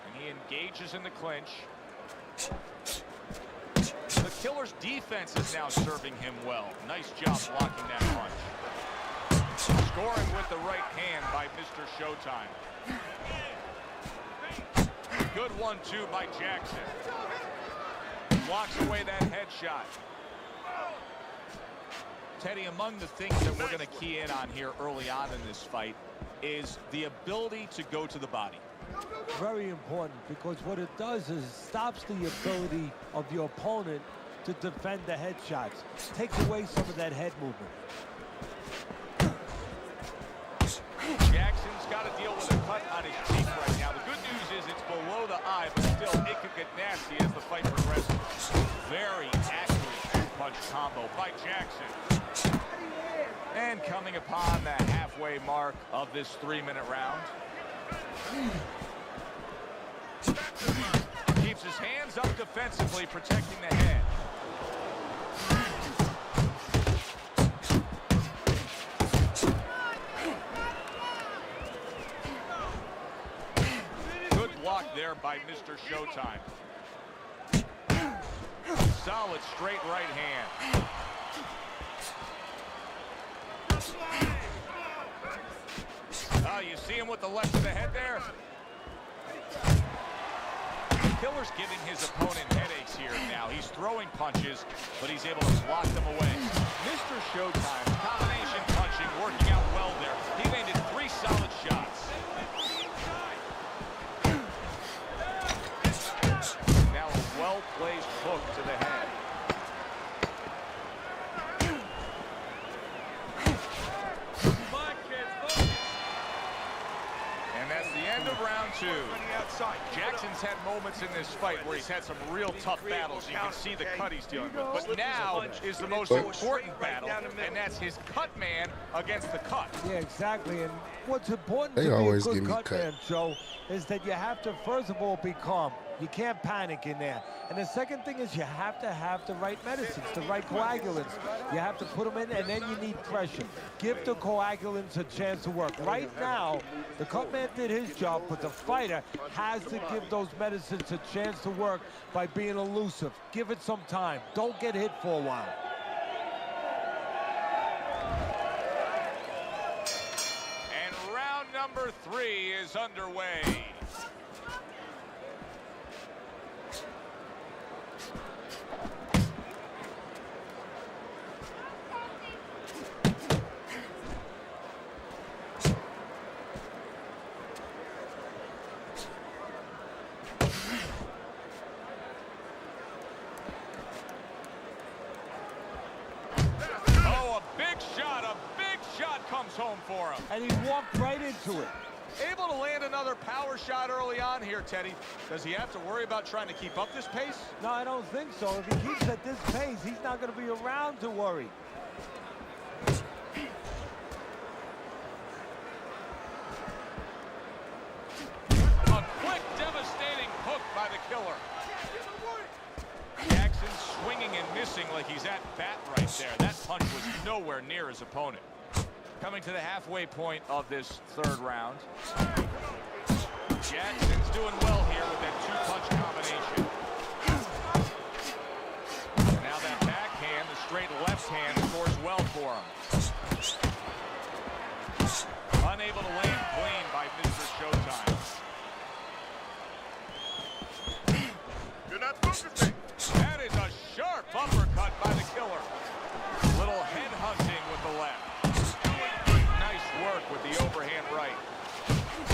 And he engages in the clinch. The killer's defense is now serving him well. Nice job blocking that punch. Scoring with the right hand by Mr. Showtime. Good 1-2 by Jackson. Blocks away that headshot. Teddy, among the things that we're going to key in on here early on in this fight is the ability to go to the body. Very important, because what it does is stops the ability of your opponent to defend the headshots. Takes away some of that head movement. Jackson's got to deal with a cut on his cheek right now. The good news is it's below the eye, but still it could get nasty as the fight progresses. Very accurate two-punch combo by Jackson. And coming upon the halfway mark of this 3-minute round. Keeps his hands up defensively, protecting the head. Good block there by Mr. Showtime. Solid straight right hand. You see him with the left of the head there? Killer's giving his opponent headaches here now. He's throwing punches, but he's able to block them away. Mr. Showtime, combination punching, working out well there. He landed 3 solid shots. Now a well-placed hook to the head. End of round 2. Jackson's had moments in this fight where he's had some real tough battles. You can see the cut he's dealing with. But now is the most important battle, and that's his cut man against the cut. Yeah, exactly. And what's important They to always be a give good me cut cut. man, Joe, is that you have to, first of all, be calm. You can't panic in there. And the second thing is you have to have the right medicines, the right coagulants. You have to put them in, and then you need pressure. Give the coagulants a chance to work. Right now, the cut man did his job, but the fighter has to give those medicines a chance to work by being elusive. Give it some time. Don't get hit for a while. And round number 3 is underway. Comes home for him. And he walked right into it. Able to land another power shot early on here, Teddy. Does he have to worry about trying to keep up this pace? No, I don't think so. If he keeps at this pace, he's not going to be around to worry. A quick, devastating hook by the killer. Jackson swinging and missing like he's at bat right there. That punch was nowhere near his opponent. Coming to the halfway point of this 3rd round. Jackson's doing well here with that 2-punch combination. Now that backhand, the straight left hand scores well for him. Unable to land clean by Mr. Showtime. You're not focusing. That is a sharp uppercut by the killer. Little head hunting with the left. Work with the overhand right.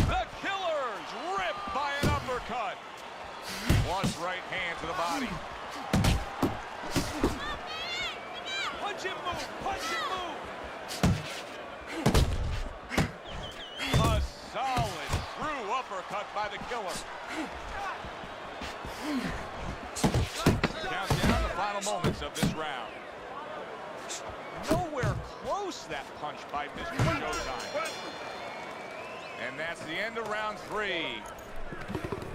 The killer's ripped by an uppercut. Plus right hand to the body. Punch and move, punch and move. A solid, true uppercut by the killer. Count down the final moments of this round. Nowhere close, that punch by Mr. Showtime. And that's the end of round 3.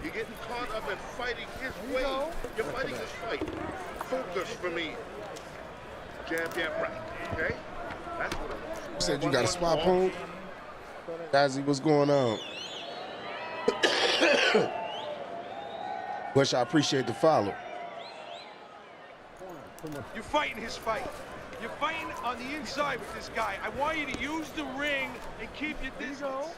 You're getting caught up in fighting his way. You're fighting his fight. Focus for me. Jab, jab, right. Okay? That's what I want. You said you got a spot pulled? Gazzy, what's going on? Bush, I appreciate the follow. You're fighting his fight. You're fighting on the inside with this guy. I want you to use the ring and keep your distance.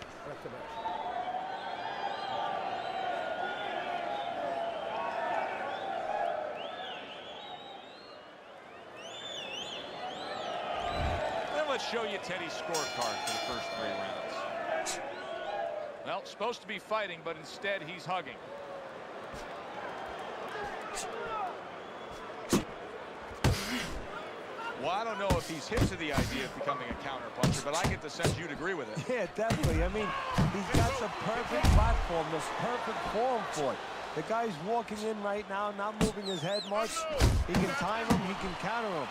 Then let's show you Teddy's scorecard for the first 3 rounds. Well, supposed to be fighting, but instead he's hugging. Well, I don't know if he's hip to the idea of becoming a counterpuncher, but I get the sense you'd agree with it. Yeah, definitely. I mean, he's got the perfect platform, the perfect form for it. The guy's walking in right now, not moving his head much. He can time him, he can counter him.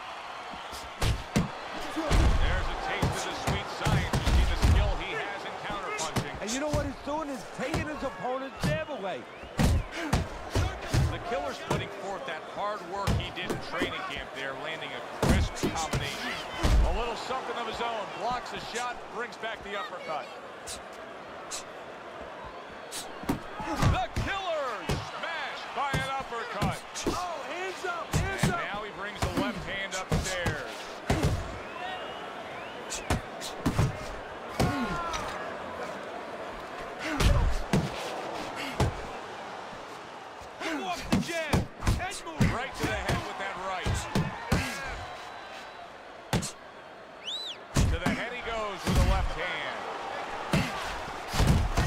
There's a taste of the sweet science. You see the skill he has in counterpunching. And you know what he's doing is taking his opponent's jab away. The killer's putting forth that hard work he did in training camp there, landing a crisp combination. A little something of his own. Blocks a shot, brings back the uppercut. The killer smashed by an uppercut. Oh, hands up, hands and up. now he brings the left hand upstairs. Off the jab. Head move. Right to the head with that right. To the head he goes with the left hand.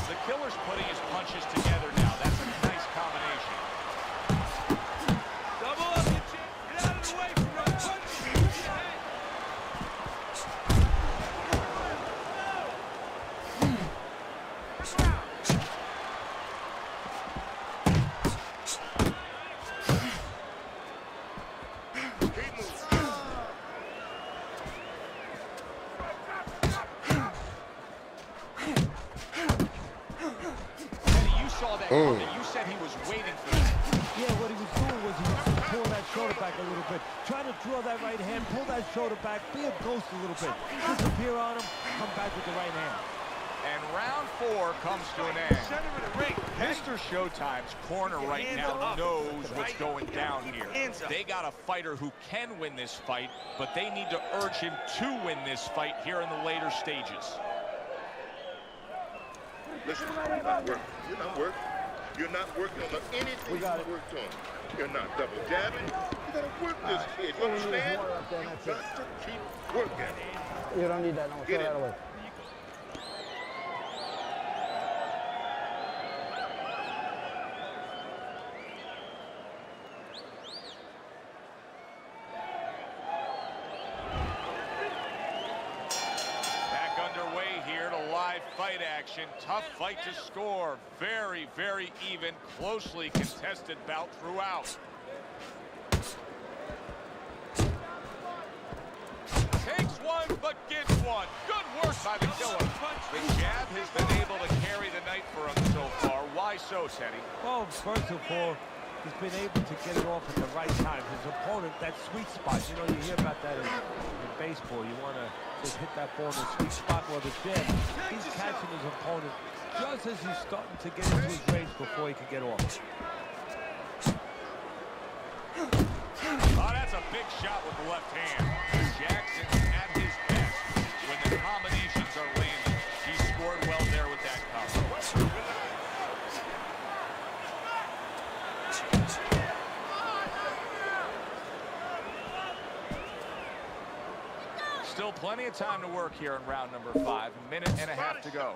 The killer's putting his punches together now. That's a nice combination. Double up the chin. Get out of the way from those punches. You said he was waiting for that. Yeah, what he was doing was he was pulling that shoulder back a little bit, trying to draw that right hand, pull that shoulder back, be a ghost a little bit, disappear on him, come back with the right hand. And round 4 comes to an end. Center of the ring. Mr. Showtime's corner right now knows what's going down here. They got a fighter who can win this fight, but they need to urge him to win this fight here in the later stages. Listen, you're not working. You're not working. You're not working on anything you worked on. You're not double jabbing. You gotta work this kid. You understand? You got to keep working. You don't need that. No, throw that away. Fight action, tough fight to score, very, very even, closely contested bout throughout. Takes one, but gets one. Good work by the killer. The jab has been able to carry the night for him so far. Why so, Teddy? Well, first of all, he's been able to get it off at the right time. His opponent, that sweet spot, you know, you hear about that in baseball. You want to just hit that ball in the sweet spot or the jab. He's catching his opponent just as he's starting to get into his range before he can get off. Oh, that's a big shot with the left hand. Jackson's at his best when the combinations are landing. He scored well there with that cover. Still plenty of time to work here in round number 5. A minute and a half to go.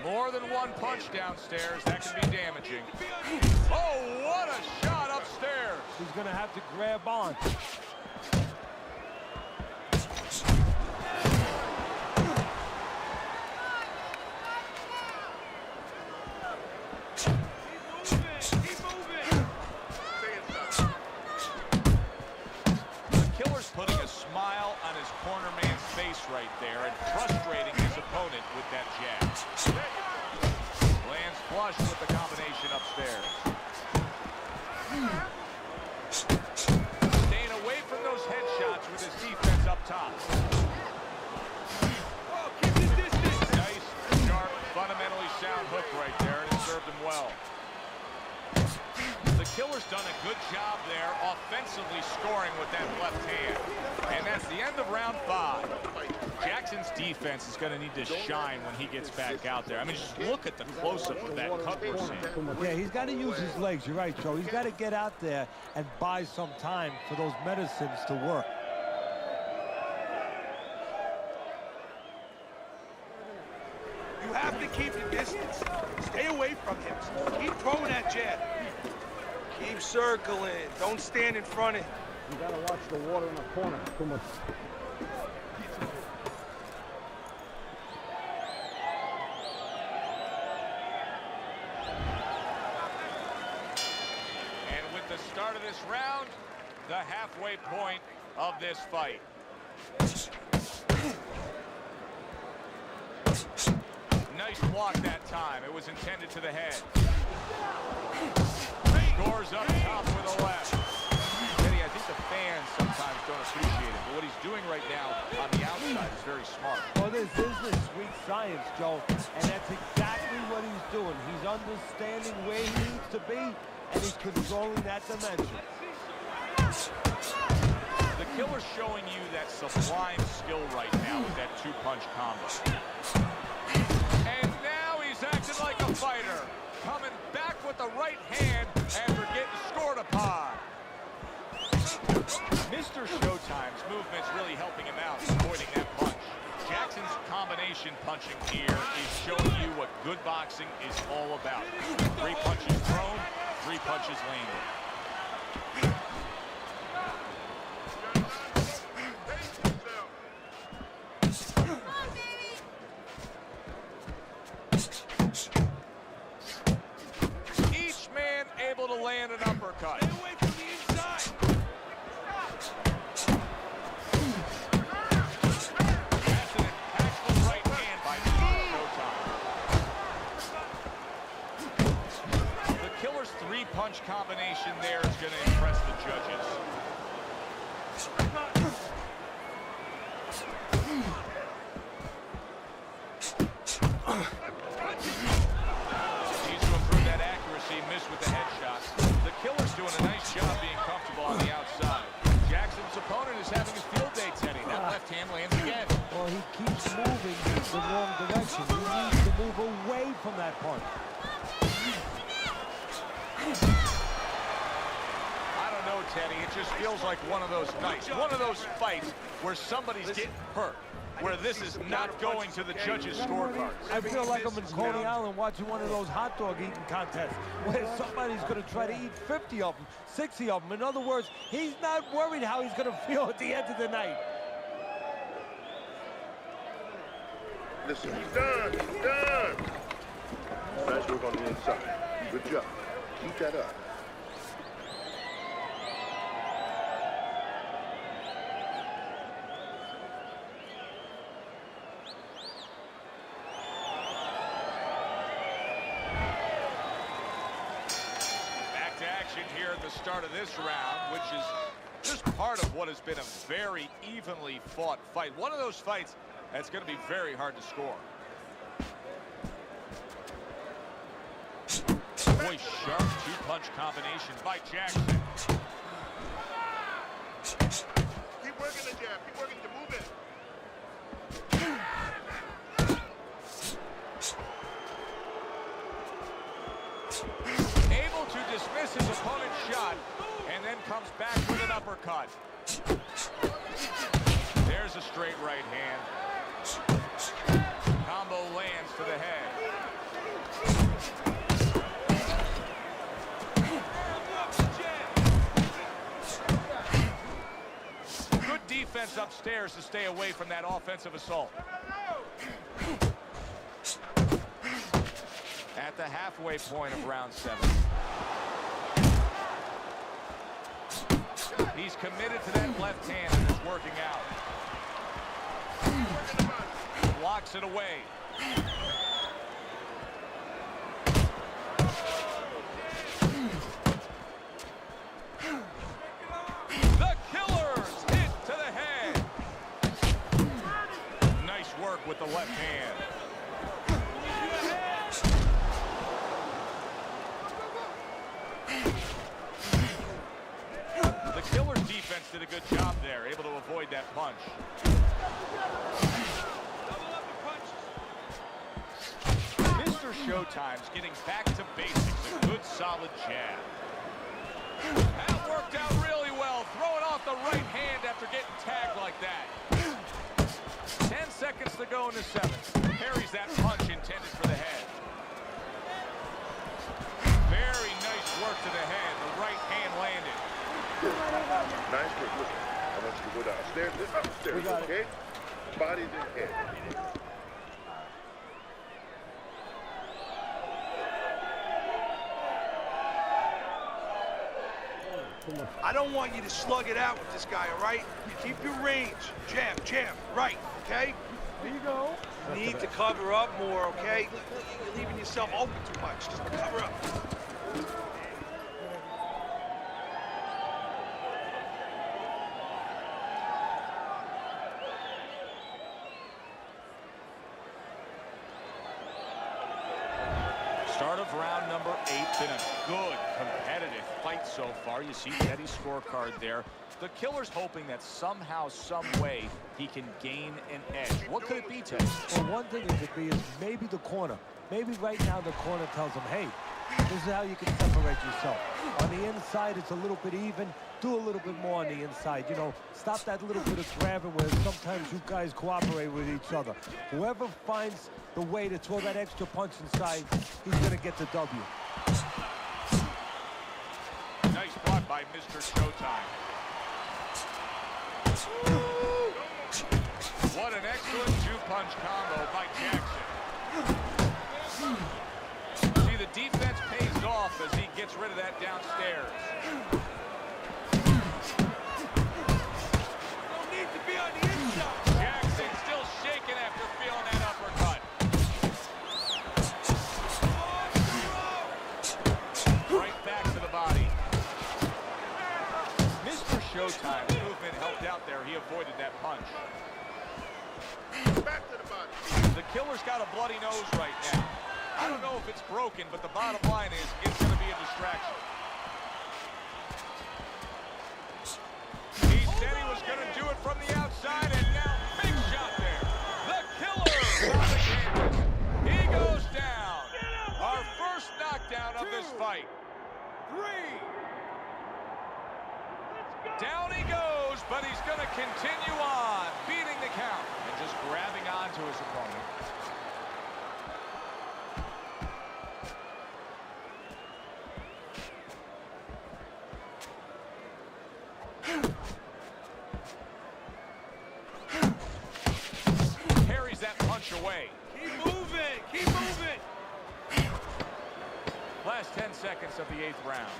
More than one punch downstairs. That can be damaging. Oh, what a shot upstairs. He's going to have to grab on. Putting a smile on his corner man's face right there and frustrating his opponent with that jab. Lands flush with the combination upstairs. Staying away from those headshots with his defense up top. Nice, sharp, fundamentally sound hook right there, and it served him well. The killer's done a good job there, offensively scoring with that left hand. And that's the end of round 5. Jackson's defense is going to need to shine when he gets back out there. I mean, just look at the close-up of that cut we're seeing. Yeah, he's got to use his legs. You're right, Joe. He's got to get out there and buy some time for those medicines to work. You have to keep the distance. Stay away from him. Keep throwing that jab. Keep circling. Don't stand in front of him. You gotta watch the water in the corner. Too much. And with the start of this round, the halfway point of this fight. Nice block that time. It was intended to the head. Scores up top with a left. Eddie, I think the fans sometimes don't appreciate it, but what he's doing right now on the outside is very smart. Well, this is the sweet science, Joe, and that's exactly what he's doing. He's understanding where he needs to be, and he's controlling that dimension. The killer's showing you that sublime skill right now with that two-punch combo. And now he's acting like a fighter, coming back with the right hand after getting scored upon. Mr. Showtime's movement's really helping him out, avoiding that punch. Jackson's combination punching here is showing you what good boxing is all about. 3 punches thrown, 3 punches landed. Each man able to land an uppercut. Stay away from the inside. That's an impactful right hand by Showtime. The killer's 3-punch combination there is going to impress the judges. Needs to improve that accuracy, missed with the headshot. The killer's doing a nice job being comfortable on the outside. Jackson's opponent is having a field day, Teddy. That left hand lands again. Well, he keeps moving the wrong direction. He needs to move away from that punch. I don't know, Teddy. It just feels like one of those nights, one of those fights where somebody's getting hurt, where this is not going to the judges' scorecards. I feel like I'm in Coney Island watching one of those hot dog eating contests where somebody's going to try to eat 50 of them, 60 of them. In other words, he's not worried how he's going to feel at the end of the night. Listen, he's done. He's done. Nice work on the inside. Good job. Keep that up. Back to action here at the start of this round, which is just part of what has been a very evenly fought fight. One of those fights that's going to be very hard to score. Boy, sharp two-punch combination by Jackson. Keep working the jab. Keep working the movement. Able to dismiss his opponent's shot and then comes back with an uppercut. There's a straight right hand. Combo lands to the head. Good defense upstairs to stay away from that offensive assault. At the halfway point of round 7. He's committed to that left hand and it's working out. Blocks it away. The killer's hit to the head. Nice work with the left hand. The killer's defense did a good job there, able to avoid that punch. Mr. Showtime's getting back to basics, a good solid jab. That worked out really well, throwing off the right hand after getting tagged like that. 10 seconds to go in the 7th. Parries that punch intended I don't want you to slug it out with this guy, all right? Keep your range. Jab, right, okay? There you go. You need to cover up more, okay? You're leaving yourself open too much. Just cover up. Start of round number 8. Been a good competitive fight so far. You see Teddy's scorecard there. The killer's hoping that somehow, some way, he can gain an edge. What could it be, Teddy? Well, one thing it could be is maybe the corner. Maybe right now the corner tells him, hey, this is how you can separate yourself. On the inside, it's a little bit even. Do a little bit more on the inside. You know, stop that little bit of grabbing where sometimes you guys cooperate with each other. Whoever finds the way to throw that extra punch inside, he's going to get the W. Nice block by Mr. Showtime. What an excellent two-punch combo by Jackson. See, the defense pays off as he gets rid of that downstairs. No need to be on the inside. Jackson still shaking after feeling that uppercut. Right back to the body. Mr. Showtime's movement helped out there. He avoided that punch. Back to the body. The killer's got a bloody nose right now. I don't know if it's broken, but the bottom line is it's going to be a distraction. He said he was going to do it from the outside, and now big shot there. The killer on the canvas. He goes down. Our first knockdown of this fight. 3. Down he goes, but he's going to continue on, beating the count and just grabbing onto his opponent. Carries that punch away. Keep moving, keep moving. Last 10 seconds of the 8th round.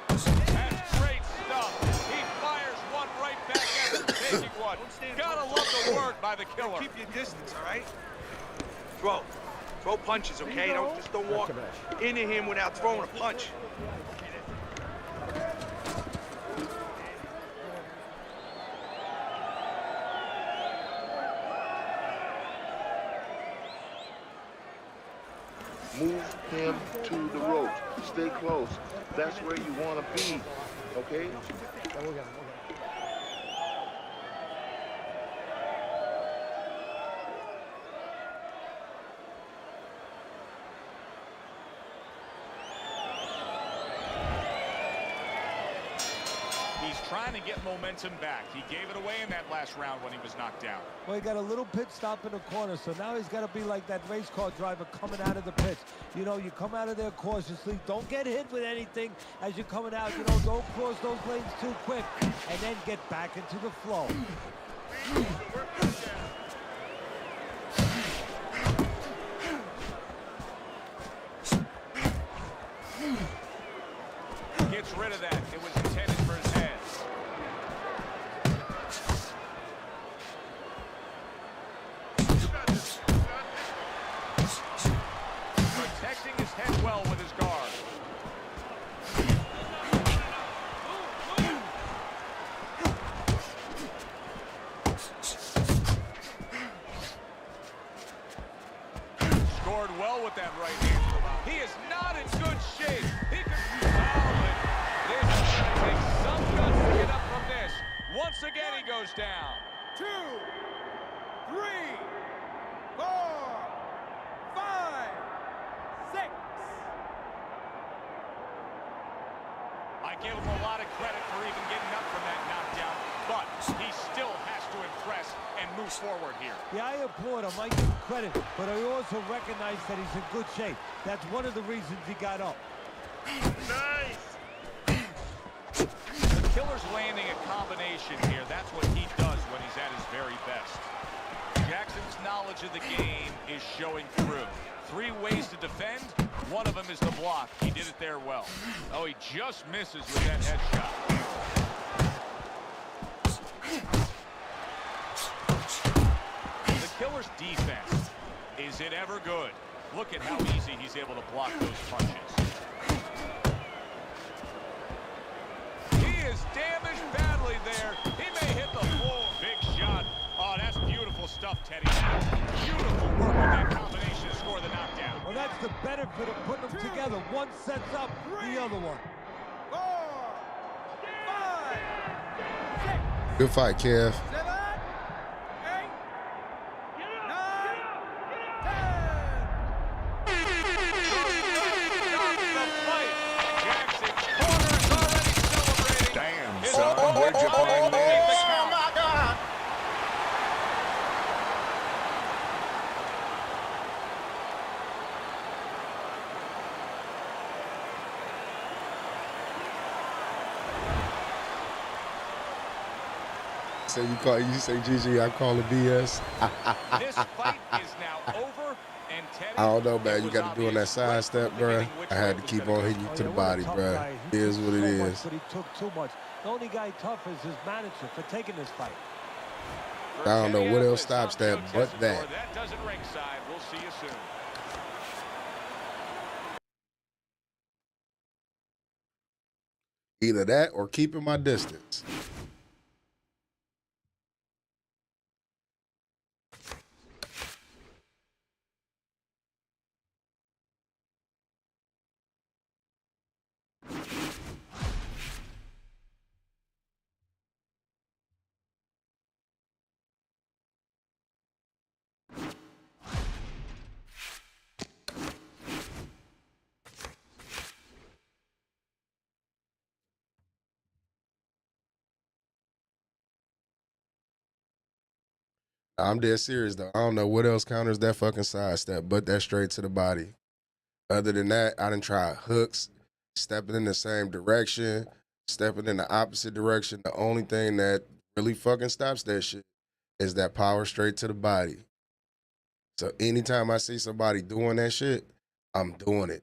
That's great stuff. He fires one right back after taking one. Gotta love the work by the killer. Keep your distance, all right? Throw punches, okay? Don't walk into him without throwing a punch. Move him to the ropes. Stay close. That's where you want to be, okay? He's trying to get momentum back. He gave it away in that last round when he was knocked down. Well, he got a little pit stop in the corner, so now he's got to be like that race car driver coming out of the pits. You know, you come out of there cautiously. Don't get hit with anything as you're coming out. You know, don't cross those lanes too quick, and then get back into the flow. Gets rid of that. It was intended for his head. Protecting his head well with his guard. Scored well with that right hand. He is not in good shape. He could this is going to take some guts to get up from this. Once again, he goes down. 2, 3, 4, 5, 6. I give him a lot of credit for even getting up from that knockdown, but he still has to impress and move forward here. Yeah, I applaud him. I give him credit, but I also recognize that he's in good shape. That's one of the reasons he got up. Nice! The killer's landing a combination here. That's what he does when he's at his very best. Jackson's not knowledge of the game is showing through. 3 ways to defend. One of them is to block. He did it there well. Oh, he just misses with that headshot. The killer's defense. Is it ever good? Look at how easy he's able to block those punches. He is damaged badly there. He may hit the floor. Big shot. Oh, that's beautiful stuff, Teddy. Beautiful work with that combination to score the knockdown. Well, that's the benefit of putting them together. One sets up the other one. 4, 5, 6, Good fight, Kev. 7, 8, 9, 10. Damn, son, where'd you find this? Oh my God! So you say GG, I call it BS. This fight is now over, and Teddy, I don't know, man. You it got was to do on that obvious side right step, from the bro. beginning which I had way to it keep was on gonna hitting you Oh, to yeah, the what a body, tough bro. guy. It He is took what it so much, is. but he took too much. The only guy tough is his manager for taking this fight. go. I don't know Teddy what out else with stops that Sancho but Tessador. that. That does it ringside. We'll see you soon. Either that or keeping my distance. I'm dead serious, though. I don't know what else counters that fucking side step, but that straight to the body. Other than that, I done tried hooks, stepping in the same direction, stepping in the opposite direction. The only thing that really fucking stops that shit is that power straight to the body. So anytime I see somebody doing that shit, I'm doing it.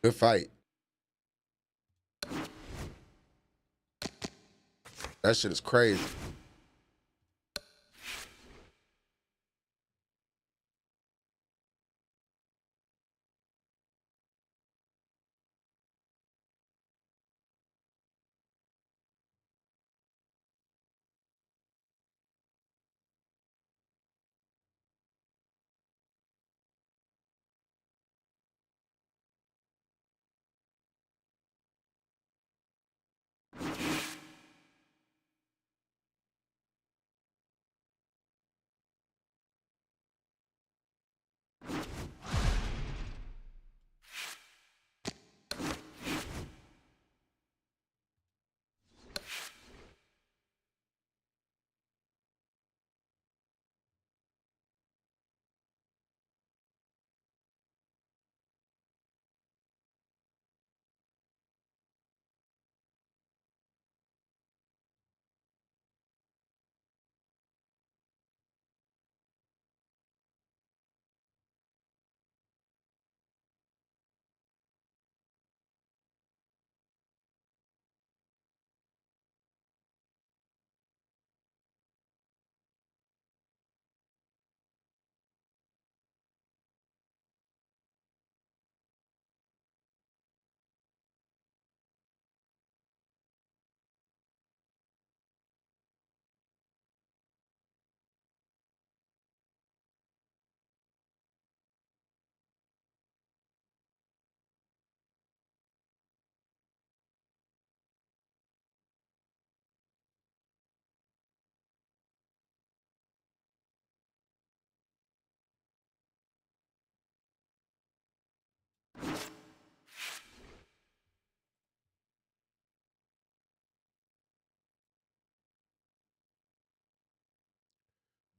Good fight. That shit is crazy.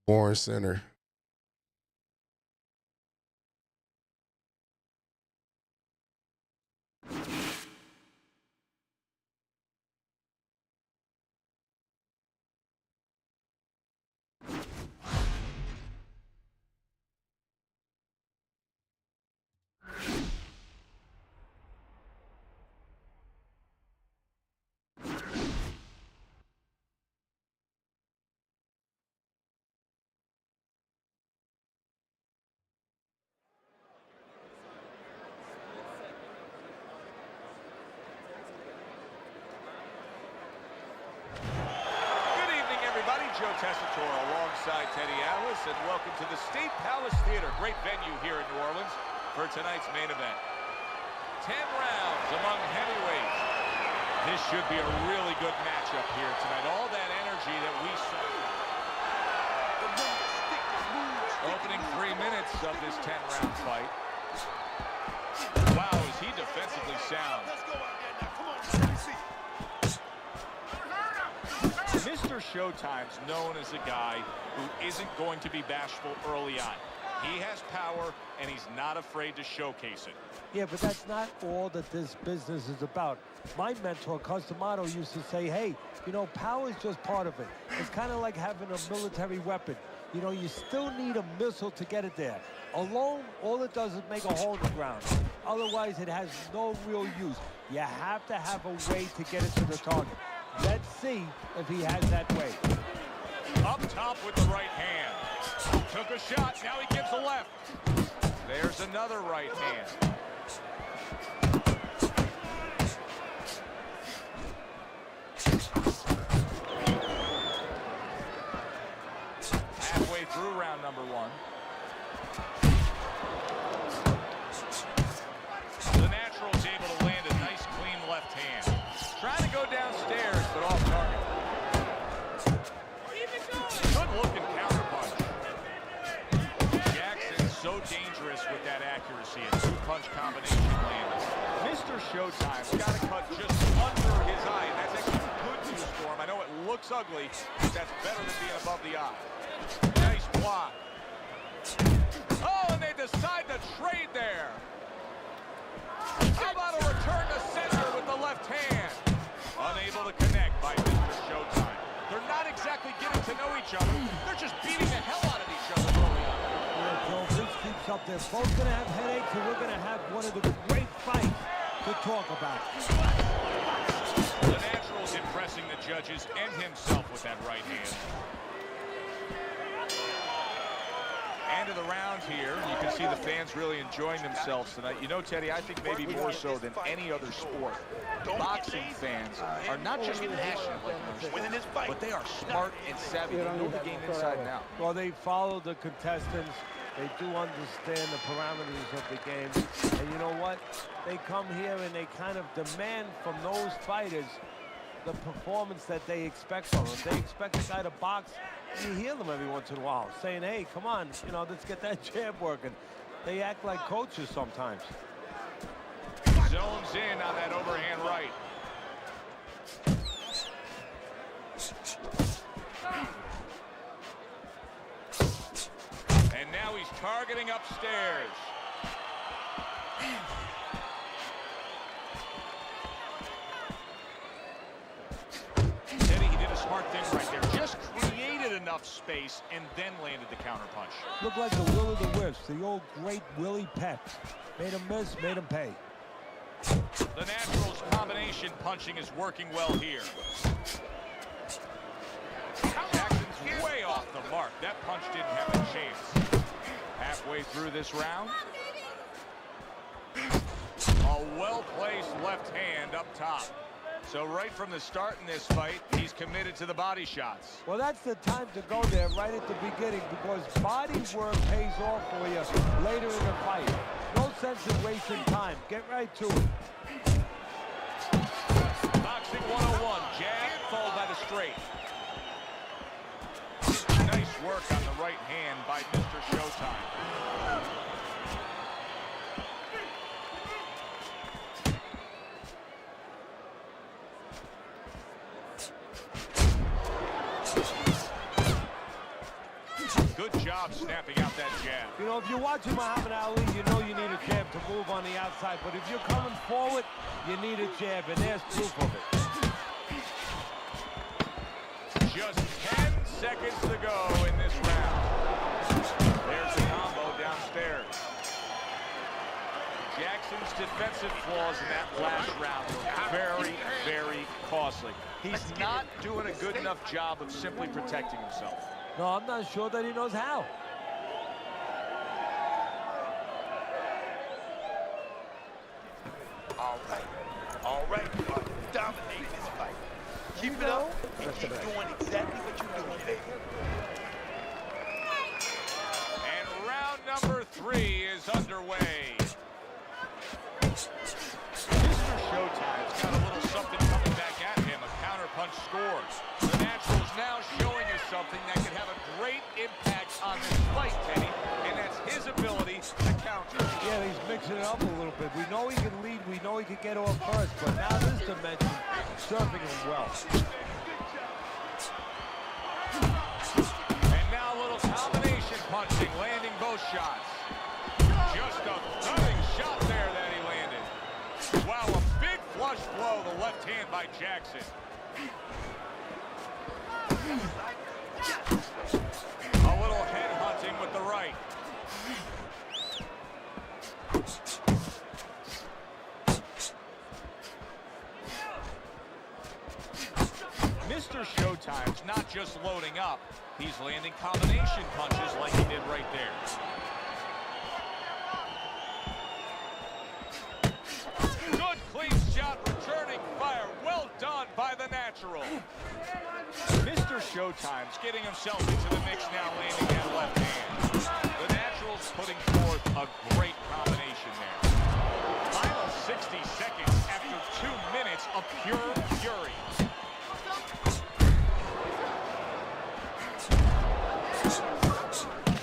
Warren Center. Teddy Atlas, and welcome to the State Palace Theater. Great venue here in New Orleans for tonight's main event. 10 rounds among heavyweights. This should be a really good matchup here tonight. All that energy that we saw. Opening 3 minutes of this 10-round fight. Wow, is he defensively sound. Mr. Showtime's known as a guy who isn't going to be bashful early on. He has power, and he's not afraid to showcase it. Yeah, but that's not all that this business is about. My mentor, Customato, used to say, hey, you know, power is just part of it. It's kind of like having a military weapon. You know, you still need a missile to get it there. Alone, all it does is make a hole in the ground. Otherwise, it has no real use. You have to have a way to get it to the target. Let's see if he has that way. Up top with the right hand. Took a shot, now he gives a left. There's another right hand. Halfway through round number 1. The Natural's able to land a nice, clean left hand. Trying to go downstairs, but off target. Good looking counterpunch. Jackson's so dangerous with that accuracy. A 2-punch combination landed. Mr. Showtime's got to cut just under his eye. And that's actually good news for him. I know it looks ugly, but that's better than being above the eye. Nice block. Oh, and they decide to trade there. How about a return to center with the left hand? Unable to connect by Mr. Showtime. They're not exactly getting to know each other. They're just beating the hell out of each other early on. Yeah, Joe, this keeps up. They're both going to have headaches, and we're going to have one of the great fights to talk about. The Natural's impressing the judges and himself with that right hand. End of the round here. You can see the fans really enjoying themselves tonight. You know, Teddy, I think maybe more so than any other sport, boxing fans are not just passionate like most, but they are smart and savvy. They know the game inside and out. Well, they follow the contestants. They do understand the parameters of the game. And you know what? They come here and they kind of demand from those fighters the performance that they expect from them. If they expect a guy to box, you hear them every once in a while saying, hey, come on, you know, let's get that jab working. They act like coaches sometimes. Zones in on that overhand right. And now he's targeting upstairs. Teddy, he did a smart thing right there. Just created enough space and then landed the counterpunch. Looked like the will of the wisps, the old great Willie Pep. Made him miss, made him pay. The Natural's combination punching is working well here. Jackson's way off the mark. That punch didn't have a chance. Halfway through this round. A well-placed left hand up top. So right from the start in this fight, he's committed to the body shots. Well, that's the time to go there right at the beginning, because body work pays off for you later in the fight. No sense in wasting time. Get right to it. Boxing 101, jab followed by the straight. Nice work on the right hand by Mr. Showtime. Good job snapping out that jab. You know, if you're watching Muhammad Ali, you know you need a jab to move on the outside. But if you're coming forward, you need a jab, and there's proof of it. Just 10 seconds to go in this round. There's the combo downstairs. Jackson's defensive flaws in that last round were very, very costly. He's not doing a good enough job of simply protecting himself. No, I'm not sure that he knows how. All right, you are dominating this fight. Keep it up and keep doing exactly what you're doing, baby. number 3 is underway. Mr. Showtime's got a little something coming back at him. A counterpunch scores. The Natural's now showing us something that could have a great impact on this fight, Teddy, and that's his ability to counter. Yeah, he's mixing it up a little bit. We know he can lead, we know he can get off first, but now this dimension, serving him well. And now a little combination punching, landing both shots. Just a stunning shot there that he landed. Wow, a big flush blow, the left hand by Jackson. A little head hunting with the right. Mr. Showtime's not just loading up, he's landing combination punches like he did right there. Good clean shot, returning fire. Well done by the Natural. Mr. Showtime's getting himself into the mix now, landing that left hand. The Natural's putting forth a great combination there. Final 60 seconds after 2 minutes of pure fury.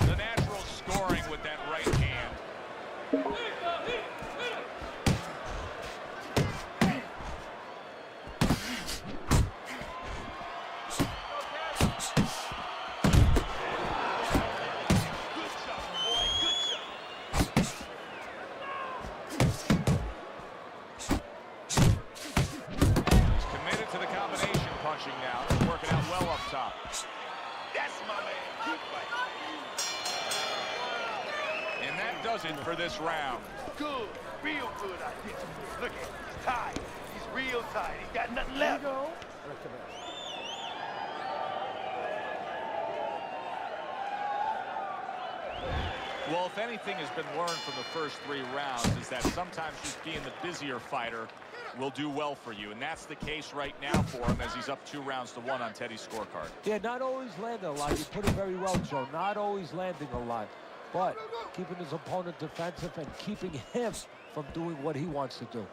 The Natural's scoring with that right hand. Now, it's working out well up top. That's my man. Good fight. And that does it for this round. Good, real good out there. Look at him, he's tired. He's real tired. He's got nothing left. Well, if anything has been learned from the first 3 rounds is that sometimes just being the busier fighter will do well for you, and that's the case right now for him as he's up 2 rounds to 1 on Teddy's scorecard. Yeah, not always landing a lot. You put it very well, Joe. Not always landing a lot, but keeping his opponent defensive and keeping him from doing what he wants to do.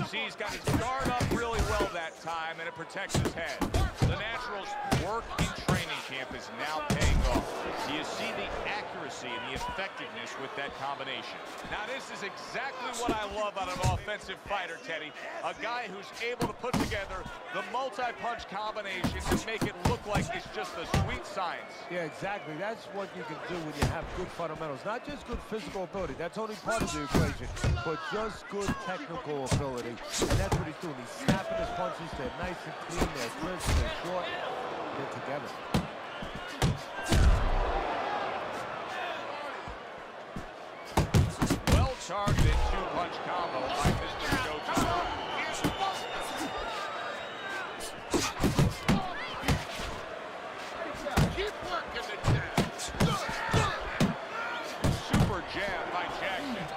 See, he's got his guard up really well that time, and it protects his head. The Natural's work in training camp is now paying off. Do you see the accuracy and the effectiveness with that combination? Now, this is exactly what I love out of an offensive fighter, Teddy. A guy who's able to put together the multi-punch combination to make it look like it's just a sweet science. Yeah, exactly. That's what you can do when you have good fundamentals. Not just good physical ability. That's only part of the equation, but just good technical ability. And that's what he's doing. He's snapping his punches. They're nice and clean. They're crisp. They're short. They're together. Well targeted 2-punch combo by Mr. Showtime. Keep working the jab. Super jab by Jackson.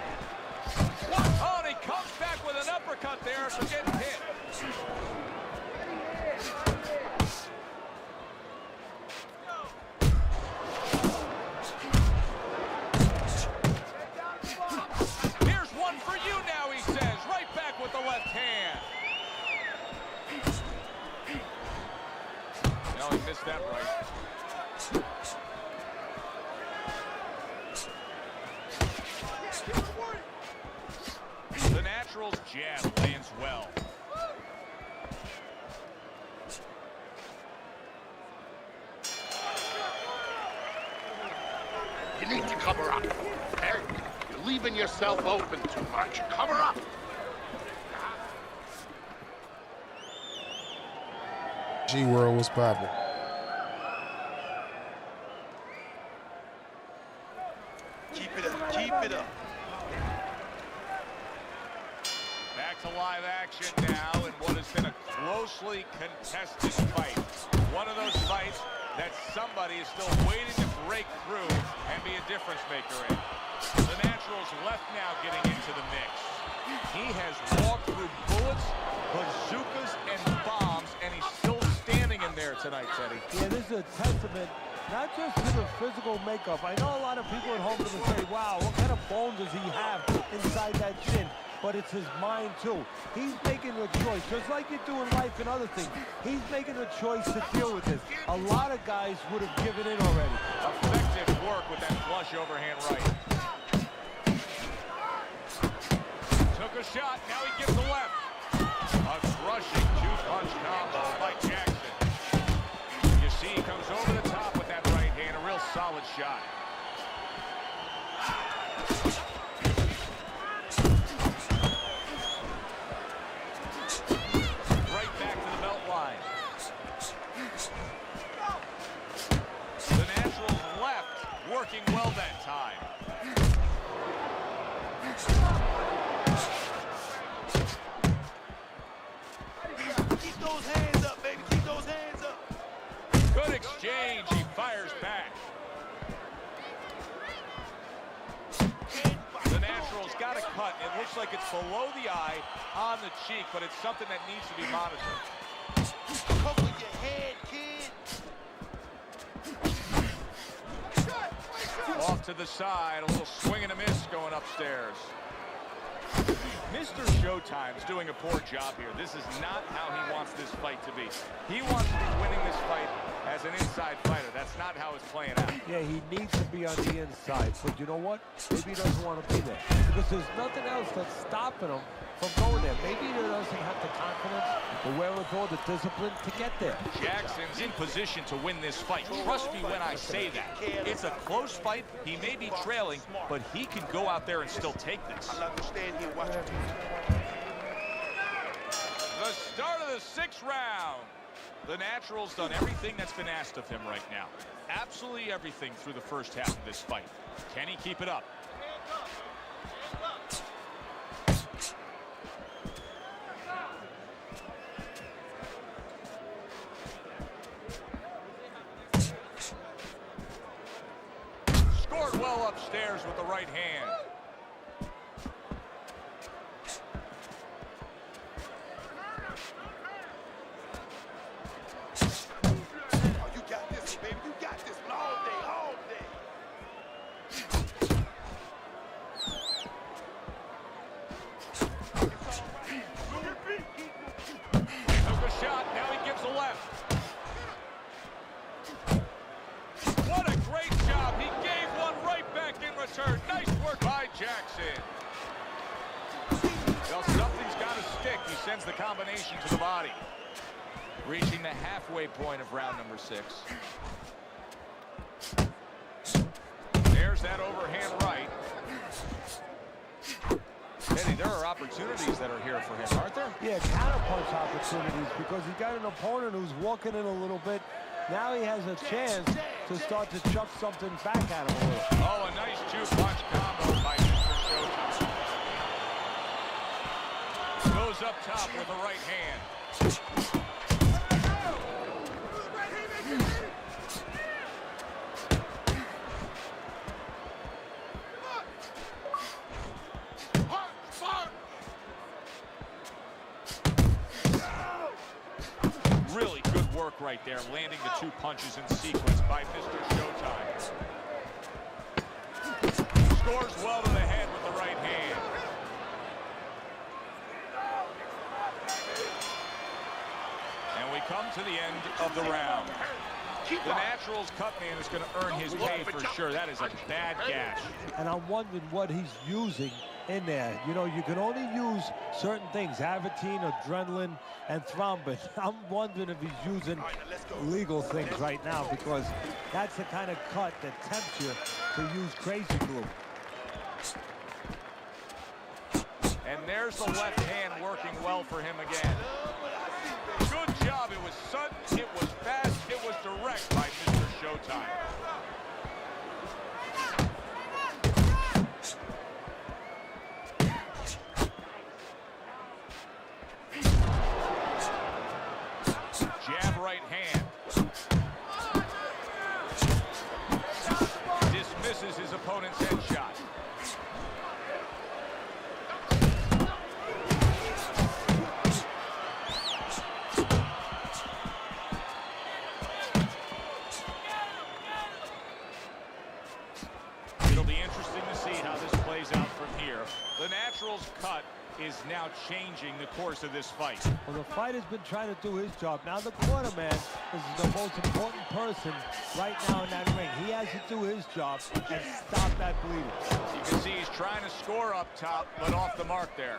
Oh, and he comes back with an uppercut there for getting hit. Here's one for you now, he says. Right back with the left hand. No, he missed that right. The Natural's jab lands well. You need to cover up. Hey, you're leaving yourself open too much. Cover up. G-World was popping. Keep it up. Keep it up. Back to live action now in what has been a closely contested fight. One of those fights that somebody is still waiting to break through and be a difference maker in. The Natural's left now getting into the mix. He has walked through bullets, bazookas, and bombs, and he's still standing in there, tonight, Teddy. Yeah, this is a testament not just to the physical makeup. I know a lot of people at home are going to say, wow, what kind of bone does he have inside that chin? But it's his mind, too. He's making a choice, just like you do in life and other things. He's making a choice to deal with this. A lot of guys would have given in already. Effective work with that flush overhand right. Took a shot, now he gets the left. A crushing two-punch combo by Jackson. You see he comes over the top with that right hand, a real solid shot. Right back to the belt line. The Naturals left, working well that time. Keep those hands up, baby. Keep those hands up. Good exchange. He fires back. The Naturals got a cut. It looks like it's below the eye on the cheek, but it's something that needs to be monitored. Cover your head, kid. Off to the side. A little swing and a miss going upstairs. Mr. Showtime's doing a poor job here. This is not how he wants this fight to be. He wants to be winning this fight as an inside fighter. That's not how it's playing out. Yeah, he needs to be on the inside. But you know what? Maybe he doesn't want to be there. Because there's nothing else that's stopping him from going there. Maybe he doesn't have the confidence, the wherewithal, the discipline to get there. Jackson's in position to win this fight. Trust me when I say that. It's a close fight. He may be trailing, but he can go out there and still take this. I'll understand here. Watch it. The start of the 6th round. The Natural's done everything that's been asked of him right now. Absolutely everything through the first half of this fight. Can he keep it up? Scored well upstairs with the right hand. Nice work by Jackson. Well, something's got to stick. He sends the combination to the body. Reaching the halfway point of round number 6. There's that overhand right. Eddie, there are opportunities that are here for him, aren't there? Yeah, counterpunch opportunities, because he got an opponent who's walking in a little bit. Now he has a chance to start to chuck something back at him a little. Oh, a nice two-punch combo by Mr. Showtime. Goes up top with the right hand. Really good work right there, landing the 2 punches in sequence by Mr. Showtime. Scores well to the head with the right hand. And we come to the end of the round. The Naturals cut man is going to earn his pay for sure. That is a bad gash. And I'm wondering what he's using in there. You know, you can only use certain things, Avitine, adrenaline, and thrombin. I'm wondering if he's using illegal things right now, because that's the kind of cut that tempts you to use crazy glue. And there's the left hand working well for him again. Good job. It was sudden, it was fast, it was direct by Mr. Showtime. Jab right hand. Dismisses his opponent's headshot. Natural's cut is now changing the course of this fight. Well, the fighter's been trying to do his job. Now the cornerman is the most important person right now in that ring. He has to do his job and stop that bleeding. You can see he's trying to score up top, but off the mark there.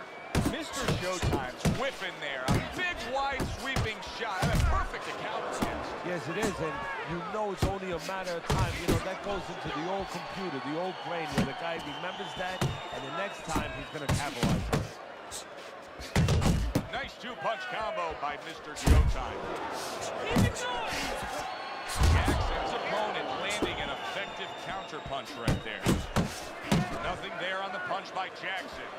Mr. Showtime's whipping there. A big, wide, sweeping shot. That's perfect to counter against. Yes, it is, and you know it's only a matter of time. You know, that goes into the old computer, the old brain, where the guy remembers that, and the next time he's going to capitalize on it. Nice two-punch combo by Mr. Showtime. Jackson's opponent landing an effective counter-punch right there. Nothing there on the punch by Jackson.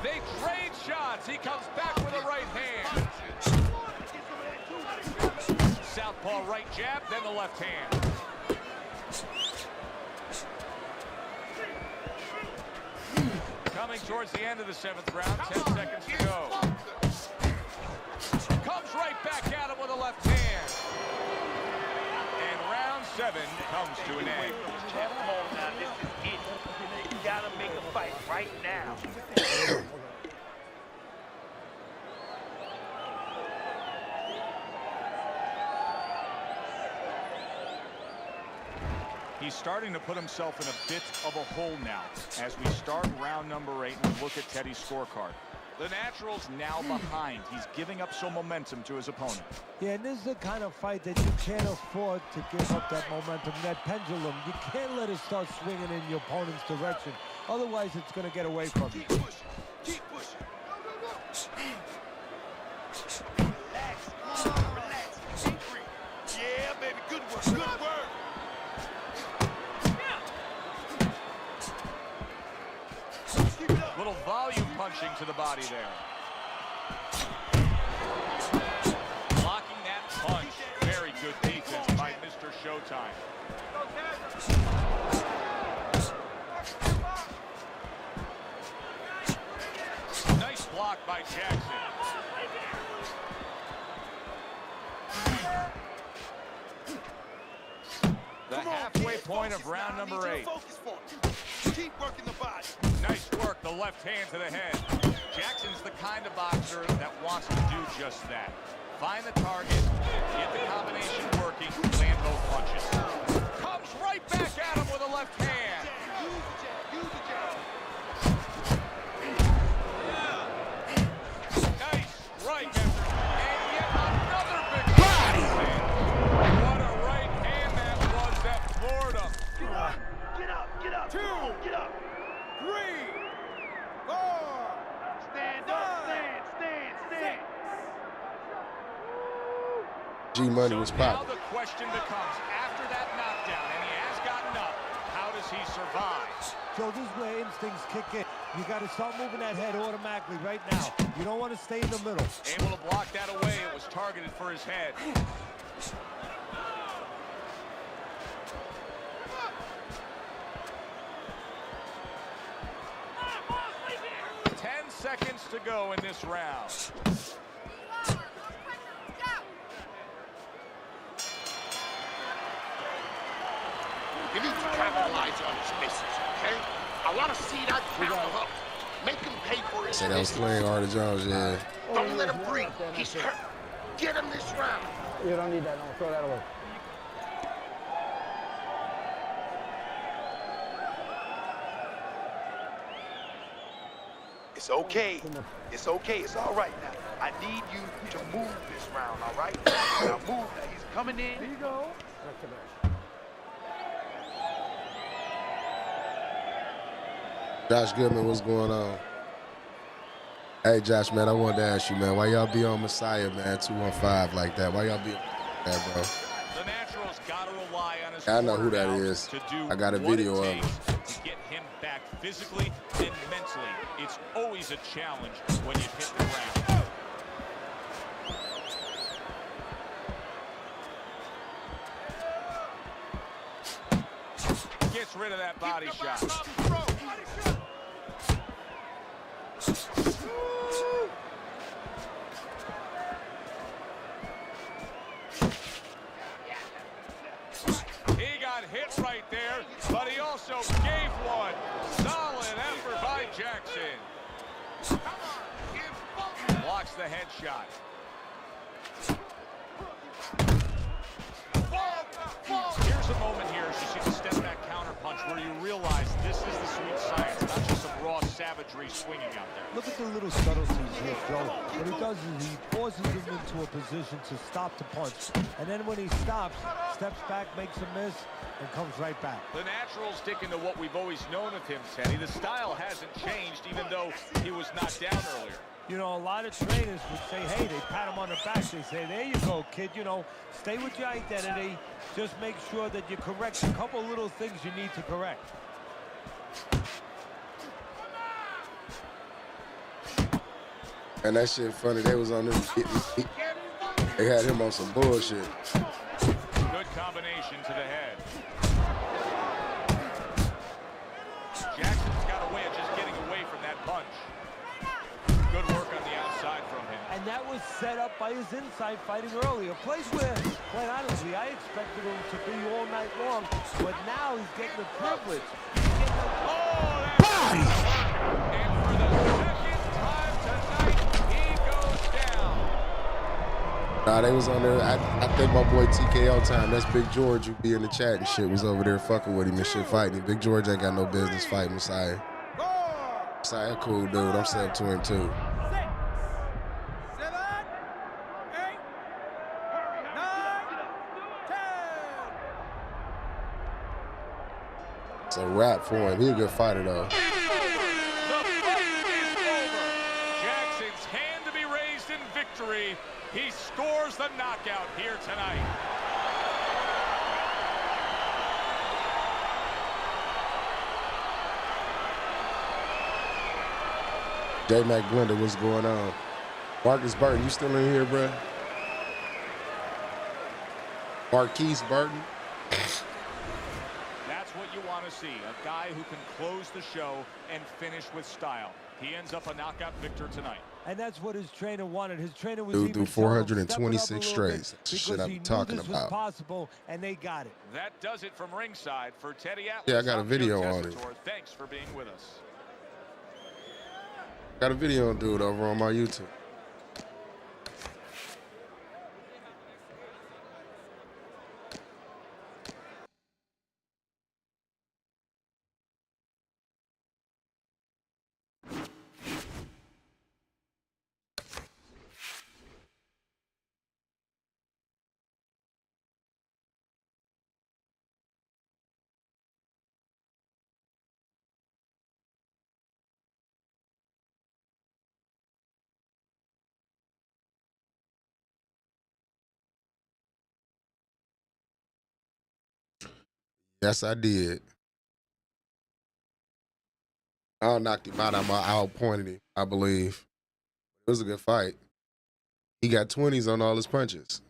They trade shots. He comes back with a right hand. Southpaw right jab, then the left hand. Coming towards the end of the 7th round, 10 seconds to go. Comes right back at him with a left hand. And round 7 comes to an end. Come on now, this is it. You gotta make a fight right now. He's starting to put himself in a bit of a hole now as we start round number 8 and look at Teddy's scorecard. The Natural's now behind. He's giving up some momentum to his opponent. Yeah, and this is the kind of fight that you can't afford to give up that momentum, that pendulum. You can't let it start swinging in your opponent's direction. Otherwise, it's going to get away from you. Keep pushing. Keep pushing. Relax. Relax. Yeah, baby. Good work. Good work. Little volume punching to the body there. Blocking that punch. Very good defense by Mr. Showtime. Nice block by Jackson. The halfway point of round number 8. Keep working the body. Nice work, the left hand to the head. Jackson's the kind of boxer that wants to do just that. Find the target, get the combination working, land both punches. Comes right back at him with a left hand. Nice strike, and yet another big body. What a right hand that was that floored him. Get up, get up. 2, get up. 3, 4. Stand up, stand. G-Money was Now popping. the question becomes, after that knockdown, and he has gotten up, how does he survive? So this is where instincts kick in. You got to start moving that head automatically right now. You don't want to stay in the middle. Able to block that away. It was targeted for his head. 10 seconds to go in this round. You need to capitalize on his misses, okay? I want to see that counter hook. Make him pay for his Say that was playing Artie Jones, yeah. Don't let him breathe. He's hurt. Get him this round. You don't need that. No, throw that away. It's okay. It's okay. It's all right now. I need you to move this round, all right? Now move. Now he's coming in. There you go. Josh Goodman, what's going on? Hey, Josh, man, I wanted to ask you, man, why y'all be on Messiah, man, 215 like that? Why y'all be on that, bro? The Natural's got to rely on his I know who that corner is. to do I got a what video it of takes to get him back physically and mentally. It's always a challenge when you hit the ground. Gets rid of that body shot. He got hit right there. the headshot. Here's a moment here as you see the step-back counter punch where you realize this is the sweet science, not just some raw savagery swinging out there. Look at the little subtleties here, Joe. What he does is he forces him into a position to stop the punch. And then when he stops, steps back, makes a miss, and comes right back. The natural sticking to what we've always known of him, Teddy. The style hasn't changed, even though he was knocked down earlier. You know, a lot of trainers would say, hey, they pat him on the back. They say, there you go, kid. You know, stay with your identity. Just make sure that you correct a couple little things you need to correct. And that shit funny. They was on this. They had him on some bullshit. Good combination to the head. Jackson's got a way of just getting away from that punch. Good work on the outside from him. And that was set up by his inside fighting earlier. A place where, quite honestly, I expected him to be all night long, but now he's getting the privilege. Body! And for the second time tonight, he goes down. Nah, they was on there. I think my boy TKO time. That's Big George who be in the chat and shit. Was over there fucking with him and shit fighting. Big George ain't got no business fighting Messiah. Messiah, cool dude. I'm sub to him too. 6, 7, 8, 9, 10. It's a wrap for him. He a good fighter though. The fight is over. Jackson's hand to be raised in victory. He scores the knockout here tonight. J Mac Blender, what's going on? Marcus Burton, you still in here, bruh? Marquise Burton. That's what you want to see, a guy who can close the show and finish with style. He ends up a knockout victor tonight. And that's what his trainer wanted. His trainer was Dude, even 426 straight. Shit I'm talking this about. was possible, and they got it. That does it from ringside for Teddy Atlas. Yeah, I got a I'm video Joe on it. Tessitore. Thanks for being with us. Got a video on dude over on my YouTube. Yes, I did. I knocked him out. I outpointed him, I believe. It was a good fight. He got 20s on all his punches.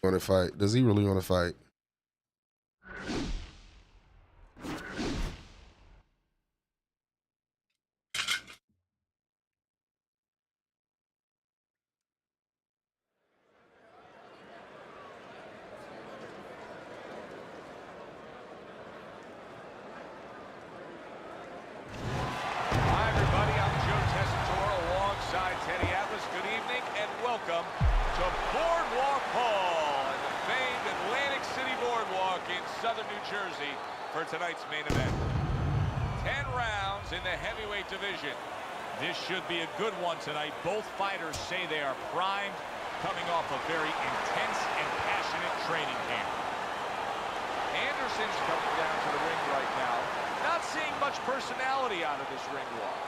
Want to fight? Does he really want to fight? Hi, everybody. I'm Joe Tessitore alongside Teddy Atlas. Good evening and welcome to Boardwalk Hall and the famed Atlantic City Boardwalk in southern New Jersey for tonight's main event. 10 rounds in the heavyweight division. This should be a good one tonight. Both fighters say they are primed, coming off a very intense and passionate training camp. Anderson's coming down to the ring right now. Not seeing much personality out of this ring walk.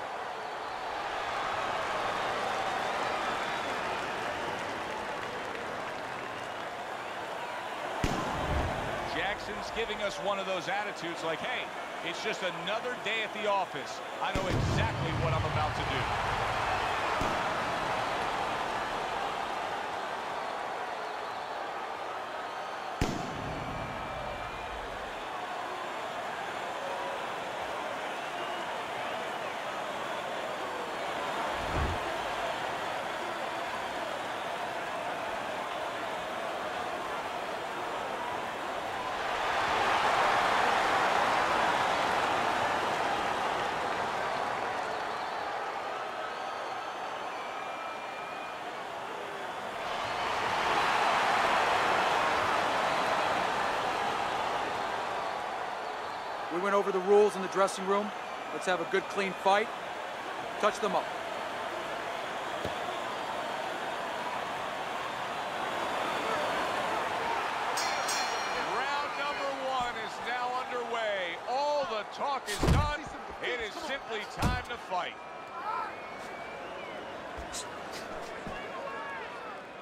Jackson's giving us one of those attitudes like, hey, it's just another day at the office. I know exactly what I'm about to do. We went over the rules in the dressing room. Let's have a good, clean fight. Touch them up. Round number 1 is now underway. All the talk is done. It is simply time to fight.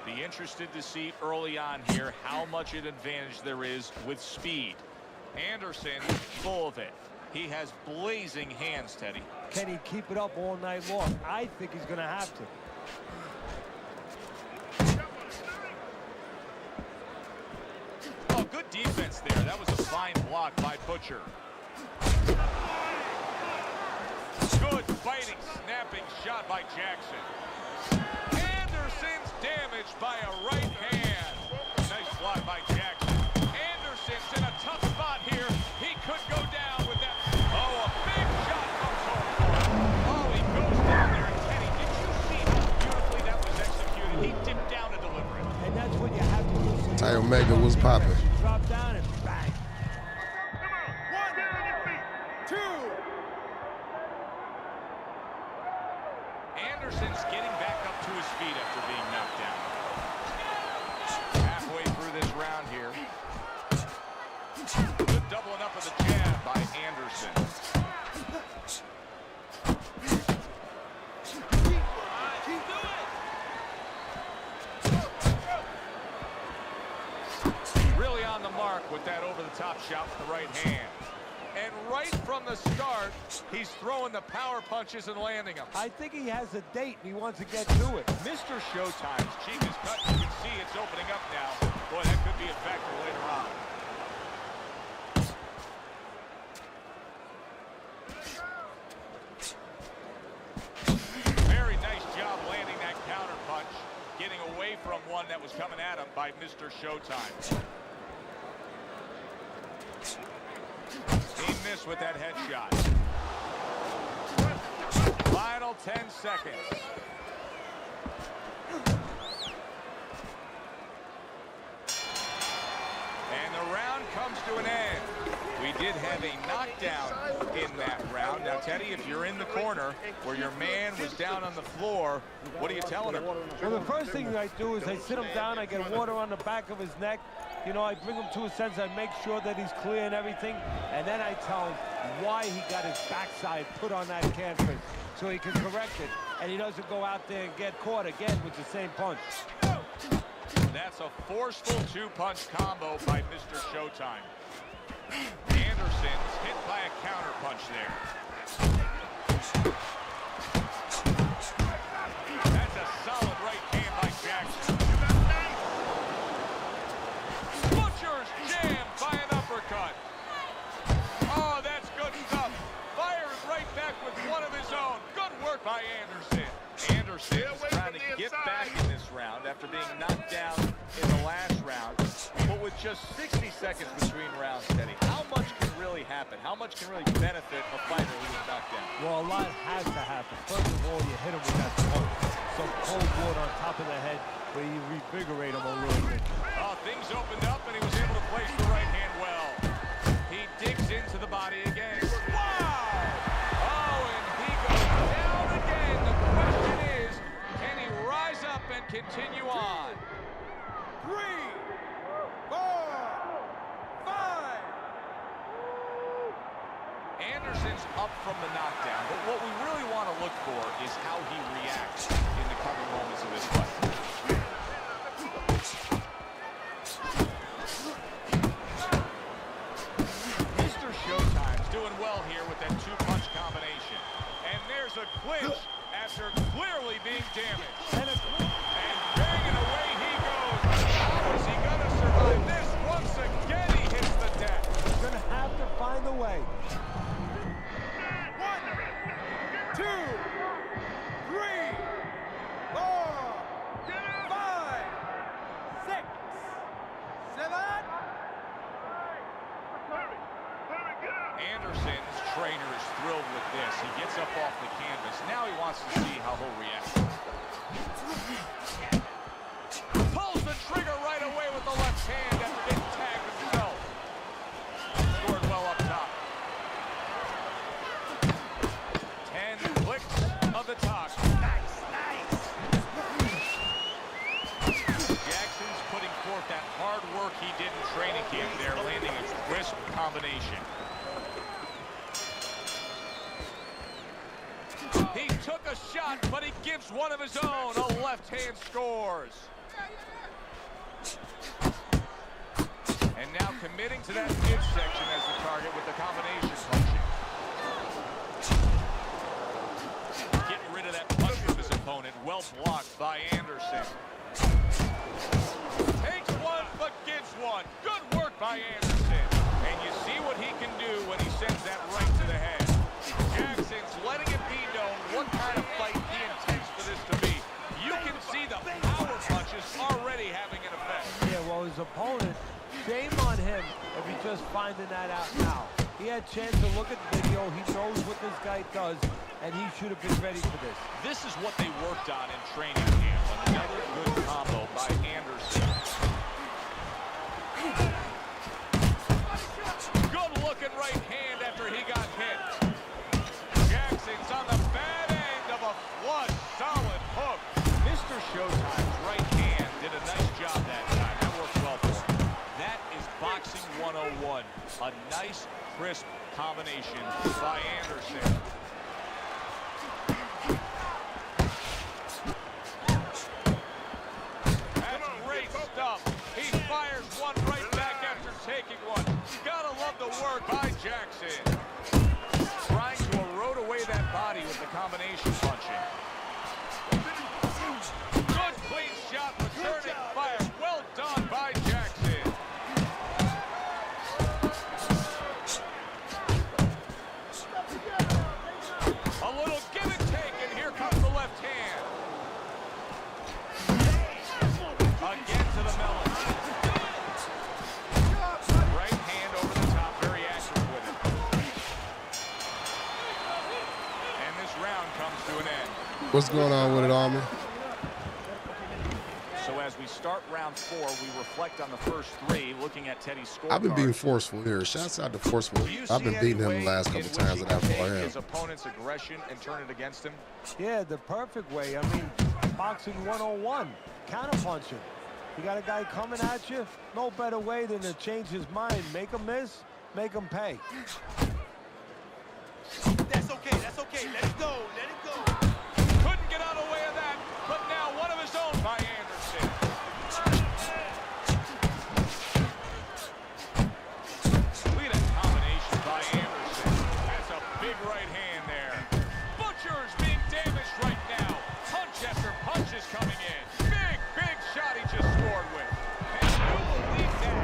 Be interested to see early on here how much an advantage there is with speed. Anderson, full of it. He has blazing hands, Teddy. Can he keep it up all night long? I think he's going to have to. Oh, good defense there. That was a fine block by Butcher. Good fighting, snapping shot by Jackson. Anderson's damaged by a right hand. Nice block by Jackson. Anderson's in a tough spot here. He could go down with that. Oh, a big shot comes home for him. Oh, he goes down there. And Kenny, did you see how beautifully that was executed? He dipped down to deliver it. And that's what you have to do. Ty Omega was popping. Drop down and bang. Anderson's getting back up to his feet after being knocked down. Halfway through this round here. Good doubling up of the jab by Anderson. Really on the mark with that over-the-top shot with the right hand. And right from the start, he's throwing the power punches and landing them. I think he has a date and he wants to get to it. Mr. Showtime's cheek is cut. You can see it's opening up now. Boy, that could be a factor later on. Very nice job landing that counter punch, getting away from one that was coming at him by Mr. Showtime. He missed with that headshot. Final 10 seconds. And the round comes to an end. We did have a knockdown in that round. Now, Teddy, if you're in the corner where your man was down on the floor, what are you telling him? Well, the first thing I do is I sit him down, I get water on the back of his neck. You know, I bring him to a sense, I make sure that he's clear and everything, and then I tell him why he got his backside put on that canvas so he can correct it, and he doesn't go out there and get caught again with the same punch. That's a forceful two-punch combo by Mr. Showtime. Anderson's hit by a counter punch there. That's a solid right hand by Jackson. Butcher's jammed by an uppercut. Oh, that's good stuff. Fires right back with one of his own. Good work by Anderson. Anderson is trying to get back in this round after being knocked down in the last round. But with just 60 seconds between rounds, Teddy, how much can really happen? How much can really benefit a fighter who is knocked down? Well, a lot has to happen. First of all, you hit him with that punch. Some cold water on top of the head where you revigorate him a little bit. Oh, things opened up and he was able to place the right hand well. He digs into the body again. Wow! Oh, and he goes down again. The question is, can he rise up and continue on? 3, 4, 5. Anderson's up from the knockdown, but what we really want to look for is how he reacts in the coming moments of his fight. Mr. Showtime's doing well here with that two-punch combination. And there's a clinch after clearly being damaged. And banging away he goes. How is he going to survive this? Once again, he hits the deck. He's going to have to find a way. 1, 2, 3, 4, 5, 6, 7. Anderson's trainer is thrilled with this. He gets up off the canvas. Now he wants to see how he'll react. Pulls the trigger right away with the left hand after getting tagged himself. Scored well up top. combination. He took a shot, but he gives one of his own. A left hand scores. And now committing to that midsection as the target with the combination punching. Getting rid of that punch from his opponent. Well blocked by Anderson. Takes one, but gives one. Good work by Anderson. And you see what he can do when he sends that right to the head. Jackson's letting it be known what kind of fight he intends for this to be. You can see the power punches already having an effect. Yeah, well, his opponent, shame on him if he's just finding that out now. He had a chance to look at the video. He knows what this guy does, and he should have been ready for this. This is what they worked on in training camp. Another good combo by Anderson. Good looking right hand after he got hit. Jackson's on the bad end of a flush, solid hook. Mr. Showtime's right hand did a nice job that time. That worked well for him. That is boxing 101. A nice, crisp combination by Anderson. That's great stuff. He fires one right back after taking one. Gotta love the work by Jackson. Trying to erode away that body with the combination punching. Good clean shot, returning fire. Well done by Jackson. A little give and take, and here comes the left hand. Again to the melon. Right hand over the top, very accurate with it. And this round comes to an end. What's going on with it, Armin? So as we start round 4, we reflect on the first 3, looking at Teddy's score. I've been being forceful here. Shouts out to Forceful. I've been beating him the last couple times that I've fought him. His opponent's aggression and turn it against him. Yeah, the perfect way. I mean, boxing 101, counterpunching. You got a guy coming at you, no better way than to change his mind. Make him miss, make him pay. That's okay, that's okay. Let it go, let it go. Couldn't get out of the way of that, but now one of his own by Anderson. Look at that combination by Anderson. That's a big right hand there. Butcher's being damaged right now. Punch after punch is coming in. Big, big shot he just scored with. And you believe that?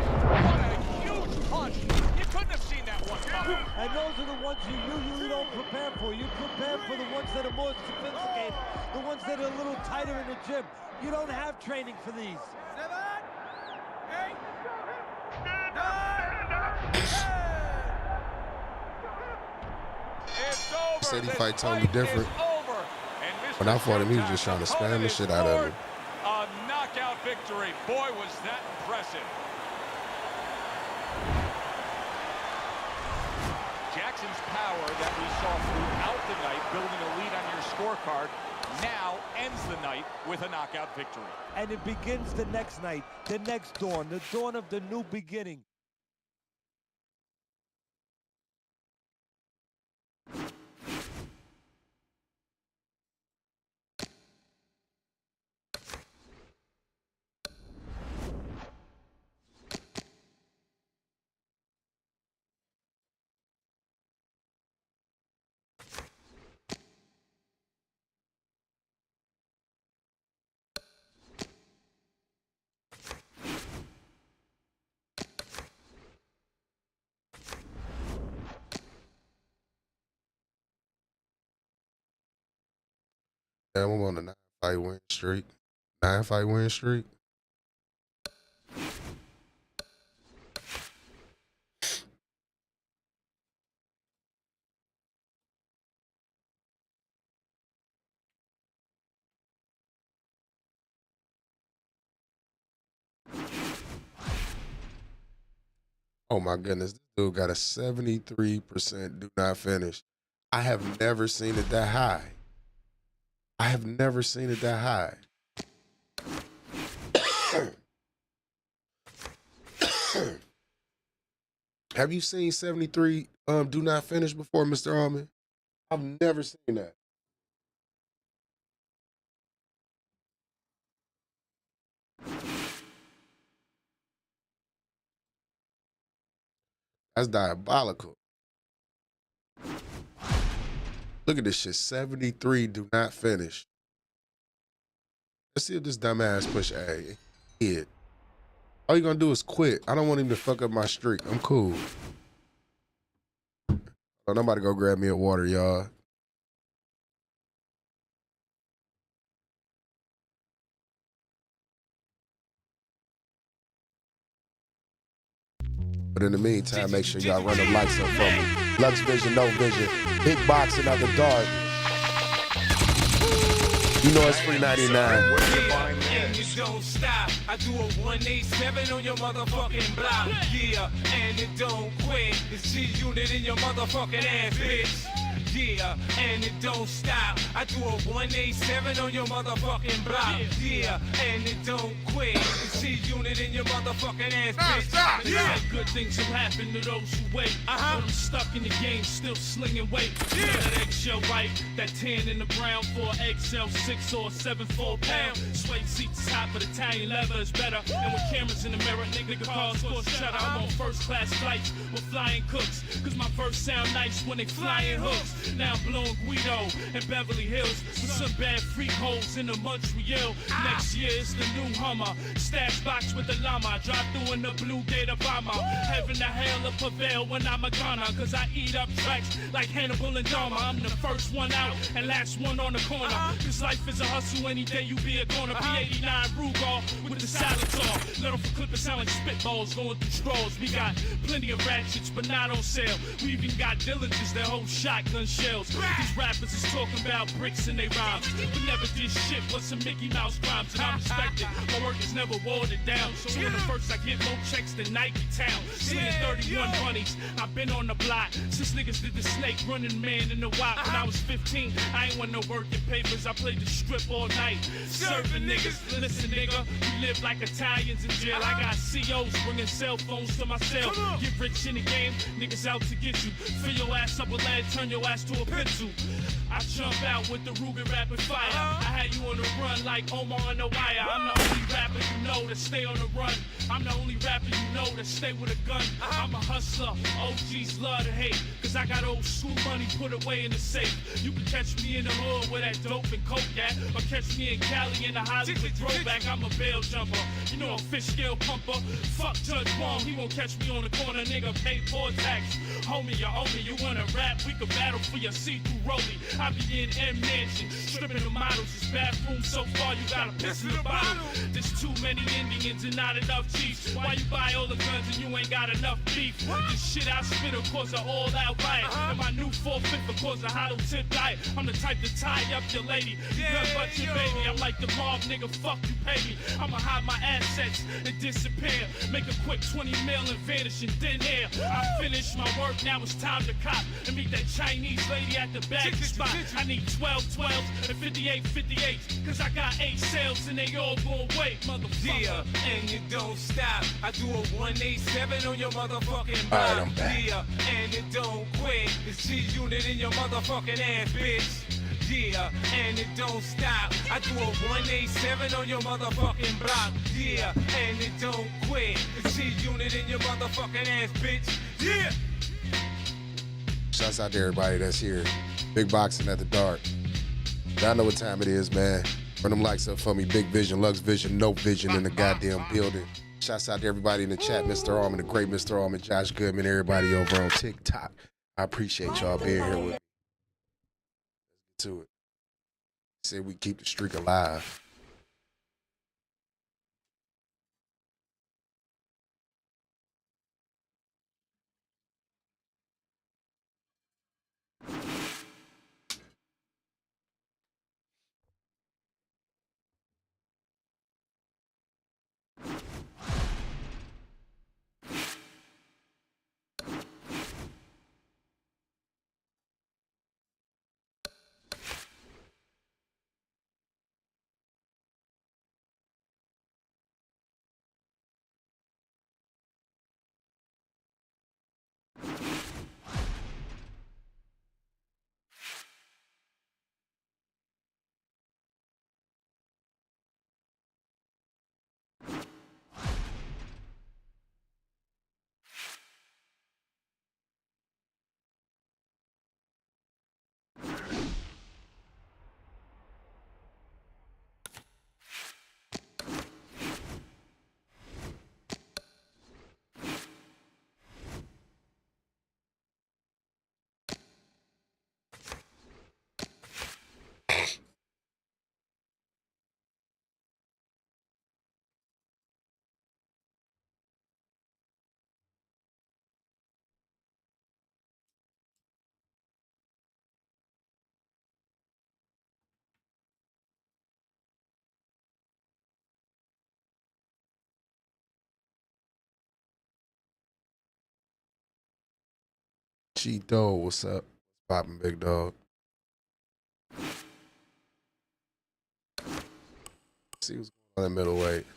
What a huge punch. You couldn't have seen that one coming. And those are the ones you usually don't prepare for. You prepare for the ones that are more sophisticated, the ones that are a little tighter in the gym. You don't have training for these. 7, 8, 9, 10. It's over. Said he This fight totally different. is over. And Mr. When I fought him, he was just Showtime's trying to spam the opponent shit out of scored him. A knockout victory. Boy, was that impressive. Jackson's power that we saw throughout the night, building a lead on your scorecard, now ends the night with a knockout victory. And it begins the next night, the next dawn, the dawn of the new beginning. Yeah, I'm on a 9-fight win streak. 9-fight win streak. Oh my goodness, this dude got a 73% do not finish. I have never seen it that high. I have never seen it that high. Have you seen 73 do not finish before, Mr. Allman? I've never seen that. That's diabolical. Look at this shit. 73 do not finish. Let's see if this dumbass push A. Hit. All you gonna do is quit. I don't want him to fuck up my streak. I'm cool. Oh, I'm about to go grab me a water, y'all. But in the meantime, make sure y'all run the lights up for me. Lux Vision, No Vision. Big boxing at the dark. You know it's free 99. And you don't stop. I do a 187 on your motherfucking block. Yeah, and it don't quit. It's G-Unit in your motherfucking ass, bitch. Yeah, and it don't stop. I do a 187 on your motherfucking block. Yeah, and it don't quit. It's G-Unit in your motherfucking ass, bitch. They say good things will happen to those who wait. But I'm stuck in the game, still slinging weight. You know that eggshell white, that tan in the brown for XL 6 or 7 4 pound. Suede seats top, but Italian leather is better. And with cameras in the mirror, nigga cars score shutter. I'm on first class flights with flying cooks. Cause my verse sound nice when they flying hooks. Now I'm blowing Guido in Beverly Hills with some bad freak holes in the Montreal. Next year it's the new Hummer. Stash box with the llama. Drive through in the blue Gator bomber. Heaven to hell will prevail when I'm a gunner. Cause I eat up tracks like Hannibal and Dahmer. I'm the first one out and last one on the corner. Cause life is a hustle, any day you be a corner. P89 Rugal with the silencer. Let off a clip, it sound like spitballs going through straws. We got plenty of ratchets, but not on sale. We even got diligence that hold shotgun shells. These rappers is talking about bricks in they rhymes, but never did shit but some Mickey Mouse rhymes. And I'm respected, my work is never watered down. So when the first I get more checks than Nike Town. Slinging 31 bunnies, I've been on the block since niggas did the snake running man in the wop. When I was 15, I ain't want no working papers. I played the strip all night, serving niggas. Listen, nigga, we live like Italians in jail. I got COs bringing cell phones to my cell. Get rich in the game, niggas out to get you. Fill your ass up with lead, turn your ass to a pencil. I jump out with the Ruger rapid fire. I had you on the run like Omar on the wire. I'm the only rapper you know that stay on the run. I'm the only rapper you know that stay with a gun. I'm a hustler, OGs love to hate. Cause I got old school money put away in the safe. You can catch me in the hood where that dope and coke at. Or catch me in Cali in the Hollywood throwback. I'm a bail jumper, you know a fish scale pumper. Fuck Judge Wong, he won't catch me on the corner. Nigga pay poor tax. Homie, you owe me, you wanna rap? We could battle for your see-through rollie. I be in M Mansion, stripping the models. This bathroom so far, you gotta piss in the bottle. There's too many Indians and not enough chiefs. Why you buy all the guns and you ain't got enough beef? This shit I spit will cause an all-out riot. And my new 4/5 will cause a hollow tip diet. I'm the type to tie up your lady, gun but your baby. I'm like the mob, nigga, fuck you pay me. I'ma hide my assets and disappear. Make a quick 20 mil and vanish in thin air. I finished my work, now it's time to cop and meet that Chinese lady at the bag spot. I need 12 12s and 58 58s. Cause I got 8 sales and they all gon' wait, motherfucker. Yeah, and you don't stop. I do a 187 on your motherfucking block. All right, I'm back. Yeah, and it don't quit. It's G-Unit in your motherfucking ass, bitch. Yeah, and it don't stop. I do a 187 on your motherfucking block. Yeah, and it don't quit. It's G-Unit in your motherfucking ass, bitch. Yeah. Shouts out to everybody that's here. Big boxing at the dark. Y'all know what time it is, man. Run them lights up for me. Big Vision, Lux Vision, No Vision in the goddamn building. Shouts out to everybody in the chat. Mr. Allman, the great Mr. Allman, Josh Goodman, everybody over on TikTok. I appreciate y'all being here with me. Let's get to it. Say we keep the streak alive. Cheeto, what's up? Poppin', big dog. See what's going on in middleweight.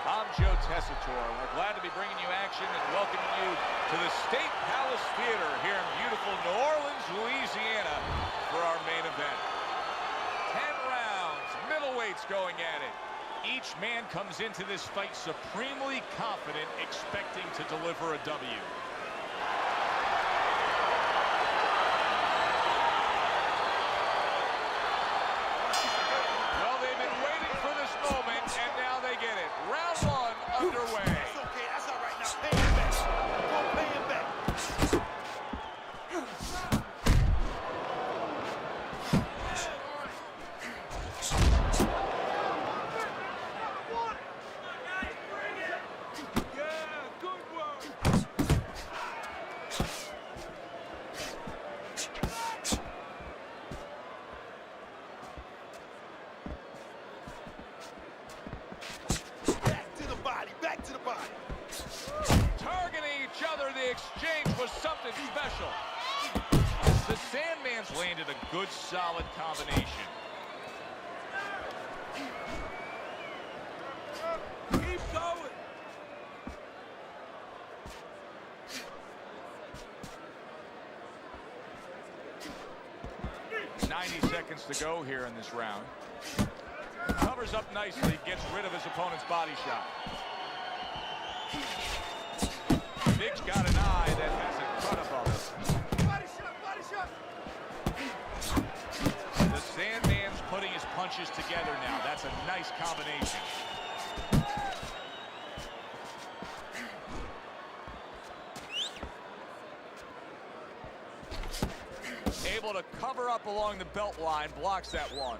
I'm Joe Tessitore, and we're glad to be bringing you action and welcoming you to the State Palace Theater here in beautiful New Orleans, Louisiana for our main event. 10 rounds, middleweights going at it. Each man comes into this fight supremely confident, expecting to deliver a W. Well, they've been waiting for this moment, and now they get it. Round one underway. That's okay, that's all right. Now pay him back. Go pay him back. Something special. The Sandman's landed a good, solid combination. Keep going. .90 seconds to go here in this round. Covers up nicely, gets rid of his opponent's body shot. Big's got an eye that hasn't cut above it. Body shot, body shot. The Sandman's putting his punches together now. That's a nice combination. Able to cover up along the belt line, blocks that one.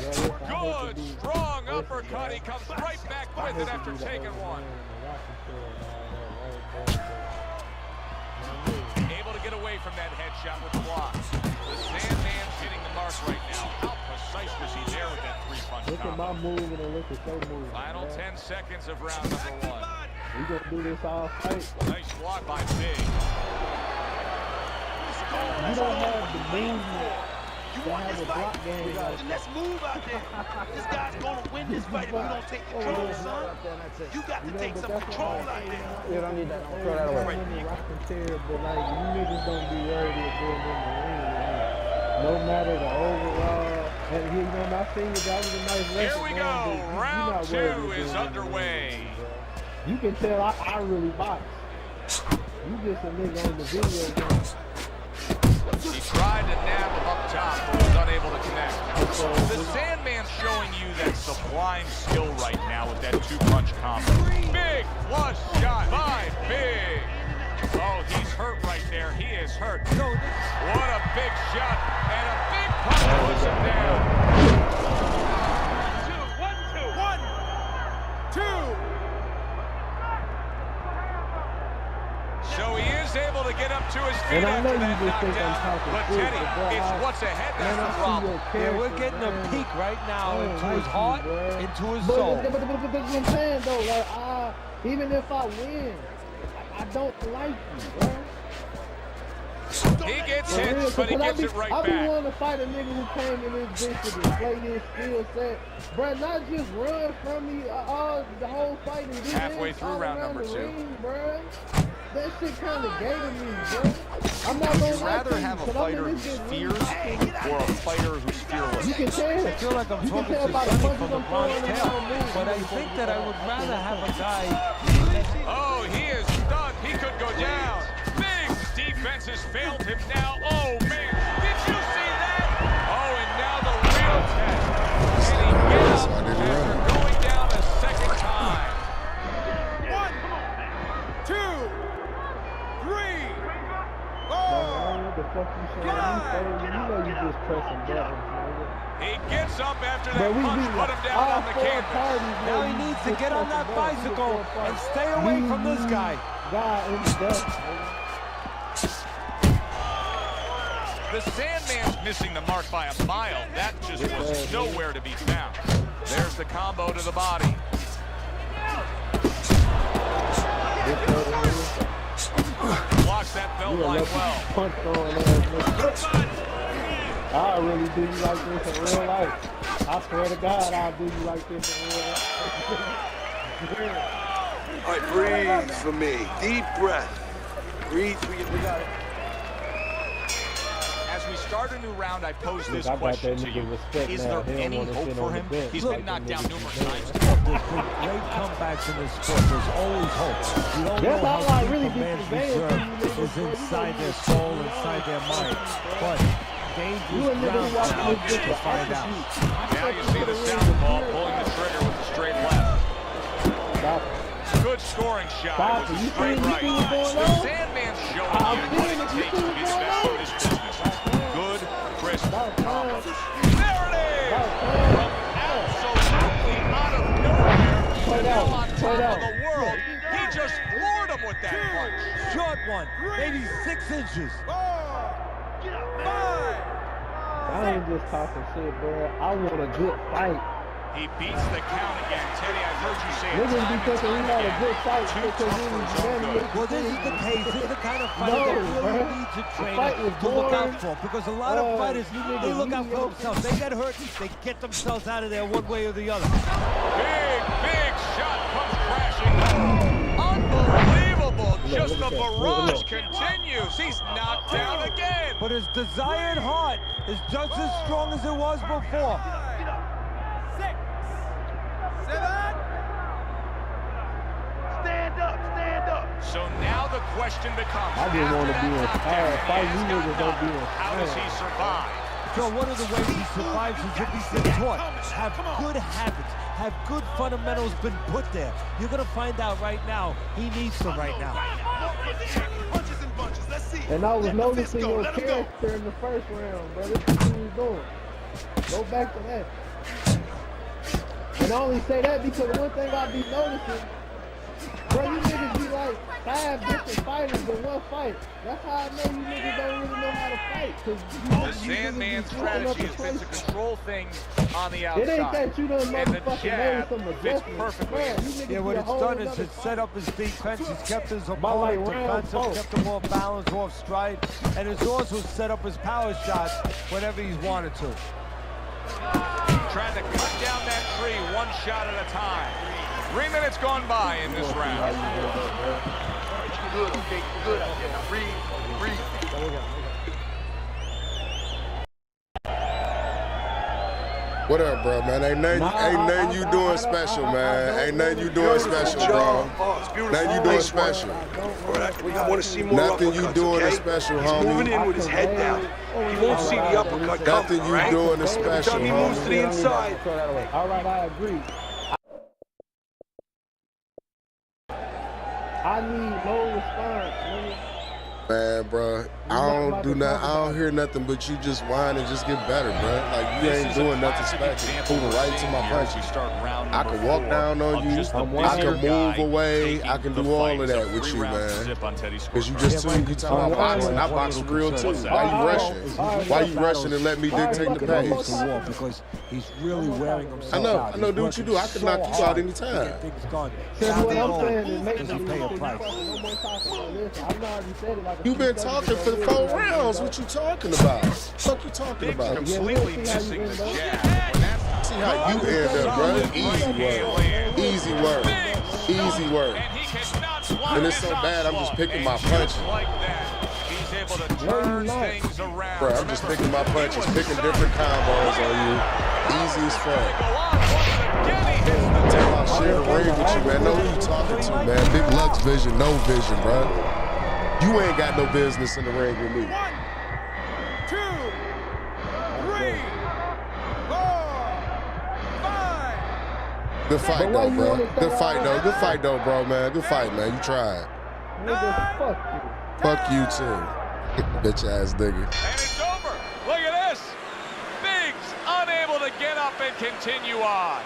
Good, strong uppercut. He comes right back with it after taking one. Able to get away from that headshot with the blocks. The Sandman's hitting the mark right now. How precise was he there with that three-punch combo? Look at my move and look at your move. Final 10 seconds of round number one. We gonna do this all fight. Nice block by Big. You don't have the movement. You want this fight? Then let's move out there. This guy's gonna win this fight if you don't take control, son. You got to take some control out there. You don't need that. Don't throw that away. Rockin' chair, but like you niggas don't be worthy of going in the ring. No matter the overall. And you know, my finger, that was a nice record. Here we go. Round two is underway. You can tell I really box. You just a nigga on the video game. He tried to nab him up top, but was unable to connect. The Sandman's showing you that sublime skill right now with that two-punch combo. Big flush shot by Big. Oh, he's hurt right there. He is hurt. What a big shot, and a big punch puts him down. 1, 2. So he is able to get up to his feet after that knockdown. But Teddy, it's what's ahead that's the problem. Yeah, we're getting a peek right now into his heart, into his soul. But that's what I'm saying, though. Like, even if I win, I don't like you, bro. He gets For hit, real, but he cause gets it right I be back. wanting to fight a nigga who came in this bitch to display his skill set. Bruh, not just run from me all the whole fight and do Halfway this through all round around number the 2. ring, bruh. That shit kind of gay to me, bruh. I'm not Would gonna you lie rather to you, have a 'cause fighter I'm in who's this bitch fierce or a fighter who's fearless? You can tell. I feel like I'm You can talking tell to by the Sonny punches from the I'm Bronx throwing Tail, around me. but I think that I would rather have a guy. Oh, he is stunned. He could go down. Big's defense has failed him now. Oh, man. Did you see that? Oh, and now the real test. Can he get up after going down a second time? 1, 2, 3, 4. What the fuck you saying? You know you just pressing buttons, nigga. He gets up after that But we punch, beat put him down all on the 4 canvas. parties. Now he needs to get on that bicycle and stay away from this guy. God in the dust, The Sandman's missing the mark by a mile. That just was nowhere to be found. There's the combo to the body. Blocks that belt line well. Punch throwing ass nigga. I'll really do you like this in real life. I swear to God, I'll do you like this in real life. All right, breathe for me. Deep breath. Breathe for your... As we start a new round, I pose this Look, I got question that to nigga you. respect Is now. there He don't any wanna hope sit for on the him? bench. He's Look, been knocked down nigga numerous respect. times. There's been great comebacks in this sport. There's always hope. You don't That's know all how I deep really a be man's conveying reserve to you niggas, is bro. You inside know their you- soul, inside their mind. But dangerous You a nigga ground watching now this bitch to for find out. Now you see the southpaw pulling the trigger with the straight left. Stop it. Good scoring shot. Stop It it. was a You straight see right. what's going The on? Sandman's showing I'm you what seeing it it. You takes see to be the what's best going in this business. Good, crisp combos. Stop. There it is! From absolutely out of nowhere to now on top of the world. He just floored him with that punch. Short one, maybe 6 inches. 4, 5. I ain't just talking shit, bro. I want a good fight. He beats the count again. Teddy, I've heard you say it Niggas be time and thinking time he had a again. good fight 2 because he was tuffers are ready. good. Well, this is the case. This is the kind of fight No, that really bruh. needs a The trainer fight was to look out boring. for. Because a lot of fighters, you they niggas look out for mediocre. themselves. They get hurt, they get themselves out of there one way or the other. Big shot comes crashing home. Unbelievable. Just the barrage continues. He's knocked down again. But his desired heart is just as strong as it was before. 6, 7. Stand up, stand up. So now the question becomes, I just want to be inspired. Fight you niggas don't be how does he inspired. survive? Joe, one of the ways he survives is if he's been taught. Have good habits, have good fundamentals been put there. You're going to find out right now he needs them right now. Punches and bunches. Let's see. And I was Let the fist noticing go, your let him go. character in the first round, bro. This is what you was doing. Go back to that. And I only say that because one thing I be noticing, bro, you niggas be like 5 different fighters in one fight. That's how I know you niggas don't really know how to fight. The Sandman's strategy has been to control things on the outside. It ain't that you done And the motherfucking made jab some fits adjustments. perfectly. Man, you niggas Yeah, what be a it's whole done is nother it's set up his defense. He's kept his like opponent round defensive, 4. kept him off balance, off stride, and it's also set up his power shots whenever he's wanted to. Trying to cut down that tree one shot at a time. 3 minutes gone by in this round. Good, okay, good out there. Now breathe. What up, bro, man? Ain't nothing you doing special, man. Ain't nothing you doing special, bro. Nothing you doing special. I want to see more Nothing you uppercuts, doing okay? is special, He's moving homie. in with his head down. He won't see the uppercut coming, Nothing you right? doing is Every special, time he moves to the homie. inside. All right, I agree. I need no response, nigga. Man, bro, I don't do nothing. I don't hear nothing but you just whine and just get better, bro. Like you ain't doing nothing special. Moving right to my punches. I can walk down on you. I can move away. I can do all of that with you, man. Because you just too, you talking about boxing. I box for real too. Why you rushing? Why you rushing and let me dictate the pace? Because he's really wearing himself out. I know, do what you do. I can knock you out anytime. Because what I'm saying is make Does he pay a price? no more talking on this. I've already said it. You've been talking for 4 rounds. What you talking about? What you talking about? Completely missing the jab. See how you end up, bro. Easy work. Easy work. Easy work. And it's so bad, I'm just picking my punches. Like that, he's able to turn things around. Bro, I'm just picking my punches, picking different combos on you. Easy as fuck. Tell my share the ring with you, man. Know who you talking to, man. Big Lux vision, no vision, bro. You ain't got no business in the ring with me. 1, 2, 3, 4, 5. Good fight, though, bro. Good fight, though. Good fight, though, bro, man. Good fight, man. You tried. Nigga, fuck you. Fuck you, too. Bitch ass nigga. And it's over. Look at this. Biggs unable to get up and continue on.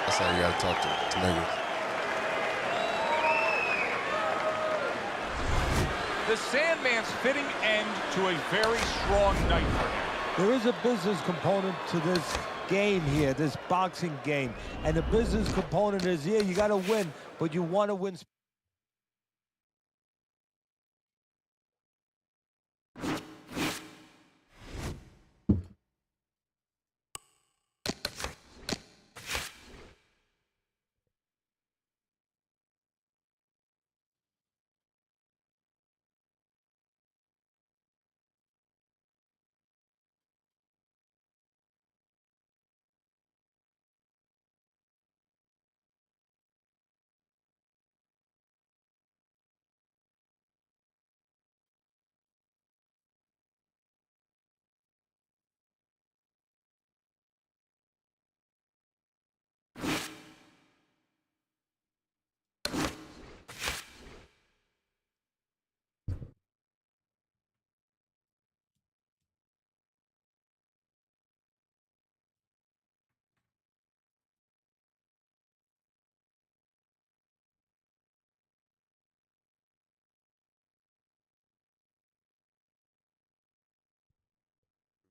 That's how you gotta talk to niggas. The Sandman's fitting end to a very strong night for him. There is a business component to this game here, this boxing game. And the business component is, yeah, you got to win, but you want to win.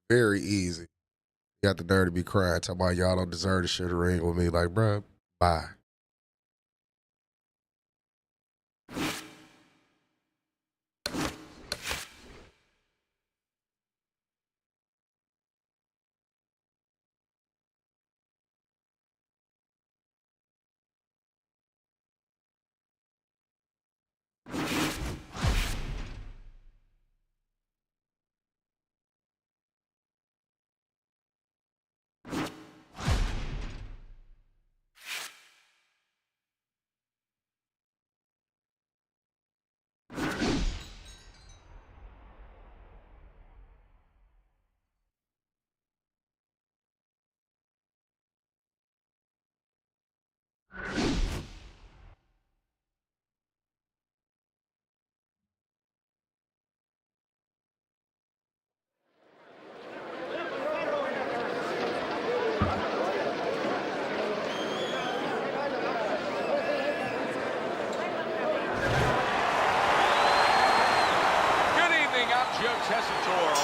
Very easy. You got the nerve to be crying, talking about y'all don't deserve to share the ring with me. Like, bruh, bye.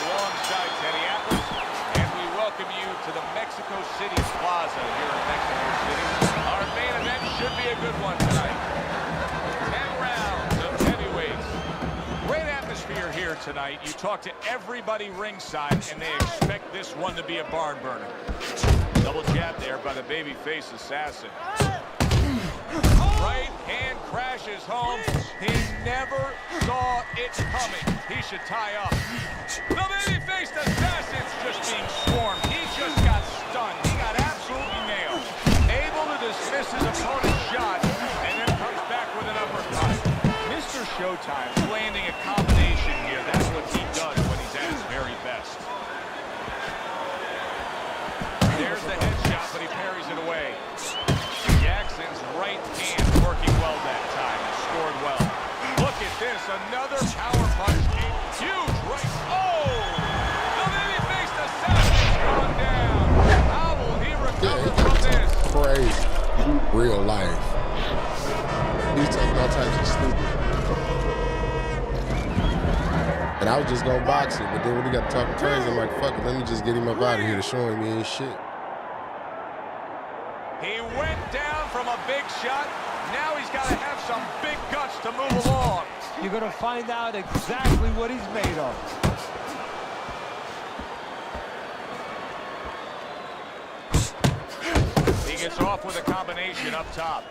alongside Teddy Atlas, and we welcome you to the Mexico City Plaza here in Mexico City. Our main event should be a good one tonight. 10 rounds of heavyweights. Great atmosphere here tonight. You talk to everybody ringside, and they expect this one to be a barn burner. Double jab there by the babyface assassin. Right hand crashes home. He never saw it coming. He should tie up. The baby-faced assassin's just being swarmed. He just got stunned. He got absolutely nailed. Able to dismiss his opponent's shot, and then comes back with an uppercut. Mr. Showtime's landing a combination here. That's what he does when he's at his very best. There's the headshot, but he parries it away. Jackson's right hand working well that time. He scored well. Look at this, another power punch. Huge right. Oh! The baby-faced assassin's gone down. How will he recover from this? Crazy. Real life. He's talking all types of stupid. And I was just gonna box it, but then when he got talking crazy, I'm like, fuck it, let me just get him up out of here to show him he ain't shit. He went down from a big shot. Now he's got to have some big guts to move along. You're going to find out exactly what he's made of. He gets off with a combination up top.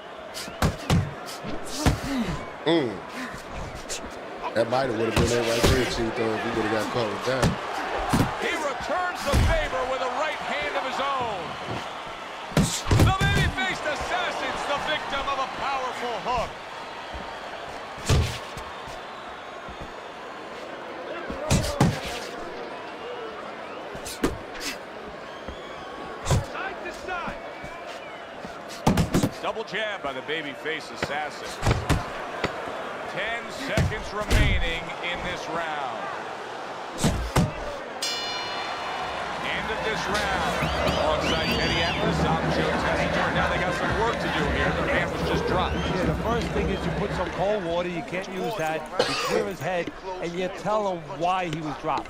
That might have would have been it right there, Cheeto, if he would have got caught with that. He returns the favor with a right hand of his own. The baby-faced assassin's the victim of a powerful hook. Side to side. Double jab by the baby-faced assassin. 10 seconds remaining in this round. End of this round. Alongside Eddie Atlas, I'm Joe Tessinger. Now they got some work to do here. The man was just dropped. Yeah, the first thing is you put some cold water. You can't use that. You clear his head, and you tell him why he was dropped.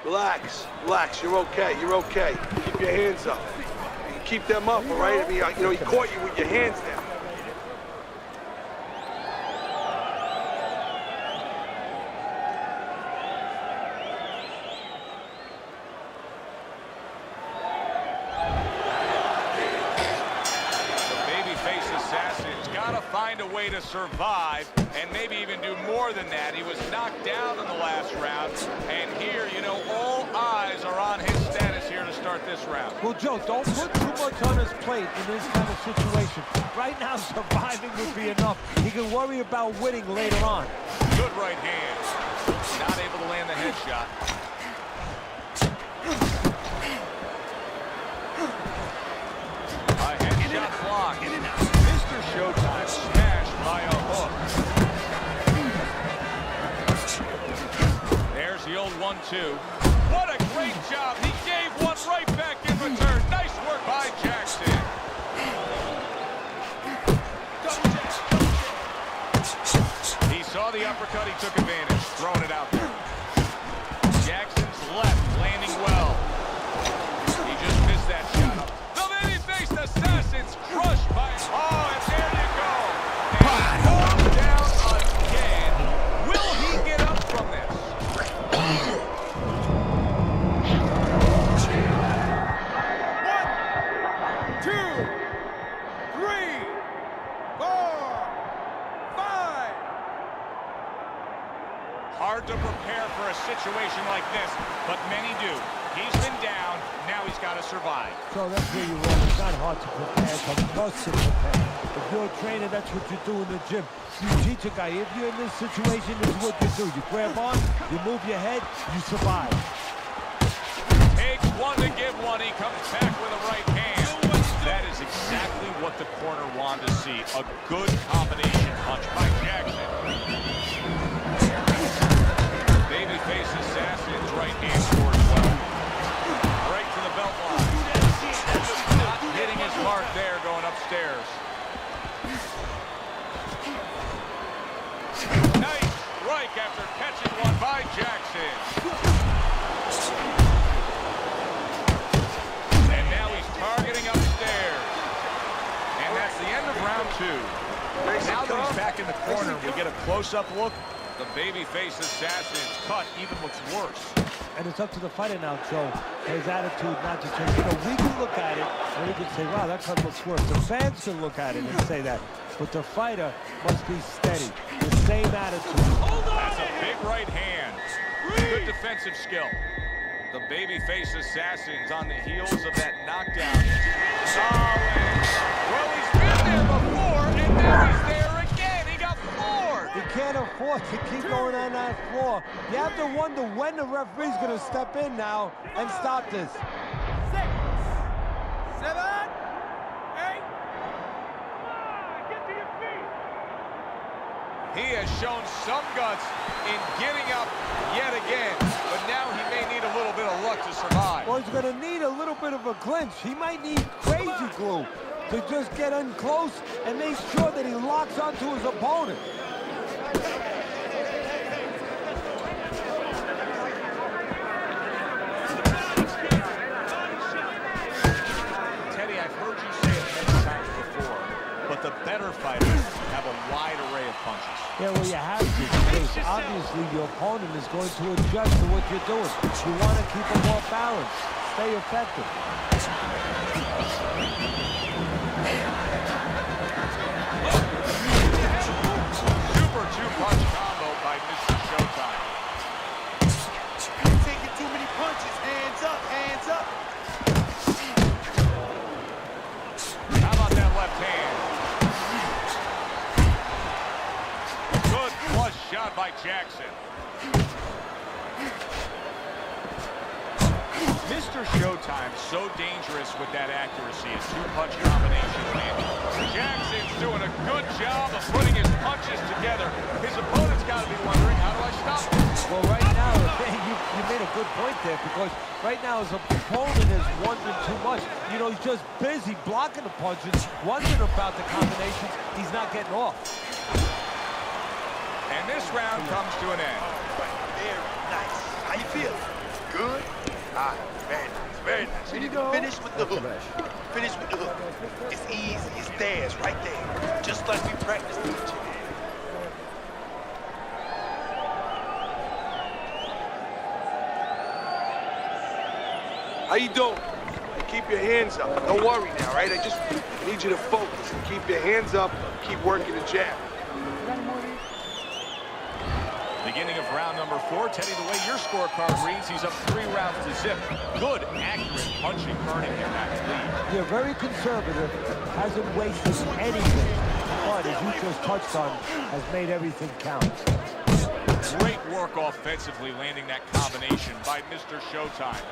Relax, relax, you're okay, you're okay. Keep your hands up. You keep them up, all right? I mean, you know, he caught you with your hands down. The babyface assassin's got to find a way to survive and maybe even do more than that. He was knocked down in the last round, and here, you know, all eyes are on his status here to start this round. Well, Joe, don't put too much on his plate in this kind of situation. Right now, surviving would be enough. He can worry about winning later on. Good right hand. Not able to land the headshot. A headshot blocked. Mr. Showtime smashed by a hook. There's the old 1-2. What a great job. He gave one right back in return. Nice work by Jackson. He saw the uppercut. He took advantage. Throwing it out there. Jackson's left landing well. He just missed that shot. The baby-faced assassin's crushed by... Oh, and there you go. And goes down again. Will he get up from this? 1, 2, 3, 4, 5. Hard to prepare for a situation like this, but many do. He's been down, now he's got to survive. So that's where you're wrong. It's not hard to prepare, it's a must to prepare. If you're a trainer, that's what you do in the gym. You teach a guy, if you're in this situation, this is what you do. You grab on, you move your head, you survive. Takes one to give one, he comes back with a right hand. That is exactly what the corner wanted to see. A good combination punch by Jackson. Babyface assassin's right hand scores well. Right to the belt line. Not hitting his mark there going upstairs. Nice strike after catching one by Jackson. And now he's targeting upstairs. And that's the end of round 2. Now that he's back in the corner, we get a close-up look. The babyface assassin's cut even looks worse. And it's up to the fighter now, Joe. His attitude not to change. You know, we can look at it and we can say, wow, that cut looks worse. The fans can look at it and say that. But the fighter must be steady. The same attitude. That's a big right hand. Good defensive skill. The babyface assassin's on the heels of that knockdown. Solid. Well, he's been there before, and now he's there again. He got floored. You can't afford to keep going on that floor. You have to wonder when the referee's going to step in now and stop this. 6, 7, 8. Get to your feet. He has shown some guts in getting up yet again, but now he may need a little bit of luck. luck to survive. Well, he's going to need a little bit of a clinch. He might need crazy glue to just get in close and make sure that he locks onto his opponent. Teddy, I've heard you say it many times before, but the better fighters have a wide array of punches. Yeah, well, you have to, because obviously your opponent is going to adjust to what you're doing. You want to keep him more balanced, stay effective. Super two-punch combo by Mr. Showtime. You're taking too many punches. Hands up, hands up. How about that left hand? Good flush shot by Jackson. Mr. Showtime so dangerous with that accuracy. His two-punch combination landing. Jackson's doing a good job of putting his punches together. His opponent's got to be wondering, how do I stop him? Well, right now, you made a good point there, because right now his opponent is wondering too much. You know, he's just busy blocking the punches, wondering about the combinations. He's not getting off. And this round comes to an end. Very nice. How you feel? Good? All right, very nice, very nice. You need to finish with the hook. Finish with the hook. It's easy, it's theirs right there. Just like we practiced teaching. How you doing? Keep your hands up. Don't worry now, right? I just need you to focus and keep your hands up. Keep working the jab. Beginning of round number 4. Teddy, the way your scorecard reads, he's up 3 rounds to zip. Good, accurate punching, earning him that lead. You're very conservative, hasn't wasted anything, but as you just touched on, has made everything count. Great work offensively, landing that combination by Mr. Showtime.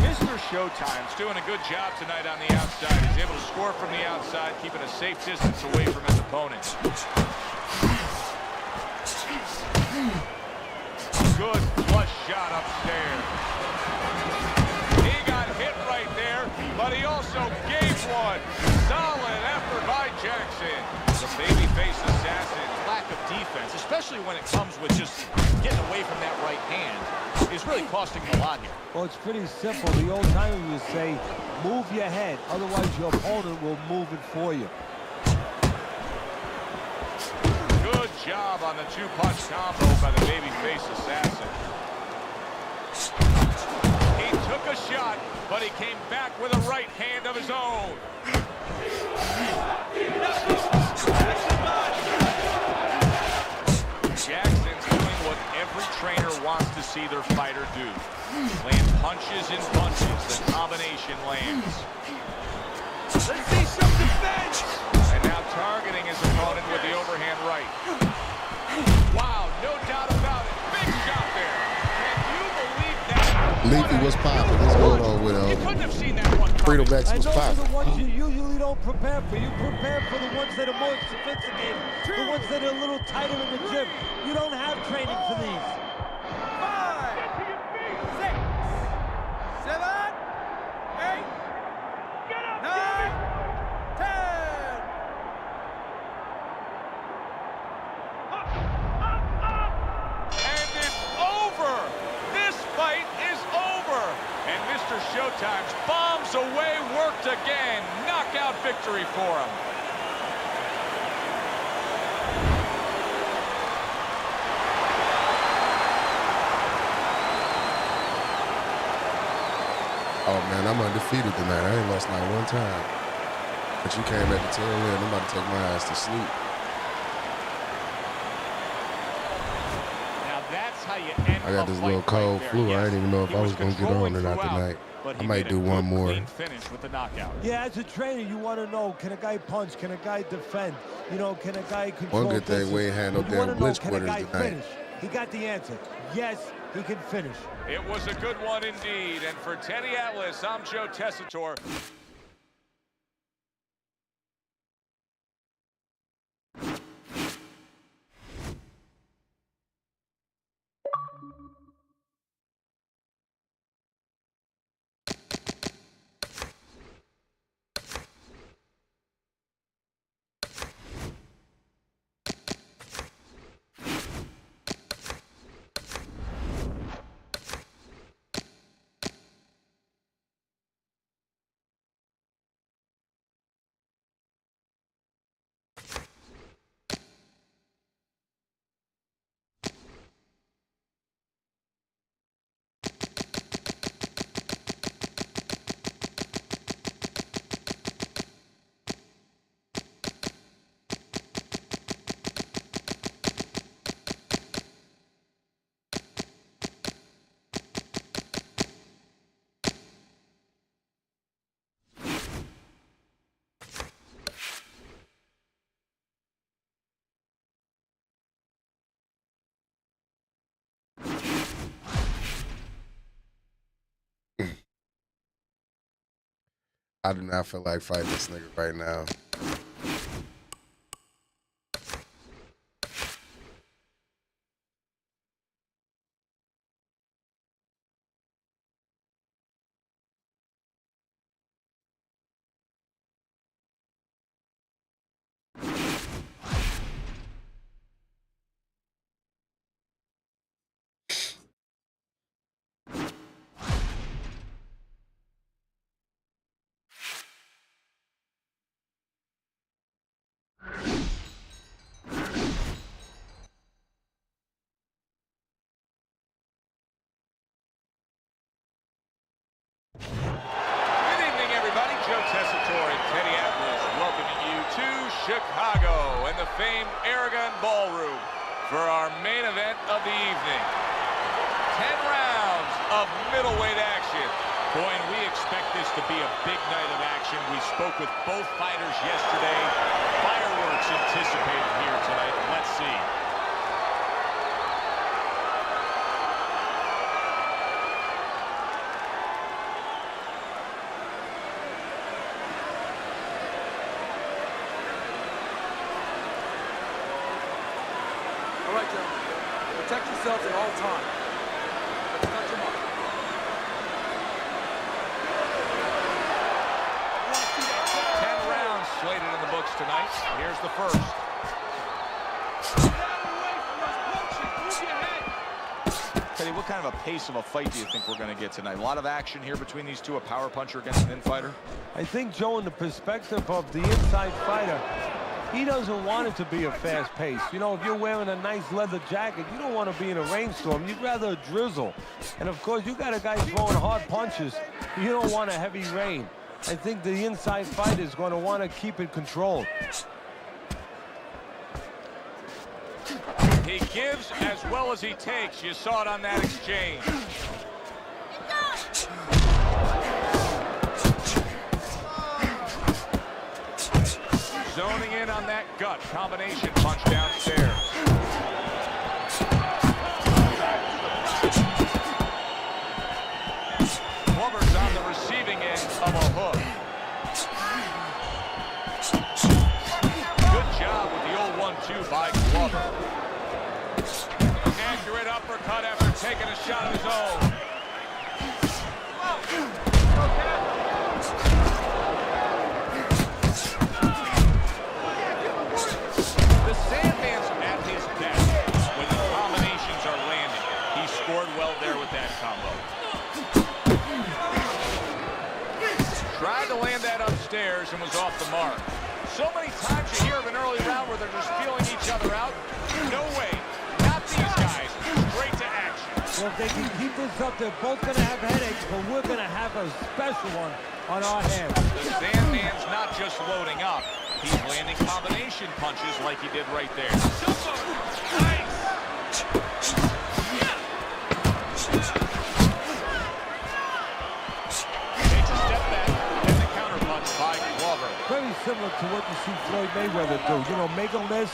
Mr. Showtime's doing a good job tonight on the outside. He's able to score from the outside, keeping a safe distance away from his opponents. Good flush shot upstairs. He got hit right there, but he also gave one. Solid effort by Jackson. The babyface assassin, lack of defense, especially when it comes with just getting away from that right hand, is really costing him a lot here. Well, it's pretty simple. The old timer would say, move your head, otherwise your opponent will move it for you. Good job on the two-punch combo by the babyface assassin. He took a shot, but he came back with a right hand of his own. Jackson's doing what every trainer wants to see their fighter do. Land punches and punches. The combination lands. Let's see some defense. And now targeting his opponent with the overhand right. Wow, no doubt about it. Big shot there. Can you believe that? Leafy was popping. What's going on with You couldn't have seen that one coming. Freedom X And was those are the popping. ones you usually don't prepare for. You prepare for the ones that are more sophisticated, the ones that are a little tighter in the gym. You don't have training for these. 5, 6, 7, 8, 9, 10. And it's over. This fight is over. And Mr. Showtime's bombs away worked again. Knockout victory for him. Oh man, I'm undefeated tonight. I ain't lost not one time. But you came at the tail end. I'm about to take my ass to sleep. Now that's how you end I got a this fight little cold right flu. there. I Yes, didn't even know if he I was gonna get on controlling or not throughout, tonight. but I he might made do a one good, more. clean finish with the knockout. Yeah, as a trainer, you want to know, can a guy punch? Can a guy defend? You know, can a guy control One good thing, distance? we ain't had no You wanna damn know, blitz can a quitters guy tonight. finish? He got the answer. Yes, he can finish. It was a good one indeed. And for Teddy Atlas, I'm Joe Tessitore. I do not feel like fighting this nigga right now. Chicago and the famed Aragon Ballroom for our main event of the evening. 10 rounds of middleweight action. Boy, and we expect this to be a big night of action. We spoke with both fighters yesterday. Fireworks anticipated here tonight. Let's see. All right, gentlemen. Protect yourselves at all times. Let's touch them up. 10 rounds slated in the books tonight. Here's the first. Teddy, what kind of a pace of a fight do you think we're going to get tonight? A lot of action here between these two, a power puncher against an infighter? I think, Joe, in the perspective of the inside fighter, he doesn't want it to be a fast pace. You know, if you're wearing a nice leather jacket, you don't want to be in a rainstorm. You'd rather a drizzle. And, of course, you got a guy throwing hard punches. You don't want a heavy rain. I think the inside fighter is going to want to keep it controlled. He gives as well as he takes. You saw it on that exchange. Zoning in on that gut combination punch downstairs. Glover's on the receiving end of a hook. Good job with the old 1-2 by Glover. Accurate uppercut after taking a shot of his own. The Sandman's at his best when the combinations are landing. He scored well there with that combo. Tried to land that upstairs and was off the mark. So many times you hear of an early round where they're just feeling each other out. No way. Not these guys. Straight to action. Well, if they can keep this up, they're both going to have headaches, but we're going to have a special one on our hands. The Sandman's not just loading up. He's landing combination punches like he did right there. Takes a step back and the counter punch by Glover. Very similar to what you see Floyd Mayweather do. You know, make a miss,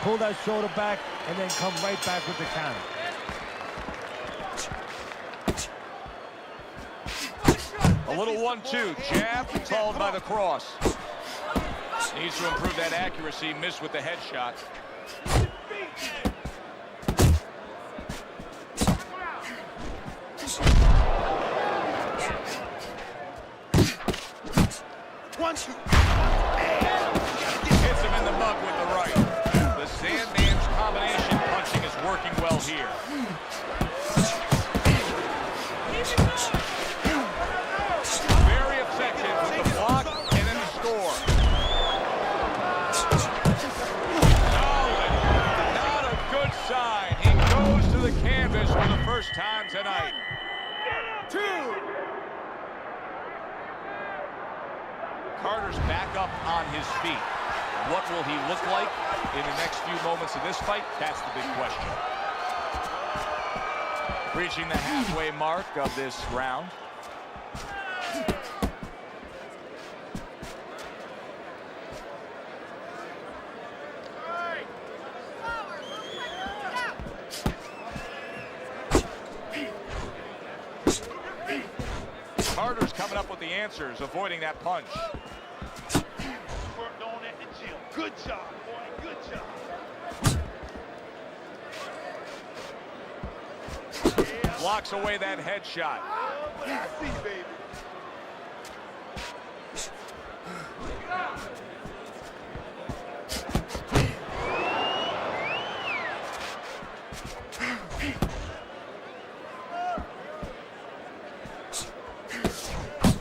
pull that shoulder back, and then come right back with the counter. A little 1-2, jab, followed by the cross. Needs to improve that accuracy, missed with the headshot. Hits him in the mug with the right. The Sandman's combination punching is working well here. Very effective with the block and then the score. Not a good sign. He goes to the canvas for the first time tonight. Carter's back up on his feet. What will he look like in the next few moments of this fight? That's the big question. Reaching the halfway mark of this round. Carter's coming up with the answers, avoiding that punch. Worked on at the gym. Good job, boy. Good job. Blocks away that headshot. Oh, but I see, baby.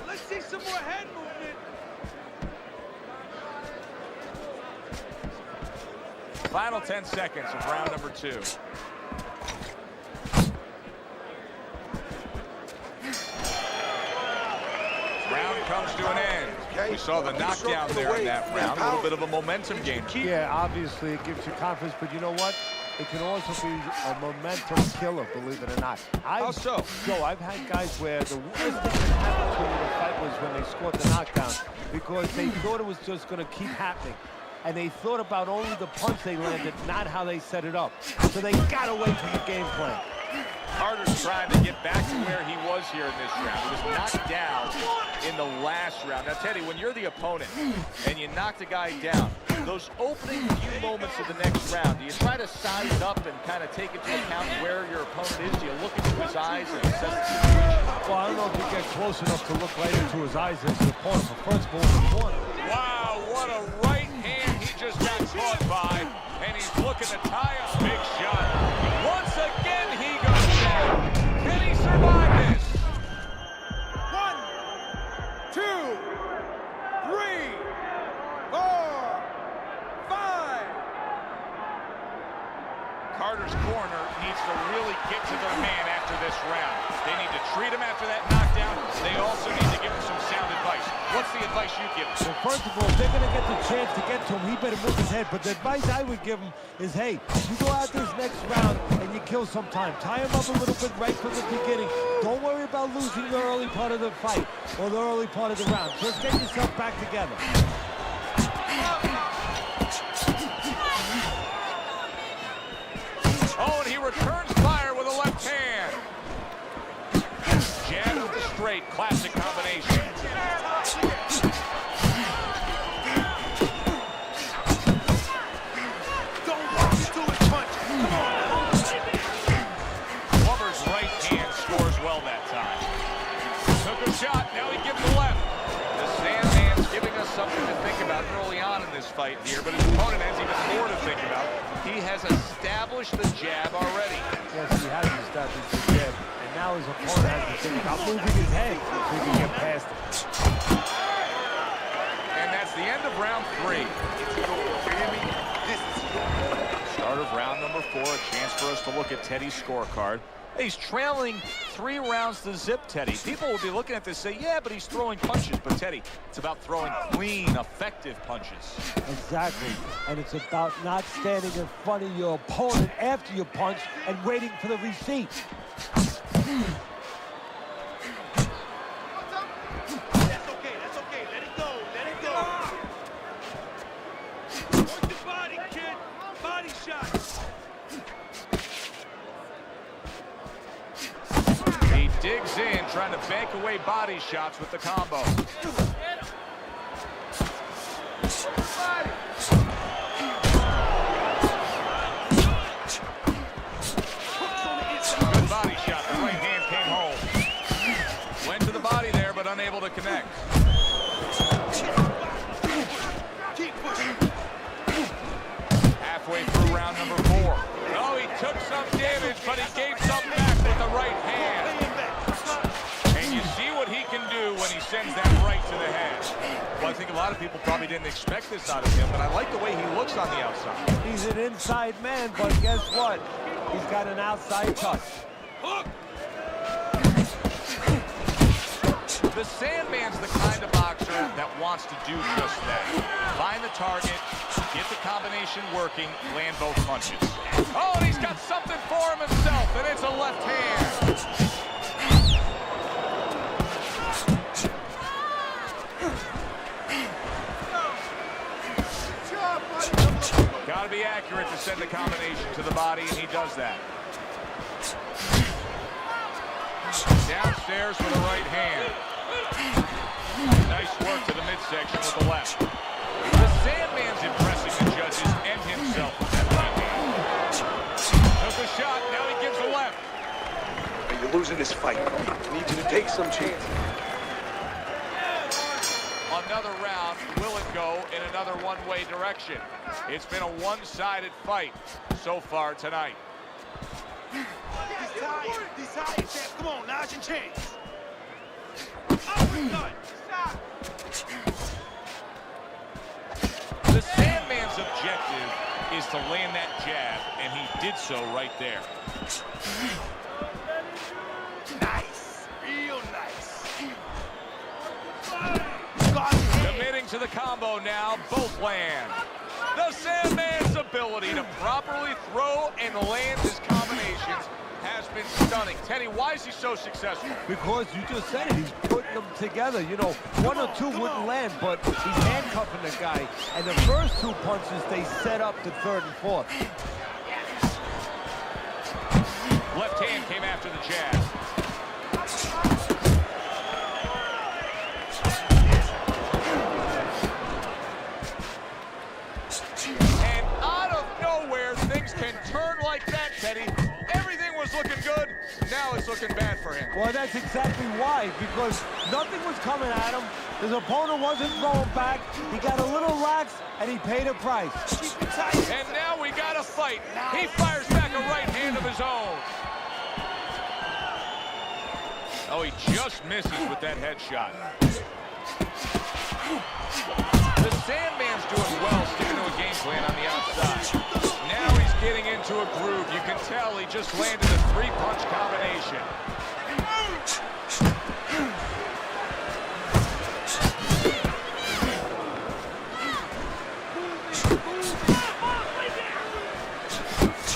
Let's see some more head movement. Final 10 seconds of round number 2. Round comes to an end. We saw the knockdown there in that round. A little bit of a momentum game. Yeah, obviously it gives you confidence, but you know what? It can also be a momentum killer, believe it or not. How so? Joe, I've had guys where the worst thing that happened to them in the fight was when they scored the knockdown because they thought it was just going to keep happening. And they thought about only the punch they landed, not how they set it up. So they got away from the game plan. Carter's trying to get back to where he was here in this round. He was knocked down in the last round. Now, Teddy, when you're the opponent and you knock the guy down, those opening few moments of the next round, do you try to size up and kind of take into account where your opponent is? Do you look into his eyes and assess the situation? Well, I don't know if you get close enough to look right into his eyes as the opponent. But first of all, the corner. Wow, what a right hand he just got caught by. And he's looking to tie a big shot. Once again, he goes down. Can he survive this? 1, 2, 3, 4, 5. Carter's corner needs to really get to their man after this round. They need to treat him after that knockdown. They also need to give him some sound advice. What's the advice you give him? Well, first of all, if they're going to get the chance to get to him, he better move his head. But the advice I would give him is, hey, you go out this next round and you kill some time. Tie him up a little bit right from the beginning. Don't worry about losing the early part of the fight or the early part of the round. Just get yourself back together. Oh, and he returns fire with a left hand. Jab with the straight, classic combination. Don't walk into his punch. Come on. Plummer's right hand scores well that time. Took a shot, now he gives the left. The Sandman's giving us something to think about early on in this fight here, but his opponent has even more to think about. He has established the jab already. Yes, he has established the jab. And now his opponent has to think about moving his head so he can get past it. And that's the end of round 3. Start of round number 4, a chance for us to look at Teddy's scorecard. He's trailing 3 rounds to zip, Teddy. People will be looking at this and say, yeah, but he's throwing punches. But, Teddy, it's about throwing clean, effective punches. Exactly. And it's about not standing in front of your opponent after you punch and waiting for the receipt. That's okay. That's okay. Let it go. Let it go. Work the body, kid. Body shots. He digs in, trying to bank away body shots with the combo. Good body shot. The right hand came home. Went to the body there, but unable to connect. Halfway through round number 4. Oh, he took some damage, but he gave some back with the right hand. And you see what he can do when he sends that right to the head. Well, I think a lot of people probably didn't expect this out of him, but I like the way he looks on the outside. He's an inside man, but guess what? He's got an outside touch. The Sandman's the kind of boxer that wants to do just that. Find the target, get the combination working, land both punches. Oh, and he's got something for him himself, and it's a left hand. Got to be accurate to send the combination to the body, and he does that. Downstairs with a right hand. Nice work to the midsection with the left. The Sandman's impressing the judges and himself with that right hand. Took a shot, now he gives a left. You're losing this fight. I need you to take some chances. Another round, will it go in another one-way direction? It's been a one-sided fight so far tonight. He's tired, Sam. Come on, now's your chance. The Sandman's objective is to land that jab, and he did so right there. Nice, real nice. Committing to the combo now, both land. The Sandman's ability to properly throw and land his combinations has been stunning. Teddy, why is he so successful? Because you just said it, he's putting them together. You know, one or two wouldn't land, but he's handcuffing the guy. And the first two punches, they set up the third and fourth. Left hand came after the jab. And out of nowhere, things can turn like that, Teddy. Everything was looking good. Now it's looking bad for him. Well, that's exactly why, because nothing was coming at him. His opponent wasn't throwing back. He got a little lax, and he paid a price. And now we got a fight. He fires back a right hand of his own. Oh, he just misses with that headshot. The Sandman's doing well, sticking to a game plan on the outside. Now he's getting into a groove. You can tell he just landed a three-punch combination.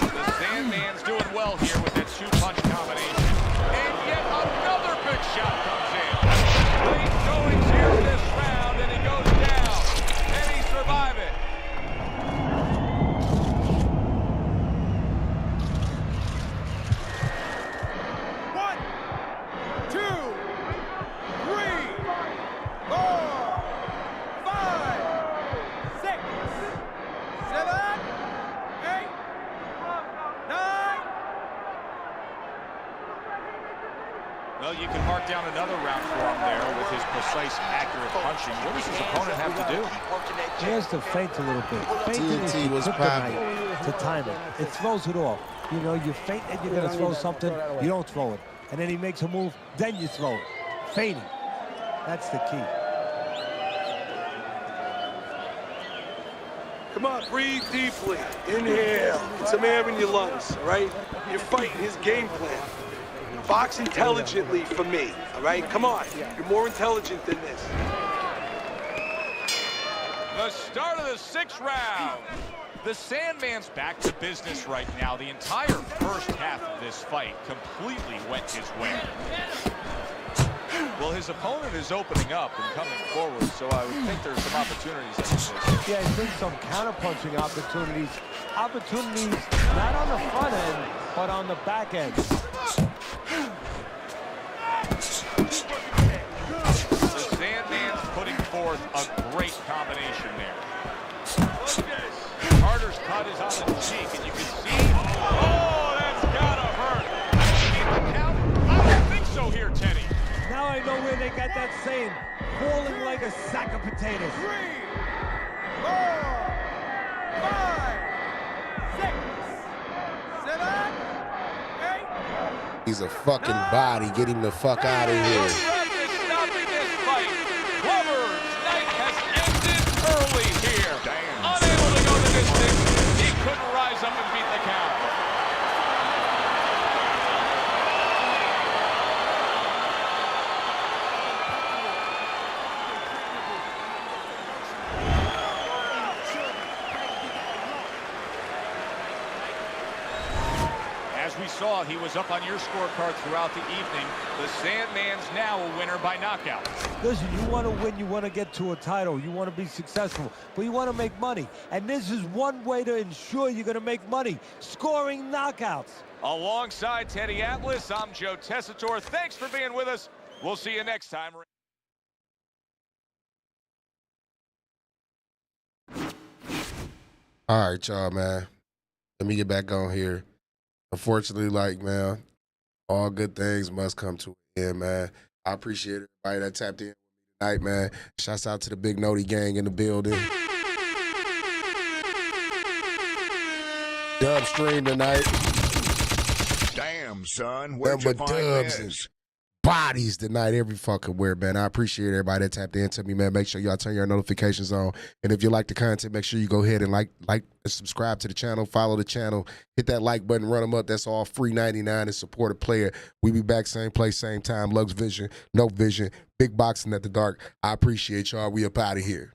The Sandman's doing well here with that two-punch combination. And yet another big shot comes in. Late goings here in this round, and he goes down. And he survives it. Well, you can mark down another round for him there with his precise, accurate punching. What does his opponent have to do? He has to feint a little bit. Feinting is TNT was kryptonite to time it. It throws it off. You know, you feint and you're going to throw something, you don't throw it. And then he makes a move, then you throw it. Feinting. That's the key. Come on, breathe deeply. Inhale. Get some air in your lungs, all right? You're fighting his game plan. Box intelligently for me, all right? Come on. You're more intelligent than this. The start of the sixth round. The Sandman's back to business right now. The entire first half of this fight completely went his way. Well, his opponent is opening up and coming forward, so I would think there's some opportunities like this. Yeah, I think some counter-punching opportunities. Opportunities not on the front end, but on the back end. The Sandman's putting forth a great combination there. Carter's cut is on the cheek, and you can see. Oh, that's gotta hurt. In the count? I don't think so here, Teddy. Now I know where they got that saying, falling like a sack of potatoes. 3, 4, 5, 6, 7, 8. He's a fucking body. Get him the fuck out of here. Stopping this fight. Glover's night has ended early here. Unable to go the distance. He couldn't rise up and beat the count. As we saw, he was up on your scorecard throughout the evening. The Sandman's now a winner by knockout. Listen, you want to win, you want to get to a title, you want to be successful, but you want to make money. And this is one way to ensure you're going to make money, scoring knockouts. Alongside Teddy Atlas, I'm Joe Tessitore. Thanks for being with us. We'll see you next time. All right, y'all, man. Let me get back on here. Unfortunately, like, man, all good things must come to an end, man. I appreciate everybody that tapped in with me tonight, man. Shouts out to the Big Noti gang in the building. Dub stream tonight. Damn, son, where'd you find this? Bodies tonight, every fucking where, man. I appreciate everybody that tapped into me, man. Make sure y'all turn your notifications on. And if you like the content, make sure you go ahead and like and subscribe to the channel, follow the channel, hit that like button, run them up. That's all free 99 and support a player. We be back same place, same time. Lux Vision, No Vision, Big Boxing at the Dark. I appreciate y'all. We up out of here.